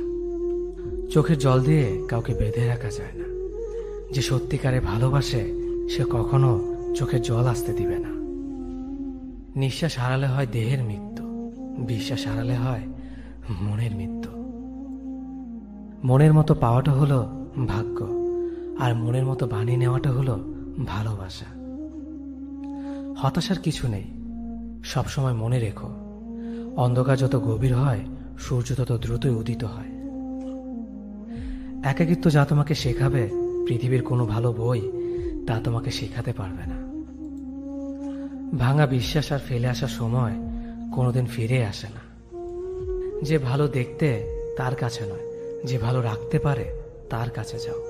S1: চোখের জল দিয়ে কাউকে বেঁধে রাখা যায় না। যে সত্যিকারে ভালোবাসে সে কখনো চোখের জল আসতে দিবে না। নিঃশ্বাস হারালে হয় দেহের মৃত্যু, বিশ্বাস হারালে হয় মনের মৃত্যু। মনের মতো পাওয়াটা হলো ভাগ্য, আর মনের মতো বানিয়ে নেওয়াটা হলো ভালোবাসা। হতাশার কিছু নেই, সবসময় মনে রেখো, অন্ধকার যত গভীর হয় সূর্য তত দ্রুতই উদিত হয়। একাকিত্ব যা তোমাকে শেখাবে পৃথিবীর কোনো ভালো বই তা তোমাকে শেখাতে পারবে না। ভাঙা বিশ্বাস আর ফেলে আসার সময় কোনোদিন ফিরে আসে না। যে ভালো দেখতে তার কাছে নয়, যে ভালো রাখতে পারে তার কাছে যাও।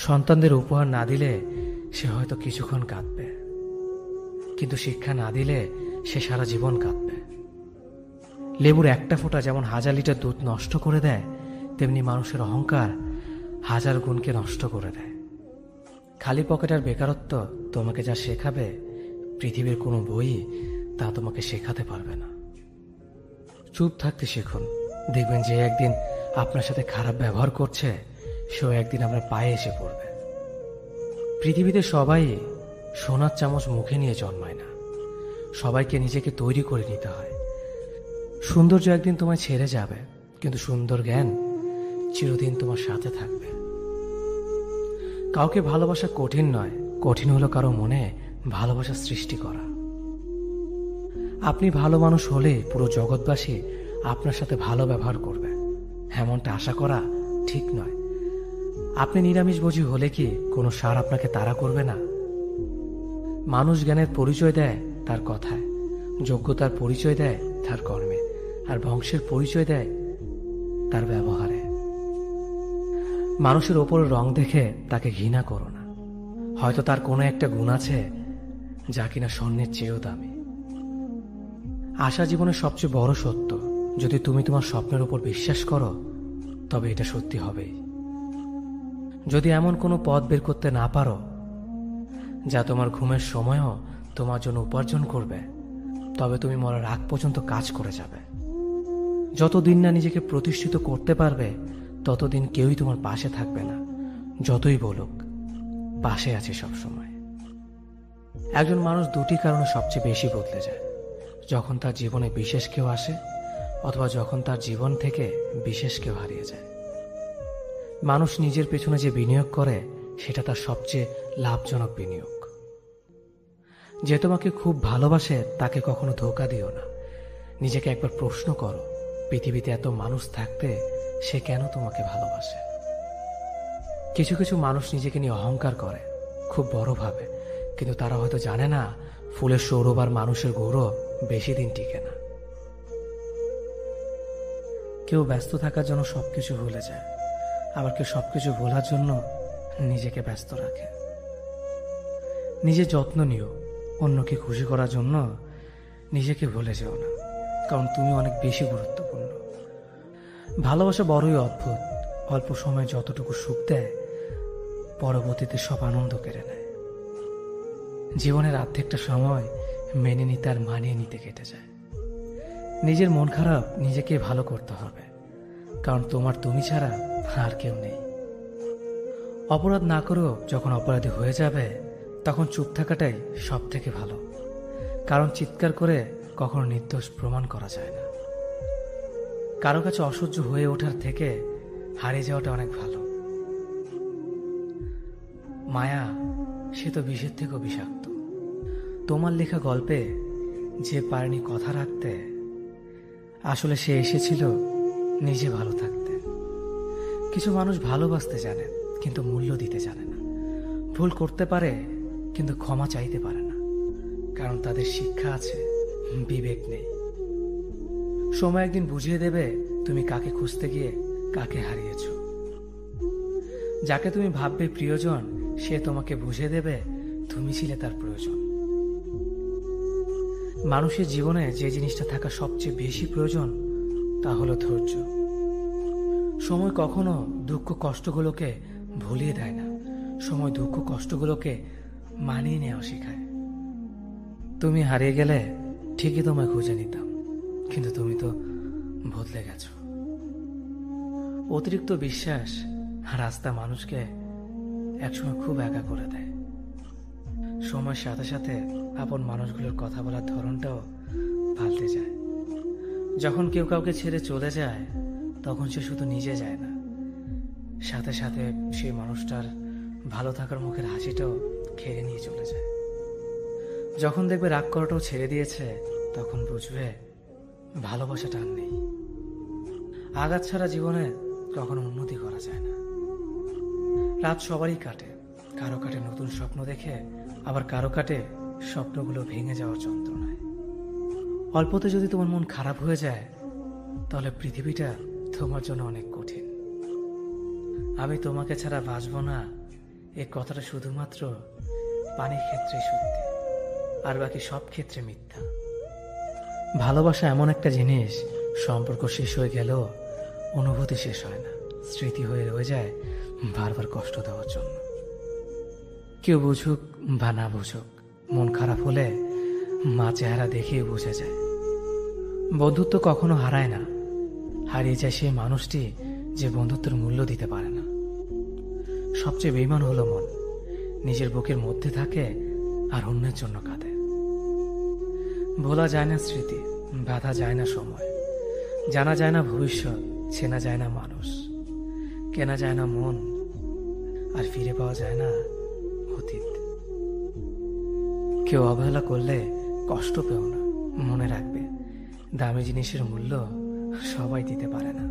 S1: সন্তানদের উপহার না দিলে সে হয়তো কিছুক্ষণ কাঁদবে, কিন্তু শিক্ষা না দিলে সে সারা জীবন কাঁদবে। লেবুর একটা ফোঁটা যেমন 1000 লিটার দুধ নষ্ট করে দেয়, তেমনি মানুষের অহংকার 1000 গুণকে নষ্ট করে দেয়। খালি পকেট আর বেকারত্ব তোমাকে যা শেখাবে পৃথিবীর কোনো বই তা তোমাকে শেখাতে পারবে না। চুপ থাকতে শিখুন, দেখবেন যে একদিন আপনার সাথে খারাপ ব্যবহার করছে সেও একদিন আপনার পায়ে এসে পড়বে। পৃথিবীতে সবাই সোনার চামচ মুখে নিয়ে জন্মায় না, সবাইকে নিজেকে তৈরি করে নিতে হয়। সৌন্দর্য একদিন তোমায় ছেড়ে যাবে, কিন্তু সুন্দর জ্ঞান চিরদিন তোমার সাথে থাকবে। কাউকে ভালোবাসা কঠিন নয়, কঠিন হলো কারো মনে ভালোবাসা সৃষ্টি করা। আপনি ভালো মানুষ হলে পুরো জগৎবাসী আপনার সাথে ভালো ব্যবহার করবে, এমনটা আশা করা ঠিক নয়। আপনি নিরামিষভোজী হলে কি কোনো সার আপনাকে তাড়া করবে না? মানুষ জ্ঞানের পরিচয় দেয় তার কথায়, যোগ্যতার পরিচয় দেয় তার কর্মে, আর বংশের পরিচয় দেয় তার ব্যবহারে। মানুষের ওপর রং দেখে তাকে ঘৃণা করো না, হয়তো তার কোনো একটা গুণ আছে যা কিনা স্বর্ণের চেয়েও দামি। আশা জীবনের সবচেয়ে বড় সত্য। যদি তুমি তোমার স্বপ্নের উপর বিশ্বাস করো তবে এটা সত্যি হবেই। যদি এমন কোনো পথ বের করতে না পারো যা তোমার ঘুমের সময়ও তোমার জন্য উপার্জন করবে, তবে তুমি মরার আগ পর্যন্ত কাজ করে যাবে। যতদিন না নিজেকে প্রতিষ্ঠিত করতে পারবে ততদিন কেউই তোমার পাশে থাকবে না, যতই বলুক পাশে আছে সব সময়। একজন মানুষ দুটি কারণে সবচেয়ে বেশি বদলে যায়: যখন তার জীবনে বিশেষ কেউ আসে, অথবা যখন তার জীবন থেকে বিশেষ কেউ হারিয়ে যায়। মানুষ নিজের পেছনে যে বিনিয়োগ করে সেটা তার সবচেয়ে লাভজনক বিনিয়োগ। যে তোমাকে খুব ভালোবাসে তাকে কখনো ধোঁকা দিও না। নিজেকে একবার প্রশ্ন করো, পৃথিবীতে এত মানুষ থাকতে সে কেন তোমাকে ভালোবাসে? কিছু কিছু মানুষ নিজেকে নিয়ে অহংকার করে, খুব বড় ভাবে, কিন্তু তারা হয়তো জানে না ফুলের সৌরভ আর মানুষের গৌরব বেশি দিন টিকে না। কেউ ব্যস্ত থাকার জন্য সবকিছু ভুলে যায়, আবার কেউ সবকিছু ভোলার জন্য নিজেকে ব্যস্ত রাখে। নিজের যত্ন নিও, অন্যকে খুশি করার জন্য নিজেকে ভুলে যেও না, কারণ তুমি অনেক বেশি গুরুত্বপূর্ণ। ভালোবাসা বড়ই অদ্ভুত, অল্প সময়ে যতটুকু সুখ দেয় পরবর্তীতে সব আনন্দ কেড়ে নেয়। জীবনের অর্ধেকটা সময় মেনে নিতে আর মানিয়ে নিতে কেটে যায়। নিজের মন খারাপ নিজেকে ভালো করতে হবে, কারণ তোমার তুমি ছাড়া আর কেউ নেই। অপরাধ না করেও যখন অপরাধী হয়ে যাবে তখন চুপ থাকাটাই সব থেকে ভালো, কারণ চিৎকার করে কখনো নির্দোষ প্রমাণ করা যায় না। কারো কাছে অসহ্য হয়ে ওঠার থেকে হারিয়ে যাওয়াটা অনেক ভালো। মায়া সে তো বিষের থেকেও বিষাক্ত। তোমার লেখা গল্পে যে পারেনি কথা রাখতে, আসলে সে এসেছিল নিজে ভালো থাকতে। কিছু মানুষ ভালোবাসতে জানে কিন্তু মূল্য দিতে জানে না। ভুল করতে পারে কিন্তু ক্ষমা চাইতে পারে না, কারণ তাদের শিক্ষা আছে, বিবেক নেই। সময় একদিন বুঝিয়ে দেবে তুমি কাকে খুঁজতে গিয়ে কাকে হারিয়েছ। যাকে তুমি ভাববে প্রিয়জন, সে তোমাকে বুঝিয়ে দেবে তুমি ছিলে তার প্রয়োজন। মানুষের জীবনে যে জিনিসটা থাকা সবচেয়ে বেশি প্রয়োজন তা হলো ধৈর্য। সময় কখনো দুঃখ কষ্টগুলোকে ভুলিয়ে দেয় না, সময় দুঃখ কষ্টগুলোকে মানিয়ে নেওয়া শেখায়। তুমি হারিয়ে গেলে ঠিকই তোমায় খুঁজে নিতাম, কিন্তু তুমি তো বদলে গেছো। অতিরিক্ত বিশ্বাস আর রাস্তা মানুষকে একসময় খুব একা করে দেয়। সময়ের সাথে সাথে আপন মানুষগুলোর কথা বলার ধরনটাও পাল্টে যায়। যখন কেউ কাউকে ছেড়ে চলে যায় তখন সে শুধু নিজে যায় না, সাথে সাথে সেই মানুষটার ভালো থাকার মুখের হাসিটাও খেয়ে নিয়ে চলে যায়। যখন দেখবে রাগ করাটাও ছেড়ে দিয়েছে তখন বুঝবে ভালোবাসাটা আর নেই। আঘাত ছাড়া জীবনে কখনো উন্নতি করা যায় না। রাত সবারই কাটে, কারো কাটে নতুন স্বপ্ন দেখে, আবার কারো কাটে স্বপ্নগুলো ভেঙে যাওয়ার যন্ত্রণায়। অল্পতে যদি তোমার মন খারাপ হয়ে যায় তাহলে পৃথিবীটা তোমার জন্য অনেক কঠিন। আমি তোমাকে ছাড়া বাঁচব না, এই কথাটা শুধুমাত্র পানির ক্ষেত্রে সত্যি, আর বাকি সব ক্ষেত্রে মিথ্যা। ভালোবাসা এমন একটা জিনিস, সম্পর্ক শেষ হয়ে গেলেও অনুভূতি শেষ হয় না, স্মৃতি হয়ে রয়ে যায় বারবার কষ্ট দেওয়ার জন্য। কেউ বুঝুক বা না বুঝুক, মন খারাপ হলে মা চেহারা দেখেই বুঝে যায়। বন্ধুত্ব কখনো হারায় না, হারিয়ে যায় সেই মানুষটি যে বন্ধুত্বের মূল্য দিতে পারে না। সবচেয়ে বেঈমান হলো মন, নিজের বুকের মধ্যে থাকে আর অন্যের জন্য কাঁদে। ভোলা যায় না স্মৃতি, বাধা যায় না সময়, জানা যায় না ভবিষ্যৎ, চেনা যায় না মানুষ, কেনা যায় না মন, আর ফিরে পাওয়া যায় না অতীত। কেউ অবহেলা করলে কষ্ট পেও না, মনে রাখবে দামি জিনিসের মূল্য সবাই দিতে পারে না।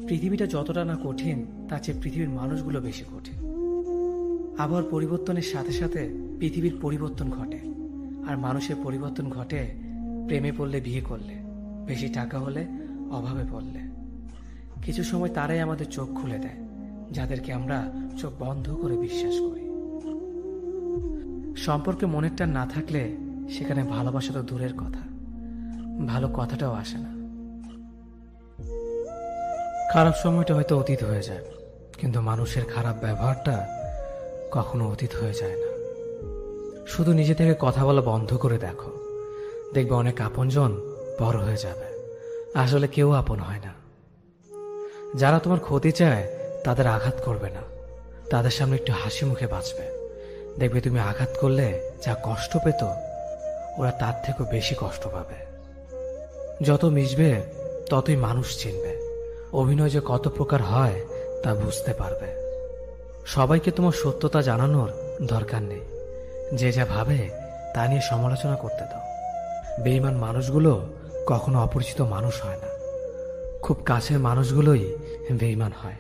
S1: পৃথিবীটা যতটা না কঠিন তার চেয়ে পৃথিবীর মানুষগুলো বেশি কঠিন। আবহাওয়ার পরিবর্তনের সাথে সাথে পৃথিবীর পরিবর্তন ঘটে, আর মানুষের পরিবর্তন ঘটে প্রেমে পড়লে, বিয়ে করলে, বেশি টাকা হলে, অভাবে পড়লে। কিছু সময় তারাই আমাদের চোখ খুলে দেয়, যাদেরকে আমরা চোখ বন্ধ করে বিশ্বাস করি। সম্পর্কে মনের টান না থাকলে সেখানে ভালোবাসা তো দূরের কথা, ভালো কথাটাও আসে না। খারাপ সময়টা হয়তো অতীত হয়ে যায়, কিন্তু মানুষের খারাপ ব্যবহারটা কখনো অতীত হয়ে যায় না। শুধু নিজে থেকে কথা বলা বন্ধ করে দেখো, দেখবে অনেক আপনজন বড় হয়ে যাবে। আসলে কেউ আপন হয় না। যারা তোমার ক্ষতি চায় তাদের আঘাত করবে না, তাদের সামনে একটু হাসি মুখে বাঁচবে। দেখবে তুমি আঘাত করলে যা কষ্ট পেত ওরা তার থেকেও বেশি কষ্ট পাবে। যত মিশবে ততই মানুষ চিনবে, অভিনয় যে কত প্রকার হয় তা বুঝতে পারবে। সবাইকে তোমার সত্যতা জানানোর দরকার নেই, যে যা ভাবে তা নিয়ে সমালোচনা করতে দাও। বেঈমান মানুষগুলো কখনো অপরিচিত মানুষ হয় না, খুব কাছের মানুষগুলোই বেঈমান হয়।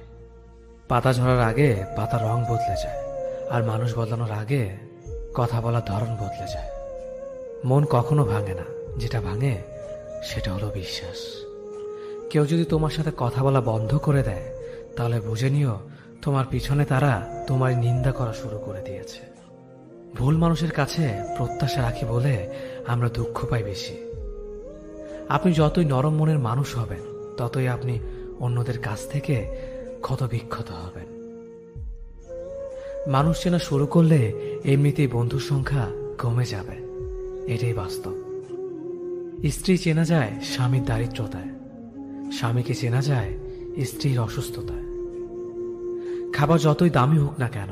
S1: পাতা ঝরার আগে পাতার রং বদলে যায়, আর মানুষ বদলানোর আগে কথা বলার ধরন বদলে যায়। মন কখনো ভাঙে না, যেটা ভাঙে সেটা হলো বিশ্বাস। কেউ যদি তোমার সাথে কথা বলা বন্ধ করে দেয়, তাহলে বুঝে নিও তোমার পিছনে তারা তোমার নিন্দা করা শুরু করে দিয়েছে। ভুল মানুষের কাছে প্রত্যাশা রাখি বলে আমরা দুঃখ পাই বেশি। আপনি যতই নরম মনের মানুষ হবেন, ততই আপনি অন্যদের কাছ থেকে ক্ষত বিক্ষত হবেন। মানুষ চেনা শুরু করলে এমনিতেই বন্ধুর সংখ্যা কমে যাবে, এটাই বাস্তব। স্ত্রী চেনা যায় স্বামীর দারিদ্রতায়, স্বামীকে চেনা যায় স্ত্রীর অসুস্থতায়। খাবার যতই দামি হোক না কেন,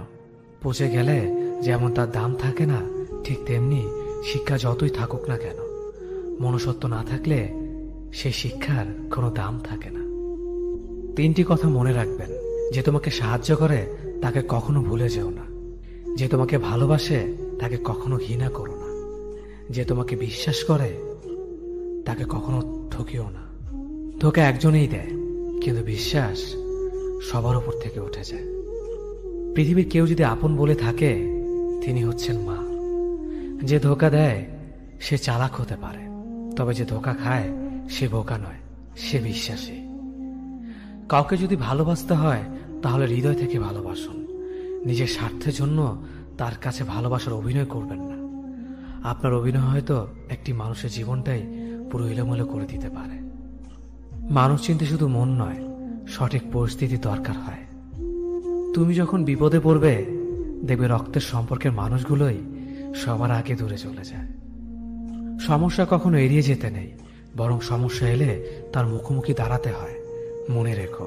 S1: পচে গেলে যেমন তার দাম থাকে না, ঠিক তেমনি শিক্ষা যতই থাকুক না কেন, মনুষ্যত্ব না থাকলে সেই শিক্ষার কোনো দাম থাকে না। 3টি কথা মনে রাখবেন। যে তোমাকে সাহায্য করে তাকে কখনো ভুলে যেও না। যে তোমাকে ভালোবাসে তাকে কখনো ঘৃণা করো না। যে তোমাকে বিশ্বাস করে তাকে কখনো ঠকিও না। ধোঁকা একজনেই দেয়, কিন্তু বিশ্বাস সবার উপর থেকে উঠে যায়। পৃথিবীর কেউ যদি আপন বলে থাকে, তিনি হচ্ছেন মা। যে ধোঁকা দেয় সে চালাক হতে পারে, তবে যে ধোঁকা খায় সে বোকা নয়, সে বিশ্বাসী। কাউকে যদি ভালোবাসতে হয় তাহলে হৃদয় থেকে ভালোবাসুন। নিজের স্বার্থের জন্য তার কাছে ভালোবাসার অভিনয় করবেন না। আপনার অভিনয় হয়তো একটি মানুষের জীবনটাই পুরো এলোমেলো করে দিতে পারে। মানুষ চিনতে শুধু মন নয়, সঠিক পরিস্থিতি দরকার হয়। তুমি যখন বিপদে পড়বে, দেখবে রক্তের সম্পর্কের মানুষগুলোই সবার আগে দূরে চলে যায়। সমস্যা কখনো এড়িয়ে যেতে নেই, বরং সমস্যা এলে তার মুখোমুখি দাঁড়াতে হয়। মনে রেখো,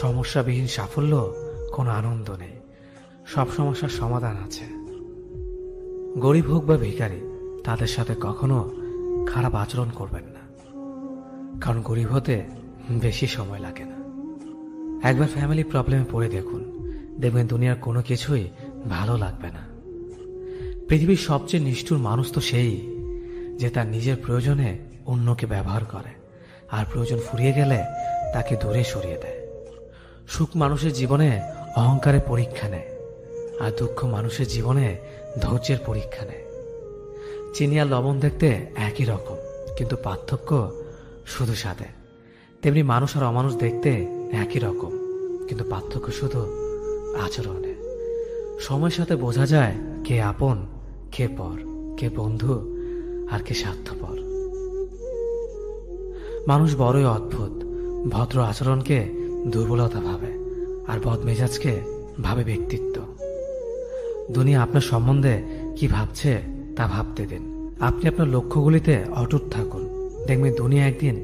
S1: সমস্যাবিহীন সাফল্য কোনো আনন্দ নেই। সব সমস্যার সমাধান আছে। গরিব হোক বা ভিখারি, তাদের সাথে কখনো খারাপ আচরণ করবেন না, কারণ গরিব হতে বেশি সময় লাগে না। একবার ফ্যামিলি প্রবলেমে পড়ে দেখুন, দেখবেন দুনিয়ার কোনো কিছুই ভালো লাগবে না। পৃথিবীর সবচেয়ে নিষ্ঠুর মানুষ তো সেই, যে তার নিজের প্রয়োজনে অন্যকে ব্যবহার করে, আর প্রয়োজন ফুরিয়ে গেলে তাকে দূরে সরিয়ে দেয়। সুখ মানুষের জীবনে অহংকারের পরীক্ষা নেয়, আর দুঃখ মানুষের জীবনে ধৈর্যের পরীক্ষা নেয়। চিনি আর লবণ দেখতে একই রকম, কিন্তু পার্থক্য শুধু স্বাদে। তেমনি মানুষ আর অমানুষ দেখতে একই রকম, কিন্তু পার্থক্য শুধু আচরণে। সময়ের সাথে বোঝা যায় কে আপন, কে পর, কে বন্ধু আর কে স্বার্থপর। মানুষ বড়ই অদ্ভুত। ভদ্র আচরণকে দুর্বলতা ভাবে, আর বদমেজাজকে ভাবে ব্যক্তিত্ব। দুনিয়া আপনার সম্বন্ধে কি ভাবছে তা ভাবতে দিন। আপনি আপনার লক্ষ্যগুলিতে অটুট থাকুন, দেখবেন দুনিয়া একদিন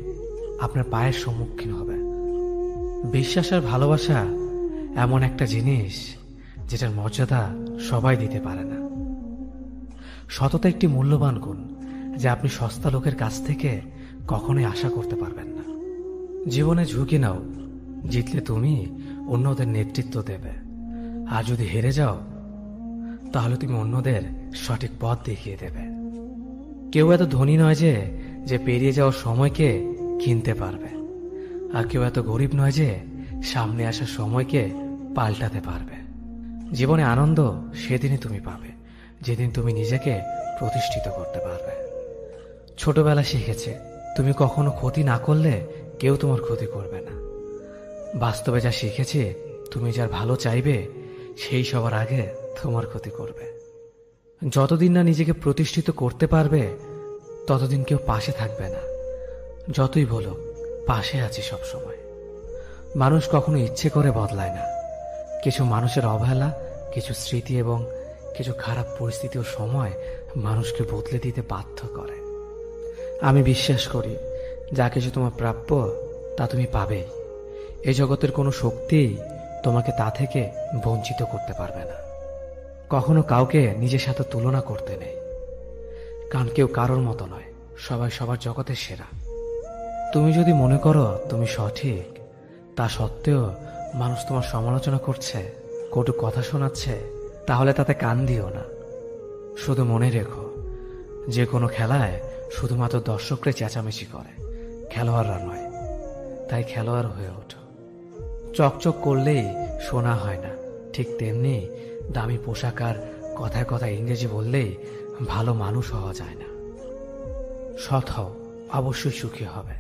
S1: আপনার পায়ের সম্মুখীন হবে। বিশ্বাস আর ভালোবাসা এমন একটা জিনিস যেটার মর্যাদা সবাই দিতে পারে না। সততা একটি মূল্যবান গুণ, যা আপনি সস্তা লোকের কাছ থেকে কখনোই আশা করতে পারবেন না। জীবনে ঝুঁকি নাও, জিতলে তুমি অন্যদের নেতৃত্ব দেবে, আর যদি হেরে যাও তাহলে তুমি অন্যদের সঠিক পথ দেখিয়ে দেবে। কেউ এত ধনী নয় যে পেরিয়ে যাওয়ার সময়কে কিনতে পারবে, আর কেউ এত গরিব নয় যে সামনে আসার সময়কে পাল্টাতে পারবে। জীবনে আনন্দ সেদিনই তুমি পাবে, যেদিন তুমি নিজেকে প্রতিষ্ঠিত করতে পারবে। ছোটবেলা শিখেছে, তুমি কখনো ক্ষতি না করলে কেউ তোমার ক্ষতি করবে না। বাস্তবে যা শিখেছে, তুমি যার ভালো চাইবে সেই সবার আগে তোমার ক্ষতি করবে। যতদিন না নিজেকে প্রতিষ্ঠিত করতে পারবে, ততদিন কেউ পাশে থাকবে না। যতই বলো পাশে আছি সব সময়। মানুষ কখনো ইচ্ছে করে বদলায় না। কিছু মানুষের অবহেলা, কিছু স্মৃতি এবং কিছু খারাপ পরিস্থিতি ও সময় মানুষকে বদলে দিতে বাধ্য করে। আমি বিশ্বাস করি, যা কিছু তোমার প্রাপ্য তা তুমি পাবেই। এই জগতের কোনো শক্তি তোমাকে তা থেকে বঞ্চিত করতে পারবে না। কখনো কাউকে নিজের সাথে তুলনা করতে নেই, কারণ কেউ কারোর মতো নয়, সবাই সবার জগতের সেরা। তুমি যদি মনে করো তুমি সঠিক, তা সত্ত্বেও মানুষ তোমার সমালোচনা করছে, কটু কথা শোনাচ্ছে, তাহলে তাতে কান দিও না। শুধু মনে রেখো, যে কোনো খেলায় শুধুমাত্র দর্শকরাই চেঁচামেচি করে, খেলোয়াড়রা নয়। তাই খেলোয়াড় হয়ে ওঠো। চকচক করলেই সোনা হয় না, ঠিক তেমনি দামি পোশাক আর কথায় কথায় ইংরেজি বললেই ভালো মানুষ হওয়া যায় না। সৎ হও, অবশ্যই সুখী হবে।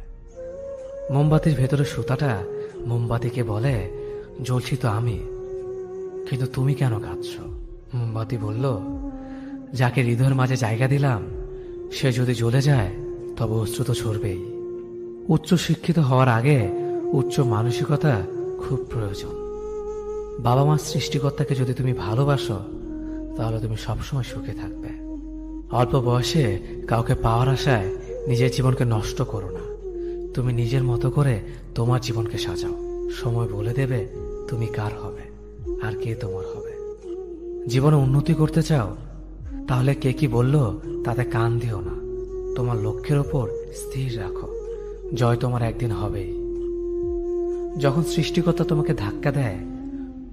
S1: মোমবাতির ভেতরে সুতাটা মোমবাতিকে বলে, জ্বলছি তো আমি, কিন্তু তুমি কেন কাঁদছ? মোমবাতি বলল, যাকে হৃদয়ের মাঝে জায়গা দিলাম সে যদি জ্বলে যায় তবে অশ্রু তো ঝরবেই। উচ্চ শিক্ষিত হওয়ার আগে উচ্চ মানসিকতা খুব প্রয়োজন। বাবা মার সৃষ্টিকর্তাকে যদি তুমি ভালোবাসো তাহলে তুমি সবসময় সুখে থাকবে। অল্প বয়সে কাউকে পাওয়ার আশায় নিজের জীবনকে নষ্ট করো না। তুমি নিজের মতো করে তোমার জীবনকে সাজাও। সময় বলে দেবে তুমি কার হবে আর কে তোমার হবে। জীবনে উন্নতি করতে চাও তাহলে কে কি বলল তাতে কান দিও না। তোমার লক্ষ্যের ওপর স্থির রাখো, জয় তোমার একদিন হবেই। যখন সৃষ্টিকর্তা তোমাকে ধাক্কা দেয়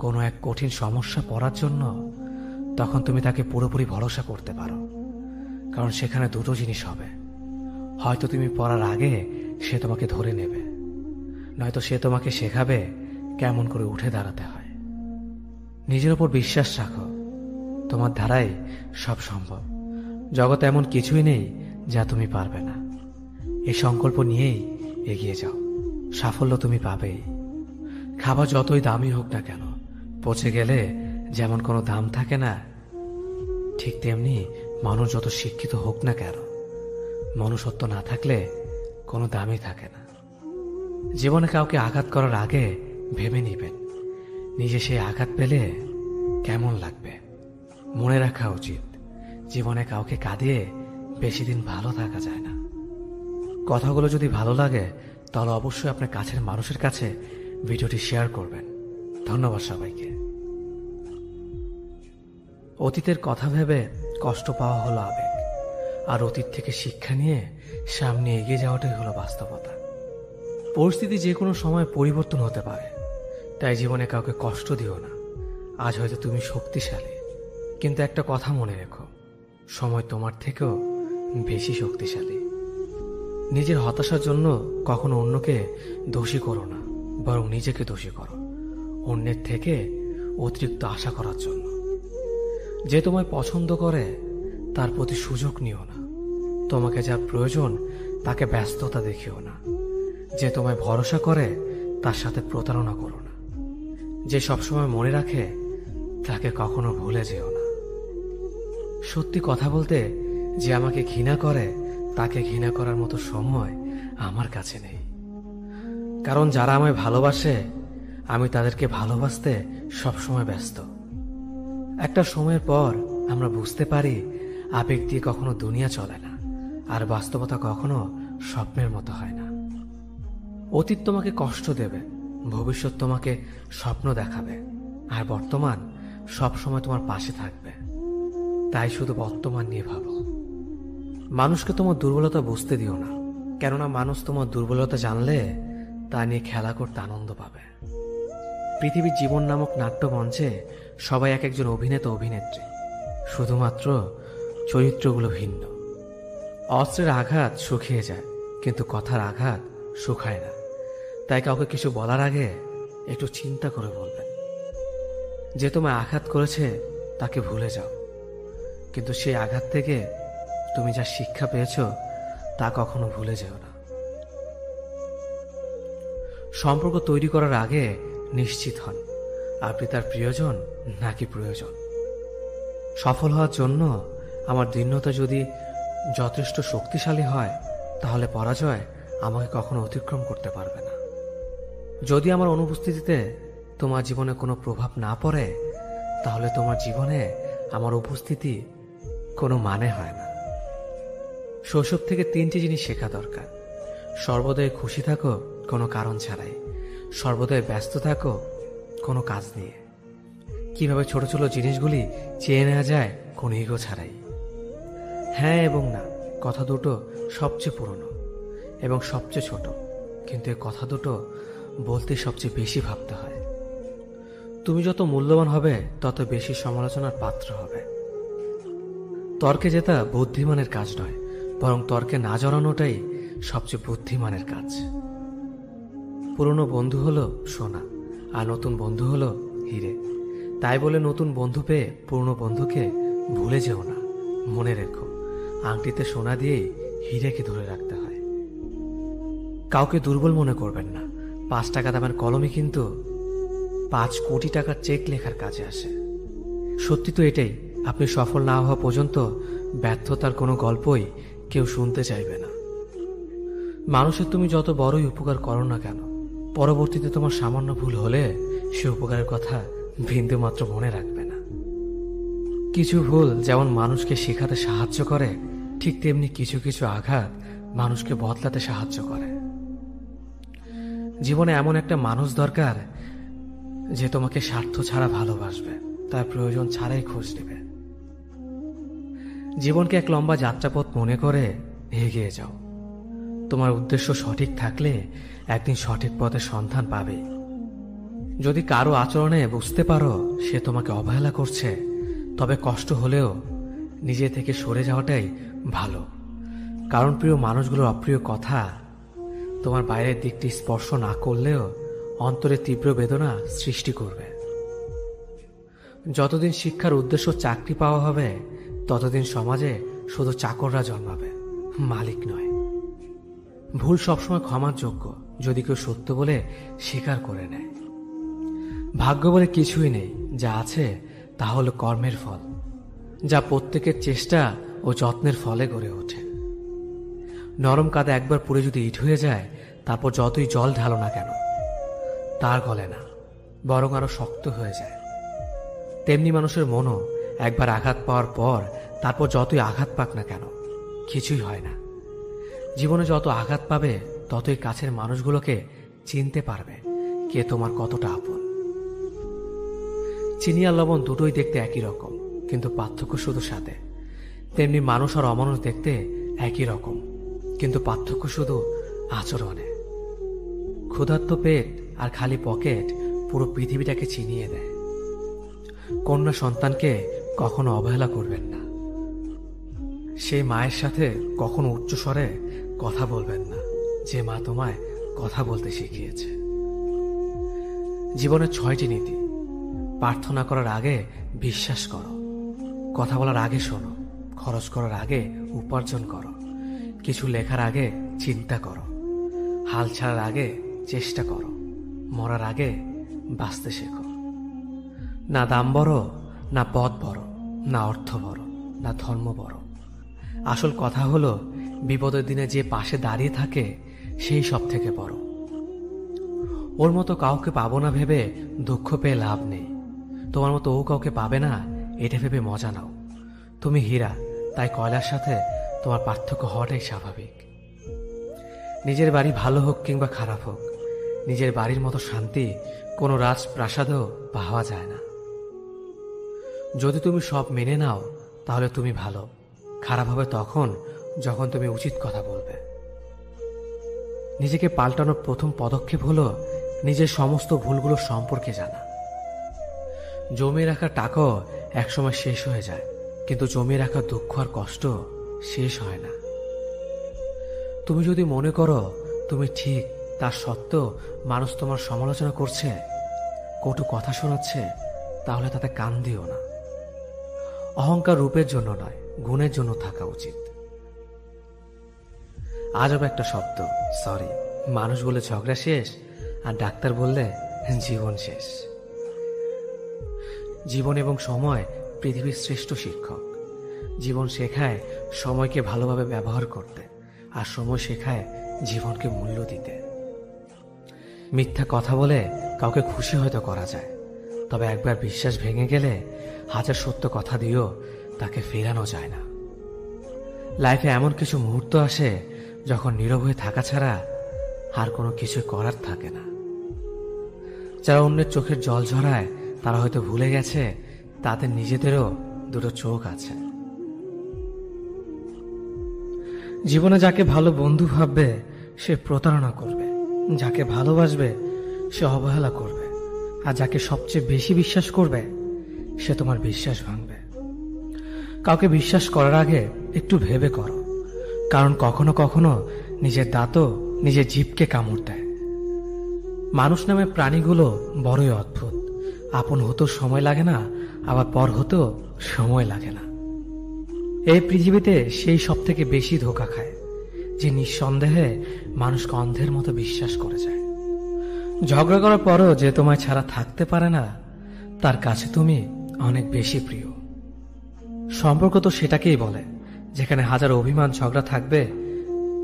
S1: কোনো এক কঠিন সমস্যা পড়ার জন্য, তখন তুমি তাকে পুরোপুরি ভরসা করতে পারো। কারণ সেখানে দুটো জিনিস হবে, হয়তো তুমি পড়ার আগে সে তোমাকে ধরে নেবে, নয়তো সে তোমাকে শেখাবে কেমন করে উঠে দাঁড়াতে হয়। নিজের ওপর বিশ্বাস রাখো, তোমার দ্বারাই সব সম্ভব। জগতে এমন কিছুই নেই যা তুমি পারবে না। এই সংকল্প নিয়েই এগিয়ে যাও, সাফল্য তুমি পাবেই। খাবার যতই দামি হোক না কেন, পচে গেলে যেমন কোনো দাম থাকে না, ঠিক তেমনি মানুষ যত শিক্ষিত হোক না কেন, মনুষ্যত্ব না থাকলে কোনো দামই থাকে না। জীবনে কাউকে আঘাত করার আগে ভেবে নিবেন নিজে সেই আঘাত পেলে কেমন লাগবে। মনে রাখা উচিত, জীবনে কাউকে কাঁদিয়ে বেশি দিন ভালো থাকা যায় না। কথাগুলো যদি ভালো লাগে তাহলে অবশ্যই আপনার কাছের মানুষের কাছে ভিডিওটি শেয়ার করবেন। ধন্যবাদ সবাইকে। অতীতের কথা ভেবে কষ্ট পাওয়া হলো আবেগ, আর অতীত থেকে শিক্ষা নিয়ে সামনে এগিয়ে যাওয়াটাই হলো বাস্তবতা। পরিস্থিতি যে কোনো সময় পরিবর্তন হতে পারে, তাই জীবনে কাউকে কষ্ট দিও না। আজ হয়তো তুমি শক্তিশালী, কিন্তু একটা কথা মনে রেখো, সময় তোমার থেকেও বেশি শক্তিশালী। নিজের হতাশার জন্য কখনো অন্যকে দোষী করো না, বরং নিজেকে দোষী করো অন্যের থেকে অতিরিক্ত আশা করার জন্য। যে তোমায় পছন্দ করে তার প্রতি সুযোগ নিও না। তোমাকে যার প্রয়োজন তাকে ব্যস্ততা দেখিও না। যে তোমায় ভরসা করে তার সাথে প্রতারণা করো না। যে সবসময় মনে রাখে তাকে কখনো ভুলে যেও না। সত্যি কথা বলতে, যে আমাকে ঘৃণা করে তাকে ঘৃণা করার মতো সময় আমার কাছে নেই। কারণ যারা আমায় ভালোবাসে আমি তাদেরকে ভালোবাসতে সবসময় ব্যস্ত। একটা সময়ের পর আমরা বুঝতে পারি আবেগ দিয়ে কখনো দুনিয়া চলে না, আর বাস্তবতা কখনো স্বপ্নের মতো হয় না। অতীত তোমাকে কষ্ট দেবে, ভবিষ্যৎ তোমাকে স্বপ্ন দেখাবে, আর বর্তমান সবসময় তোমার পাশে থাকবে। তাই শুধু বর্তমান নিয়ে ভাবো। মানুষকে তোমার দুর্বলতা বুঝতে দিও না, কেননা মানুষ তোমার দুর্বলতা জানলে তা নিয়ে খেলা করতে আনন্দ পাবে। পৃথিবীর জীবন নামক নাট্যমঞ্চে সবাই এক একজন অভিনেতা অভিনেত্রী, শুধুমাত্র চরিত্রগুলো ভিন্ন। অস্ত্রের আঘাত শুকিয়ে যায়, কিন্তু কথার আঘাত শুকায় না। তাই কাউকে কিছু বলার আগে একটু চিন্তা করে বলবেন। যে তোমায় আঘাত করেছে তাকে ভুলে যাও, কিন্তু সেই আঘাত থেকে তুমি যা শিক্ষা পেয়েছ তা কখনো ভুলে যেও না। সম্পর্ক তৈরি করার আগে নিশ্চিত হন আপনি তার প্রিয়জন নাকি প্রয়োজন। সফল হওয়ার জন্য আমার দৃঢ়তা যদি যথেষ্ট শক্তিশালী হয়, তাহলে পরাজয় আমাকে কখনো অতিক্রম করতে পারবে না। যদি আমার অনুপস্থিতিতে তোমার জীবনে কোনো প্রভাব না পড়ে, তাহলে তোমার জীবনে আমার উপস্থিতি কোনো মানে হয় না। শৈশব থেকে 3টি জিনিস শেখা দরকার। সর্বদাই খুশি থাকো কোনো কারণ ছাড়াই, সর্বদাই ব্যস্ত থাকো কোনো কাজ নিয়ে, কিভাবে ছোট ছোট জিনিসগুলি চেয়ে নেওয়া যায় কোনো ইগো ছাড়াই। হ্যাঁ এবং না কথা দুটো সবচেয়ে পুরনো এবং সবচেয়ে ছোট, কিন্তু এই কথা দুটো বলতে সবচেয়ে বেশি ভাবতে হয়। তুমি যত মূল্যবান হবে তত বেশি সমালোচনার পাত্র হবে। তর্কে জেতা বুদ্ধিমানের কাজ নয়, বরং তর্কে না জড়ানোটাই সবচেয়ে বুদ্ধিমানের কাজ। পুরনো বন্ধু হলো সোনা, আর নতুন বন্ধু হলো হিরে। তাই বলে নতুন বন্ধু পেয়ে পুরনো বন্ধুকে ভুলে যেও না, মনে রেখো, আংটিতে সোনা দিয়েই হীরেকে ধরে রাখতে হয়। কাউকে দুর্বল মনে করবেন না, 5 টাকা দামের কলমই কিন্তু 5 কোটি টাকার চেক লেখার কাজে আসে। সত্যি তো এটাই, আপনি সফল না হওয়া পর্যন্ত ব্যর্থতার কোনো গল্পই কেউ শুনতে চাইবে না। মানুষের তুমি যত বড়ই উপকার করো না কেন, পরবর্তীতে তোমার সামান্য ভুল হলে সে উপকারের কথা বিন্দু মাত্র মনে রাখবে না। কিছু ভুল যেমন মানুষকে শেখাতে সাহায্য করে, ঠিক তেমনি কিছু কিছু আঘাত মানুষকে বদলাতে সাহায্য করে। জীবনে এমন একটা মানুষ দরকার যে তোমাকে স্বার্থ ছাড়া ভালোবাসবে, তার প্রয়োজন ছাড়াই খোঁজ নেবে। জীবনকে এক লম্বা যাত্রাপথ মনে করে এগিয়ে যাও। তোমার উদ্দেশ্য সঠিক থাকলে একদিন সঠিক পথের সন্ধান পাবে। যদি কারো আচরণে বুঝতে পারো সে তোমাকে অবহেলা করছে, তবে কষ্ট হলেও নিজে থেকে সরে যাওয়াটাই ভালো। কারণ প্রিয় মানুষগুলোর অপ্রিয় কথা তোমার বাইরের দিকটি স্পর্শ না করলেও অন্তরে তীব্র বেদনা সৃষ্টি করবে। যতদিন শিক্ষার উদ্দেশ্য চাকরি পাওয়া হবে, ততদিন সমাজে শুধু চাকররা জন্মাবে, মালিক নয়। ভুল সবসময় ক্ষমার যোগ্য যদি কেউ সত্য বলে স্বীকার করে নেয়। ভাগ্য বলে কিছুই নেই, যা আছে তা হলো কর্মের ফল, যা প্রত্যেকের চেষ্টা ও যত্নের ফলে গড়ে ওঠে। নরম কাদা একবার পুড়ে যদি ইট হয়ে যায়, তারপর যতই জল ঢালো না কেন তার গলে না, বরং আরো শক্ত হয়ে যায়। তেমনি মানুষের মনও একবার আঘাত পাওয়ার পর তারপর যতই আঘাত পাক না কেন কিছুই হয় না। জীবনে যত আঘাত পাবে ততই কাছের মানুষগুলোকে চিনতে পারবে কে তোমার কতটা আপন। চিনি আর লবণ দুটোই দেখতে একই রকম, কিন্তু পার্থক্য শুধু স্বাদে। তেমনি মানুষ আর অমানুষ দেখতে একই রকম, কিন্তু পার্থক্য শুধু আচরণে। ক্ষুধার্ত পেট আর খালি পকেট পুরো পৃথিবীটাকে চিনিয়ে দেয়। কন্যা সন্তানকে কখনো অবহেলা করবেন না। সেই মায়ের সাথে কখনো উচ্চস্বরে কথা বলবেন না, যে মা তোমায় কথা বলতে শিখিয়েছে। জীবনের 6টি নীতি। প্রার্থনা করার আগে বিশ্বাস করো, কথা বলার আগে শোনো, খরচ করার আগে উপার্জন করো, কিছু লেখার আগে চিন্তা করো, হাল ছাড়ার আগে চেষ্টা করো, মরার আগে বাঁচতে শেখো। না দাম বড়, না পদ বড়, না অর্থ বড়, না ধর্ম বড়। আসল কথা হলো বিপদের দিনে যে পাশে দাঁড়িয়ে থাকে সেই সব থেকে বড়। ওর মতো কাউকে পাবো না ভেবে দুঃখ পেয়ে লাভ নেই। তোমার মতো ও কাউকে পাবে না এটা ভেবে মজা নাও। তুমি হীরা, তাই কয়লার সাথে তোমার পার্থক্য হওয়াটাই স্বাভাবিক। নিজের বাড়ি ভালো হোক কিংবা খারাপ হোক, নিজের বাড়ির মতো শান্তি কোনো রাজপ্রাসাদেও পাওয়া যায় না। যদি তুমি সব মেনে নাও তাহলে তুমি ভালো, খারাপ হবে তখন যখন তুমি উচিত কথা বলবে। নিজেকে পাল্টানোর প্রথম পদক্ষেপ হলো নিজের সমস্ত ভুলগুলো সম্পর্কে জানা। জমিয়ে রাখা টাকাও একসময় শেষ হয়ে যায়, কিন্তু জমিয়ে রাখা দুঃখ আর কষ্ট শেষ হয় না। তুমি যদি মনে করো তুমি ঠিক, তার সত্ত্বেও মানুষ তোমার সমালোচনা করছে, কটু কথা শোনাচ্ছে, তাহলে তাতে কান দিও না। অহংকার রূপের জন্য নয়, গুণের জন্য থাকা উচিত। আজব একটা শব্দ সরি। মানুষ বলে ঝগড়া শেষ, আর ডাক্তার বললে জীবন শেষ। জীবন এবং সময় পৃথিবীর শ্রেষ্ঠ শিক্ষক। জীবন শেখায় সময়কে ভালোভাবে ব্যবহার করতে, আর সময় শেখায় জীবনকে মূল্য দিতে। মিথ্যা কথা বলে কাউকে খুশি হয়তো করা যায়, তবে একবার বিশ্বাস ভেঙে গেলে হাজার সত্য কথা দিয়েও তাকে ফেরানো যায় না। লাইফে এমন কিছু মুহূর্ত আসে যখন নীরব হয়ে থাকা ছাড়া আর কোনো কিছু করার থাকে না। যারা অন্যের চোখের জল ঝরায় তারা হয়তো ভুলে গেছে তাদের নিজেদেরও দুটো চোখ আছে। জীবনে যাকে ভালো বন্ধু ভাববে সে প্রতারণা করবে, যাকে ভালোবাসবে সে অবহেলা করবে, আর যাকে সবচেয়ে বেশি বিশ্বাস করবে সে তোমার বিশ্বাস ভাঙবে। কাউকে বিশ্বাস করার আগে একটু ভেবে করো, কারণ কখনো কখনো নিজের দাঁতও নিজের জিভকে কামড় দেয়। মানুষ নামে প্রাণীগুলো বড়ই অদ্ভুত। আপন হতেও সময় লাগে না, আবার পর হতেও সময় লাগে না। এই পৃথিবীতে সেই সব থেকে বেশি ধোঁকা খায় যে নিঃসন্দেহে মানুষকে অন্ধের মতো বিশ্বাস করে যায়। ঝগড়া করার পরও যে তোমায় ছাড়া থাকতে পারে না, তার কাছে তুমি অনেক বেশি প্রিয়। সম্পর্ক তো সেটাকেই বলে যেখানে হাজার অভিমান ঝগড়া থাকবে,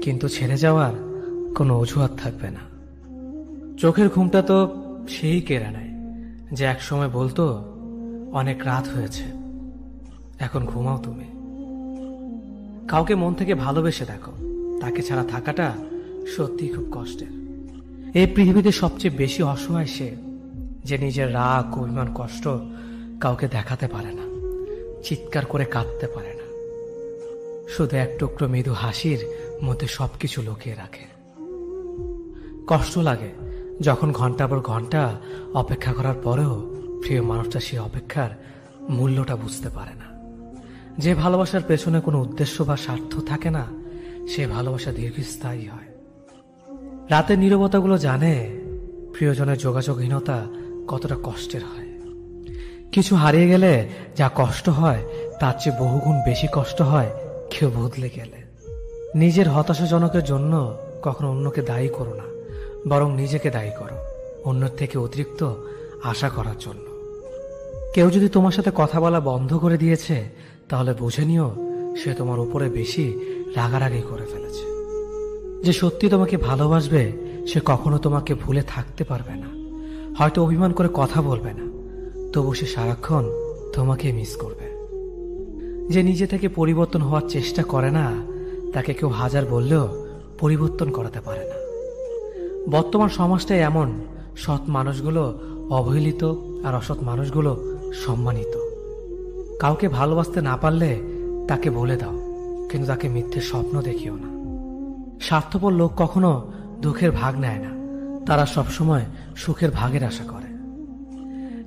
S1: কিন্তু ছেড়ে যাওয়ার কোনো অজুহাত থাকবে না। চোখের ঘুমটা তো সেই কেড়ে নেয় যে একসময় বলতো অনেক রাত হয়েছে, এখন ঘুমাও তুমি। কাউকে মন থেকে ভালোবেসে দেখো, তাকে ছাড়া থাকাটা সত্যি খুব কষ্টের। এই পৃথিবীতে সবচেয়ে বেশি অসহায় সে যে নিজের রাগ, অভিমান, কষ্ট কাউকে দেখাতে পারে না, চিৎকার করে কাঁদতে পারে না, শুধু এক টুকরো মৃদু হাসির মধ্যে সবকিছু লুকিয়ে রাখে। কষ্ট লাগে যখন ঘন্টার পর ঘন্টা অপেক্ষা করার পরেও প্রিয় মানুষটা সেই অপেক্ষার মূল্যটা বুঝতে পারে না। যে ভালোবাসার পেছনে কোনো উদ্দেশ্য বা স্বার্থ থাকে না, সে ভালোবাসা দীর্ঘস্থায়ী হয়। রাতের নীরবতাগুলো জানে প্রিয়জনের যোগাযোগহীনতা কতটা কষ্টের হয়। কিছু হারিয়ে গেলে যা কষ্ট হয় তার চেয়ে বহুগুণ বেশি কষ্ট হয় কেউ বদলে গেলে। নিজের হতাশাজনকের জন্য কখনো অন্যকে দায়ী করো না, বরং নিজেকে দায়ী করো অন্যের থেকে অতিরিক্ত আশা করার জন্য। কেউ যদি তোমার সাথে কথা বলা বন্ধ করে দিয়েছে, তাহলে বুঝে নিও সে তোমার উপরে বেশি রাগারাগি করে ফেলেছে। যে সত্যি তোমাকে ভালোবাসবে সে কখনো তোমাকে ভুলে থাকতে পারবে না। হয়তো অভিমান করে কথা বলবে না, তবু সে সারাক্ষণ তোমাকে মিস করবে। যে নিজে থেকে পরিবর্তন হওয়ার চেষ্টা করে না, তাকে কেউ হাজার বললেও পরিবর্তন করাতে পারে না। বর্তমান সমাজটাই এমন, সৎ মানুষগুলো অবহেলিত আর অসৎ মানুষগুলো সম্মানিত। কাউকে ভালোবাসতে না পারলে তাকে বলে দাও, কিন্তু তাকে মিথ্যে স্বপ্ন দেখিও না। স্বার্থপর লোক কখনো দুঃখের ভাগ নেয় না, তারা সবসময় সুখের ভাগের আশা করে।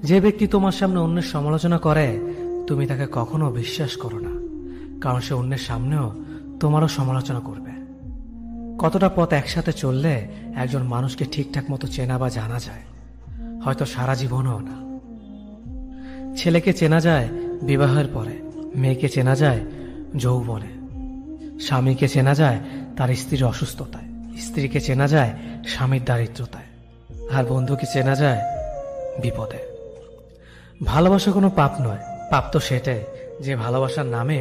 S1: যে ব্যক্তি তোমার সামনে অন্যের সমালোচনা করে, তুমি তাকে কখনো বিশ্বাস করো না, কারণ সে অন্যের সামনেও তোমারও সমালোচনা করবে। কতটা পথ একসাথে চললে একজন মানুষকে ঠিকঠাক মতো চেনা বা জানা যায়, হয়তো সারা জীবনও না। ছেলেকে চেনা যায় বিবাহের পরে, মেয়েকে চেনা যায় যৌবনে, স্বামীকে চেনা যায় তার স্ত্রীর অসুস্থতায়, স্ত্রীকে চেনা যায় স্বামীর দারিদ্রতায়, আর বন্ধুকে চেনা যায় বিপদে। ভালোবাসা কোনো পাপ নয়, পাপ তো সেটাই যে ভালোবাসার নামে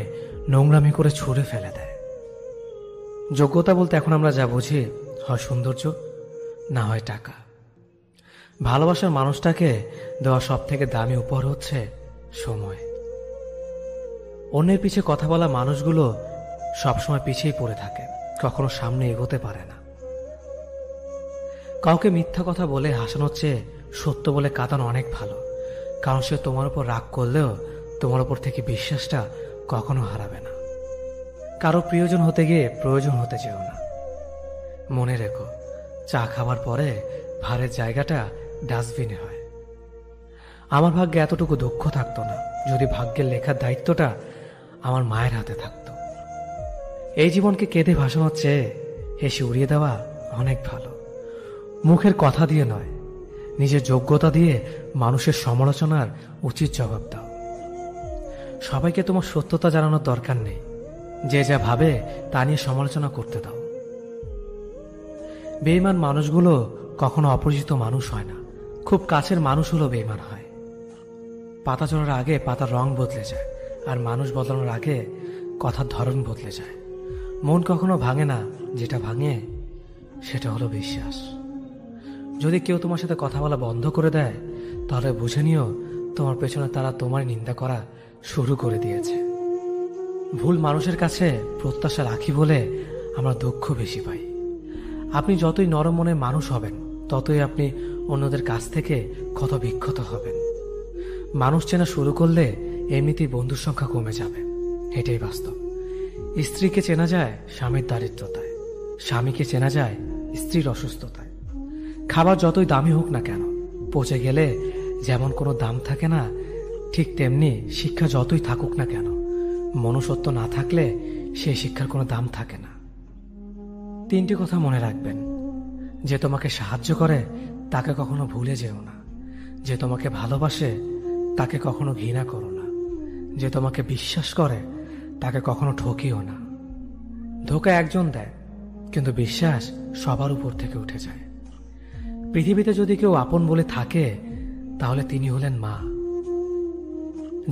S1: নোংরামি করে ছুঁড়ে ফেলে দেয়। যোগ্যতা বলতে এখন আমরা যা বুঝি, হয় সৌন্দর্য, না হয় টাকা। ভালোবাসার মানুষটাকে দেওয়া সব থেকে দামি উপহার হচ্ছে সময়। অন্যের পিছে কথা বলা মানুষগুলো সবসময় পিছিয়ে পড়ে থাকে, কখনো সামনে এগোতে পারে না। কাউকে মিথ্যা কথা বলে হাসানোর চেয়ে সত্য বলে কাঁদানো অনেক ভালো, কারণ সে তোমার উপর রাগ করলেও তোমার উপর থেকে বিশ্বাসটা কখনো হারাবে না। কারো প্রিয়জন হতে গিয়ে প্রয়োজন হতে চেও না। মনে রেখো, চা খাবার পরে ভারের জায়গাটা ডাস্টবিনে হয়। আমার ভাগ্যে এতটুকু দুঃখ থাকতো না যদি ভাগ্যের লেখার দায়িত্বটা আমার মায়ের হাতে থাকতো। এই জীবনকে কেঁদে ভাসানোর চেয়ে হেসে উড়িয়ে দেওয়া অনেক ভালো। মুখের কথা দিয়ে নয়, নিজের যোগ্যতা দিয়ে মানুষের সমালোচনার উচিত জবাব দাও। সবাইকে তোমার সত্যতা জানানোর দরকার নেই, যে যা ভাবে তা নিয়ে সমালোচনা করতে দাও। বেঈমান মানুষগুলো কখনো অপরিচিত মানুষ হয় না, খুব কাছের মানুষ হলো বেঈমান হয়। পাতা ঝরার আগে পাতার রং বদলে যায়, আর মানুষ বদলানোর আগে কথার ধরন বদলে যায়। মন কখনো ভাঙে না, যেটা ভাঙে সেটা হলো বিশ্বাস। যদি কেউ তোমার সাথে কথা বলা বন্ধ করে দেয়, তাহলে বুঝে নিও তোমার পেছনে তারা তোমার নিন্দা করা শুরু করে দিয়েছে। ভুল মানুষের কাছে প্রত্যাশা রাখি বলে আমরা দুঃখ বেশি পাই। আপনি যতই নরম মনের মানুষ হবেন, ততই আপনি অন্যদের কাছ থেকে ক্ষত বিক্ষত হবেন। মানুষ চেনা শুরু করলে এমনিতেই বন্ধুর সংখ্যা কমে যাবে, এটাই বাস্তব। স্ত্রীকে চেনা যায় স্বামীর দারিদ্রতায়, স্বামীকে চেনা যায় স্ত্রীর অসুস্থতায়। খাবার যতই দামি হোক না কেন, পচে গেলে যেমন কোনো দাম থাকে না, ঠিক তেমনি শিক্ষা যতই থাকুক না কেন, মনুষ্যত্ব না থাকলে সেই শিক্ষার কোনো দাম থাকে না। 3টি কথা মনে রাখবেন: যে তোমাকে সাহায্য করে তাকে কখনো ভুলে যেও না, যে তোমাকে ভালোবাসে তাকে কখনো ঘৃণা করো না, যে তোমাকে বিশ্বাস করে তাকে কখনো ঠকিও না। ধোকা একজন দেয়, কিন্তু বিশ্বাস সবার উপর থেকে উঠে যায়। পৃথিবীতে যদি কেউ আপন বলে থাকে, তাহলে তিনি হলেন মা।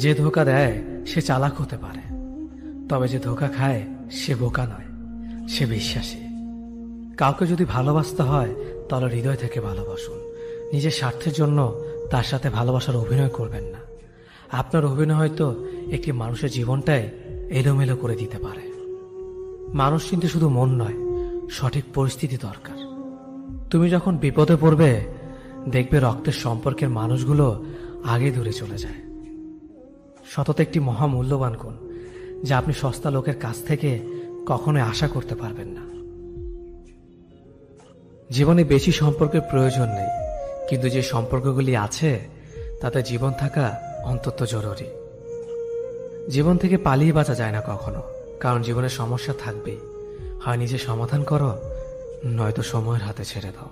S1: যে ধোকা দেয় সে চালাক হতে পারে, তবে যে ধোকা খায় সে বোকা নয়, সে বিশ্বাসী। কাউকে যদি ভালোবাসতে হয় তাহলে হৃদয় থেকে ভালোবাসুন। নিজের স্বার্থের জন্য তার সাথে ভালোবাসার অভিনয় করবেন না। আপনার অভিনয় হয়তো একটি মানুষের জীবনটাই এলোমেলো করে দিতে পারে। মানুষ কিন্তু শুধু মন নয়, সঠিক পরিস্থিতি দরকার। তুমি যখন বিপদে পড়বে, দেখবে রক্তের সম্পর্কের মানুষগুলো আগে দূরে চলে যায়। সততা একটি মহামূল্যবান গুণ, যা আপনি সস্তা লোকের কাছ থেকে কখনোই আশা করতে পারবেন না। জীবনে বেশি সম্পর্কের প্রয়োজন নেই, কিন্তু যে সম্পর্কগুলি আছে তাতে জীবন থাকা অন্তত জরুরি। জীবন থেকে পালিয়ে বাঁচা যায় না কখনো, কারণ জীবনে সমস্যা থাকবেই। হয় নিজে সমাধান করো, নয়তো সময়ের হাতে ছেড়ে দাও।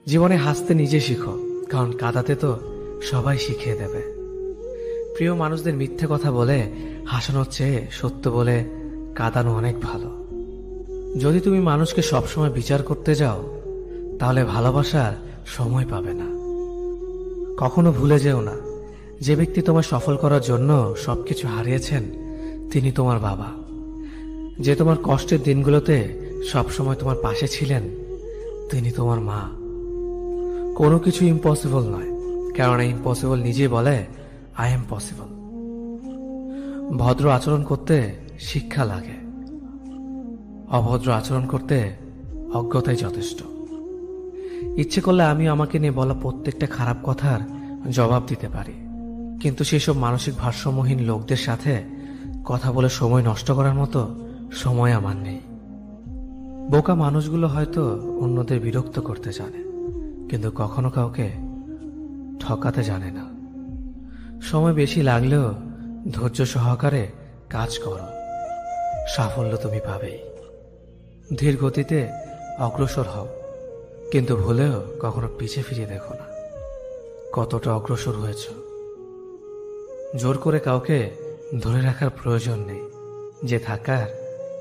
S1: জীবনে হাসতে নিজে শিখো, কারণ কাঁদাতে তো সবাই শিখিয়ে দেবে। প্রিয় মানুষদের মিথ্যে কথা বলে হাসানোর চেয়ে সত্য বলে কাঁদানো অনেক ভালো। যদি তুমি মানুষকে সবসময় বিচার করতে যাও, তাহলে ভালোবাসার সময় পাবে না। কখনো ভুলে যেও না, যে ব্যক্তি তোমার সফল করার জন্য সবকিছু হারিয়েছেন তিনি তোমার বাবা। যে তোমার কষ্টের দিনগুলোতে সবসময় তোমার পাশে ছিলেন তিনি তোমার মা। কোনো কিছু ইম্পসিবল নয়, কারণ ইম্পসিবল নিজেই বলে আই এম পসিবল। ভদ্র আচরণ করতে শিক্ষা লাগে, অভদ্র আচরণ করতে অজ্ঞতাই যথেষ্ট। ইচ্ছে করলে আমি আমাকে নিয়ে বলা প্রত্যেকটা খারাপ কথার জবাব দিতে পারি, কিন্তু সেসব মানসিক ভারসাম্যহীন লোকদের সাথে কথা বলে সময় নষ্ট করার মতো সময় আমার নেই। বোকা মানুষগুলো হয়তো অন্যদের বিরক্ত করতে জানে, কিন্তু কখনো কাউকে ঠকাতে জানে না। সময় বেশি লাগলেও ধৈর্য সহকারে কাজ করো, সাফল্য তুমি পাবেই। ধীর গতিতে অগ্রসর হও, কিন্তু ভুলেও কখনো পিছে ফিরে দেখো না কতটা অগ্রসর হয়েছ। জোর করে কাউকে ধরে রাখার প্রয়োজন নেই। যে থাকার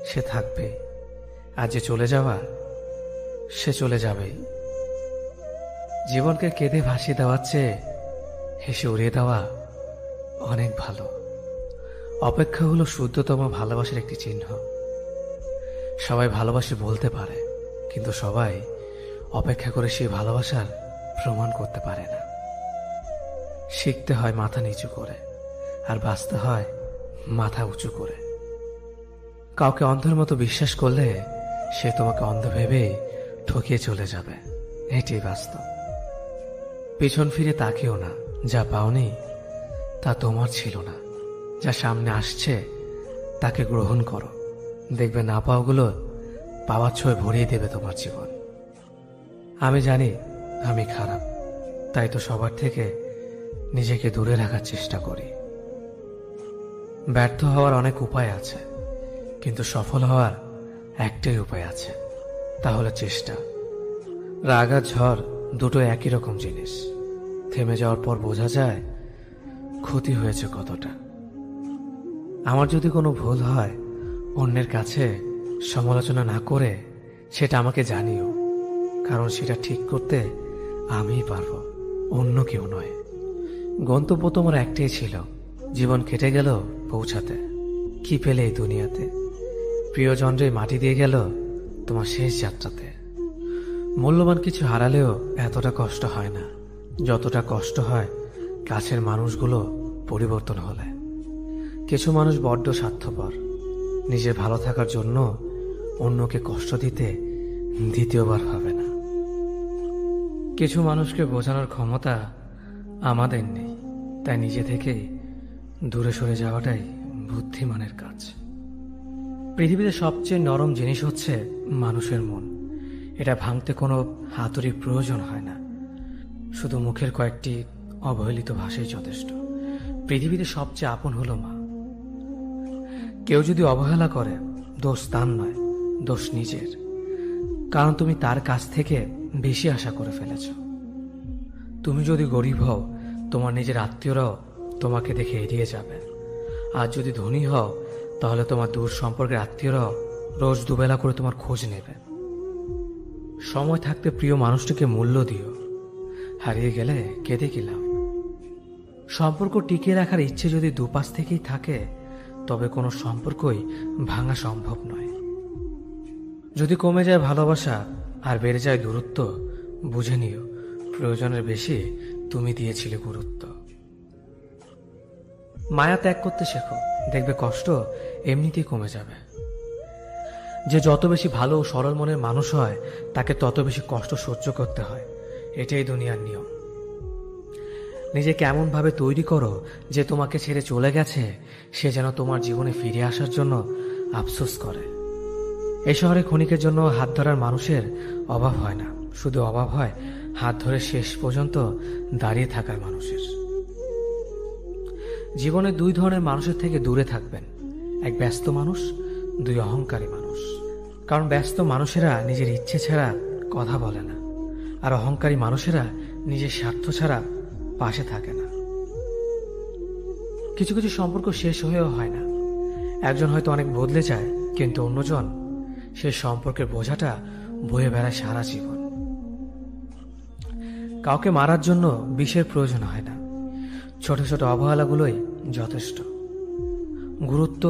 S1: সে থাকবে, আর যে চলে যাওয়ার সে চলে যাবেই। জীবনকে কেঁদে ভাসিয়ে দেওয়ার চেয়ে হেসে উড়িয়ে দেওয়া অনেক ভালো। অপেক্ষা হলো শুদ্ধতম ভালোবাসার একটি চিহ্ন। সবাই ভালোবাসে বলতে পারে, কিন্তু সবাই অপেক্ষা করে সেই ভালোবাসার প্রমাণ করতে পারে না। শিখতে হয় মাথা নিচু করে, আর বাঁচতে হয় মাথা উঁচু করে। কাউকে অন্ধের মতো বিশ্বাস করলে সে তোমাকে অন্ধ ভেবেই ঠকিয়ে চলে যাবে, এটি বাস্তব। পিছন ফিরে তাকিও না, যা পাওনি তা তোমার ছিল না। যা সামনে আসছে তাকে গ্রহণ করো, দেখবে না পাওয়াগুলো পাওয়ার ছোঁয় ভরিয়ে দেবে তোমার জীবন। আমি জানি আমি খারাপ, তাই তো সবার থেকে নিজেকে দূরে রাখার চেষ্টা করি। ব্যর্থ হওয়ার অনেক উপায় আছে, কিন্তু সফল হওয়ার একটাই উপায় আছে, তা হলো চেষ্টা। রাগ আর ঝড় দুটো একই রকম জিনিস। থেমে যাওয়ার পর বোঝা যায় ক্ষতি হয়েছে কতটা। আমার যদি কোনো ভুল হয়, অন্যের কাছে সমালোচনা না করে সেটা আমাকে জানিও, কারণ সেটা ঠিক করতে আমিই পারবো, অন্য কেউ নয়। গন্তব্য তোমার একটাই ছিল, জীবন কেটে গেল পৌঁছাতে। কি পেলে এই দুনিয়াতে? প্রিয়জনরে মাটি দিয়ে গেল তোমার শেষ যাত্রাতে। মূল্যবান কিছু হারালেও এতটা কষ্ট হয় না যতটা কষ্ট হয় কাছের মানুষগুলো পরিবর্তন হলে। কিছু মানুষ বড্ড স্বার্থপর, নিজের ভালো থাকার জন্য অন্যকে কষ্ট দিতে দ্বিতীয়বার ভাবে না। কিছু মানুষকে বোঝানোর ক্ষমতা আমাদের নেই, তাই নিজে থেকেই দূরে সরে যাওয়াটাই বুদ্ধিমানের কাজ। পৃথিবীতে সবচেয়ে নরম জিনিস হচ্ছে মানুষের মন। এটা ভাঙতে কোনো হাতুড়ির প্রয়োজন হয় না, শুধু মুখের কয়েকটি অবহেলিত ভাষাই যথেষ্ট। পৃথিবীতে সবচেয়ে আপন হলো মা। কেউ যদি অবহেলা করে, দোষ তার নয়, দোষ নিজের, কারণ তুমি তার কাছ থেকে বেশি আশা করে ফেলেছ। তুমি যদি গরিব হও, তোমার নিজের আত্মীয়রাও তোমাকে দেখে এড়িয়ে যাবে, আর যদি ধনী হও তাহলে তোমার দূর সম্পর্কের আত্মীয়রাও রোজ দুবেলা করে তোমার খোঁজ নেবে। সময় থাকতে প্রিয় মানুষটিকে মূল্য দিও, হারিয়ে গেলে কেঁদে কি লাভ? সম্পর্ক টিকিয়ে রাখার ইচ্ছে যদি দুপাশ থেকেই থাকে, তবে কোনো সম্পর্কই ভাঙা সম্ভব নয়। যদি কমে যায় ভালোবাসা আর বেড়ে যায় দূরত্ব, বুঝে নিও প্রয়োজনের বেশি তুমি দিয়েছিলে গুরুত্ব। মায়া ত্যাগ করতে শেখো, দেখবে কষ্ট এমনিতেই কমে যাবে। যে যত বেশি ভালো ও সরল মনের মানুষ হয়, তাকে তত বেশি কষ্ট সহ্য করতে হয়। এটাই দুনিয়ার নিয়ম। নিজেকে এমনভাবে তৈরি করো যে তোমাকে ছেড়ে চলে গেছে সে যেন তোমার জীবনে ফিরে আসার জন্য আফসোস করে। এই শহরে ক্ষণিকের জন্য হাত ধরার মানুষের অভাব হয় না, শুধু অভাব হয় হাত ধরে শেষ পর্যন্ত দাঁড়িয়ে থাকার মানুষের। জীবনে দুই ধরনের মানুষের থেকে দূরে থাকবেন, এক ব্যস্ত মানুষ, দুই অহংকারী মানুষ। কারণ ব্যস্ত মানুষেরা নিজের ইচ্ছে ছাড়া কথা বলে না, আর অহংকারী মানুষেরা নিজের স্বার্থ ছাড়া পাশে থাকে না। কিছু কিছু সম্পর্ক শেষ হয়েও হয় না। একজন হয়তো অনেক বদলে যায়, কিন্তু অন্যজন সেই সম্পর্কের বোঝাটা বয়ে বেড়ায় সারা জীবন। কাউকে মারার জন্য বিষের প্রয়োজন হয় না, ছোট ছোট অবহেলাগুলোই যথেষ্ট। গুরুত্ব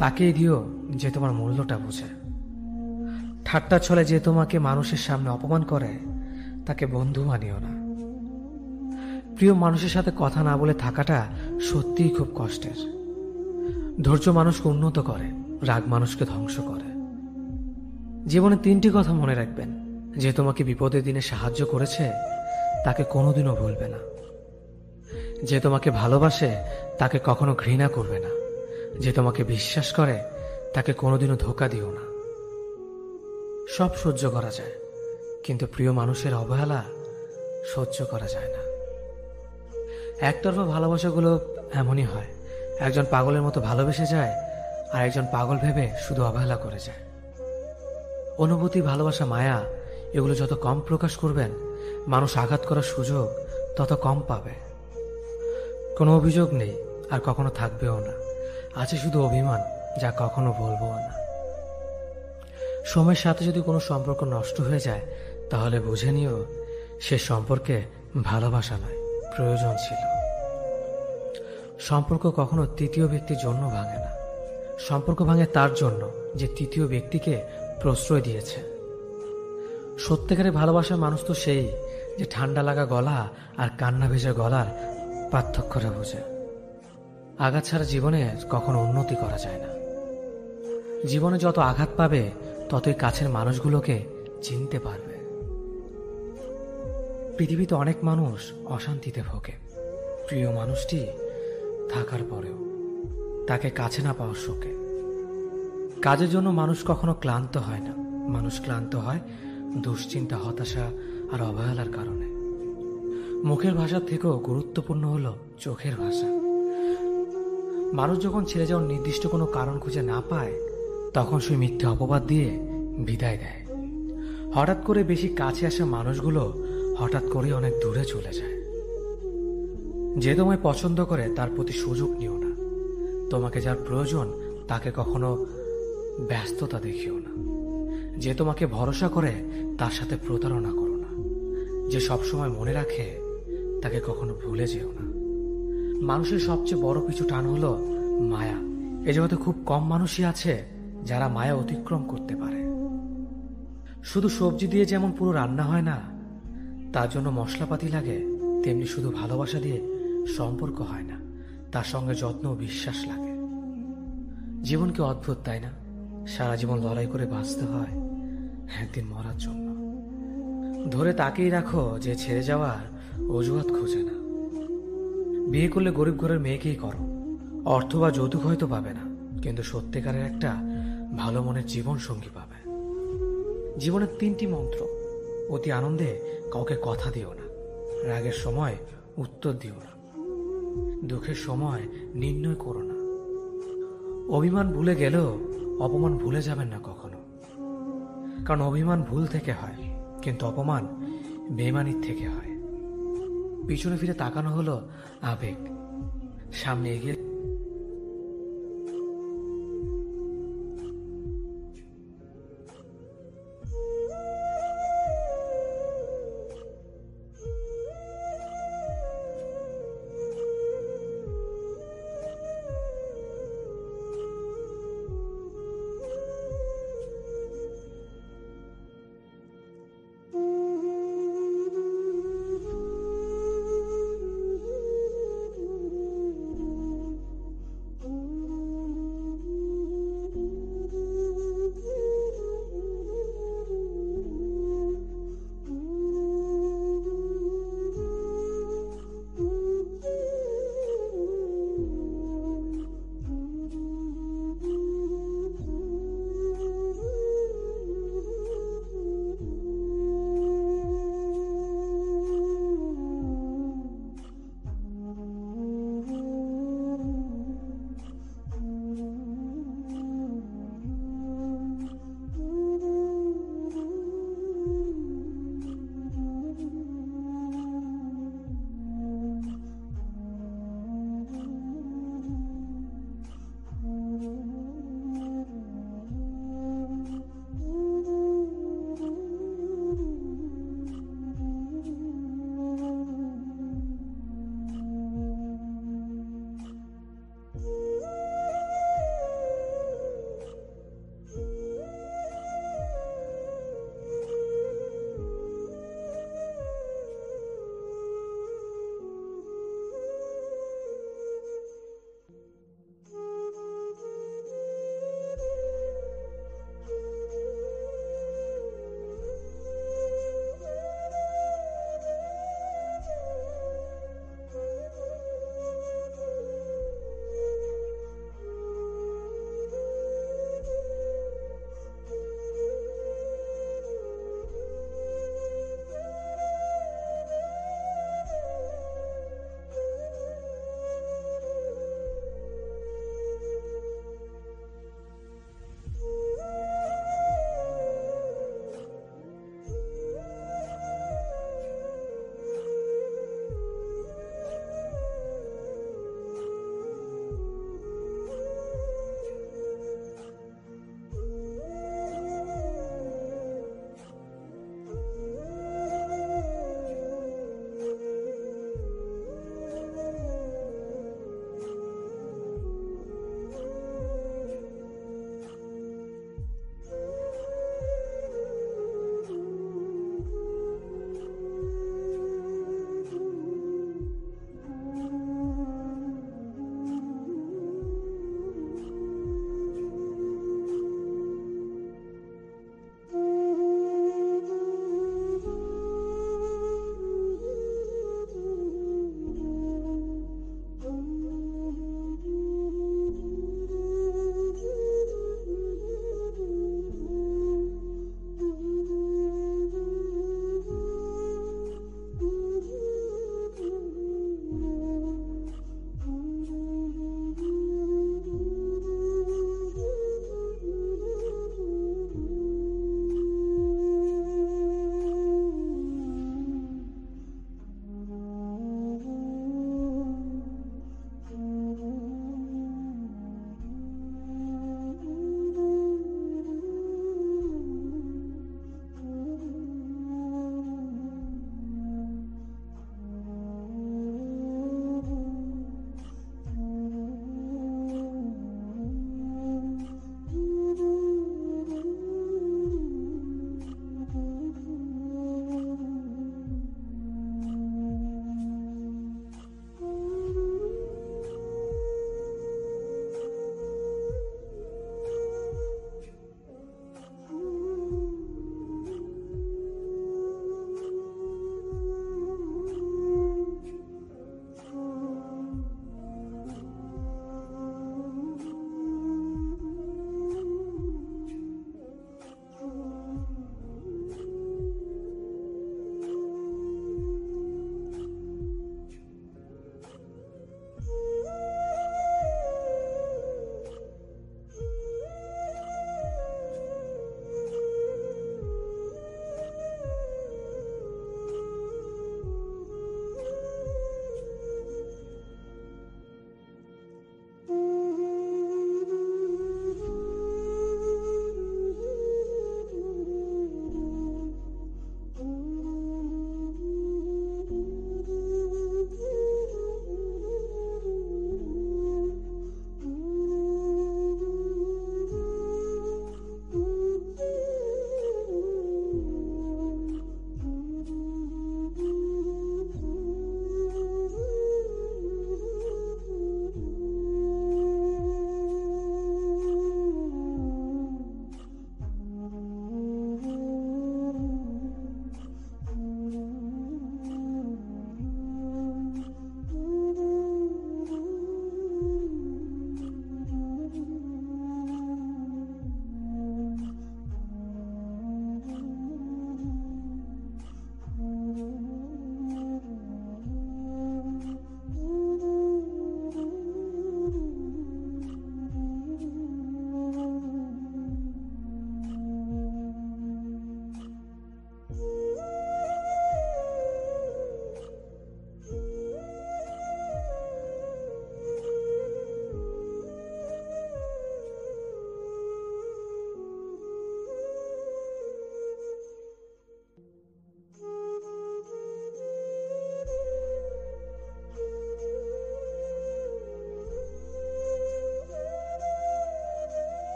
S1: তাকেই দিও যে তোমার মূল্যটা বোঝে। ঠাট্টা ছলে যে তোমাকে মানুষের সামনে অপমান করে, তাকে বন্ধু মানিও না। প্রিয় মানুষের সাথে কথা না বলে থাকাটা সত্যিই খুব কষ্টের। ধৈর্য মানুষকে উন্নত করে, রাগ মানুষকে ধ্বংস করে। জীবনে তিনটি কথা মনে রাখবেন: যে তোমাকে বিপদের দিনে সাহায্য করেছে তাকে কোনোদিনও ভুলবে না, যে তোমাকে ভালোবাসে তাকে কখনো ঘৃণা করবে না, যে তোমাকে বিশ্বাস করে তাকে কোনোদিনও ধোঁকা দিও না। সব সহ্য করা যায়, কিন্তু প্রিয় মানুষের অবহেলা সহ্য করা যায় না। একতরফা ভালোবাসাগুলো এমনই হয়, একজন পাগলের মতো ভালোবেসে যায় আর একজন পাগল ভেবে শুধু অবহেলা করে যায়। অনুভূতি, ভালোবাসা, মায়া এগুলো যত কম প্রকাশ করবেন, মানুষ আঘাত করার সুযোগ তত কম পাবে। কোনো অভিযোগ নেই আর কখনো থাকবেও না, আছে শুধু অভিমান, যা কখনো বলবো না। সময়ের সাথে যদি কোনো সম্পর্ক নষ্ট হয়ে যায়, তাহলে বুঝে নিও সে সম্পর্কে ভালোবাসা নয়, প্রয়োজন ছিল। সম্পর্ক কখনো তৃতীয় ব্যক্তির জন্য ভাঙে না, সম্পর্ক ভাঙে তার জন্য যে তৃতীয় ব্যক্তিকে প্রশ্রয় দিয়েছে। সত্যিকারের ভালোবাসার মানুষ তো সেই যে ঠান্ডা লাগা গলা আর কান্না ভেজা গলার পার্থক্যটা বোঝে। আঘাত ছাড়া জীবনে কখনো উন্নতি করা যায় না। জীবনে যত আঘাত পাবে, ততই কাছের মানুষগুলোকে চিনতে পারবে। পৃথিবীতে অনেক মানুষ অশান্তিতে ভোগে, প্রিয় মানুষটি থাকার পরেও তাকে কাছে না পাওয়ার শোকে। কাজের জন্য মানুষ কখনো ক্লান্ত হয় না, মানুষ ক্লান্ত হয় দুশ্চিন্তা, হতাশা আর অবহেলার কারণে। মুখের ভাষার থেকেও গুরুত্বপূর্ণ হলো চোখের ভাষা। মানুষ যখন ছেড়ে যাওয়ার নির্দিষ্ট কোনো কারণ খুঁজে না পায়, তখন সে মিথ্যে অপবাদ দিয়ে বিদায় দেয়। হঠাৎ করে বেশি কাছে আসা মানুষগুলো হঠাৎ করে অনেক দূরে চলে যায়। যে তোমায় পছন্দ করে তার প্রতি সুযোগ নিও না, তোমাকে যার প্রয়োজন তাকে কখনো ব্যস্ততা দেখিও না। যে তোমাকে ভরসা করে তার সাথে প্রতারণা করো না। যে সবসময় মনে রাখে তাকে কখনো ভুলে যেও না। মানুষের সবচেয়ে বড় পিছু টান হলো মায়া। এ জগতে খুব কম মানুষই আছে যারা মায়া অতিক্রম করতে পারে। শুধু সবজি দিয়ে যেমন পুরো রান্না হয় না, তার জন্য মশলাপাতি লাগে, তেমনি শুধু ভালোবাসা দিয়ে সম্পর্ক হয় না, তার সঙ্গে যত্ন ও বিশ্বাস লাগে। জীবন কি অদ্ভুত, তাই না? সারা জীবন লড়াই করে বাঁচতে হয় একদিন মরার জন্য। ধরে তাকেই রাখো যে ছেড়ে যাওয়ার অজুহাত খোঁজে না। বিয়ে করলে গরিব ঘরের মেয়েকেই করো, অর্থ বা যৌতুক হয়তো পাবে না, কিন্তু সত্যিকারের একটা ভালো মনের জীবন সঙ্গী পাবে। জীবনের তিনটি মন্ত্র: অতি আনন্দে কাউকে কথা দিও না, রাগের সময় উত্তর দিও না, দুঃখের সময় নির্ণয় করো না। অভিমান ভুলে গেলেও অপমান ভুলে যাবেন না কখনো, কারণ অভিমান ভুল থেকে হয়, কিন্তু অপমান বেইমানির থেকে হয়। পিছনে ফিরে তাকানো হলো আবেগ, সামনে এগিয়ে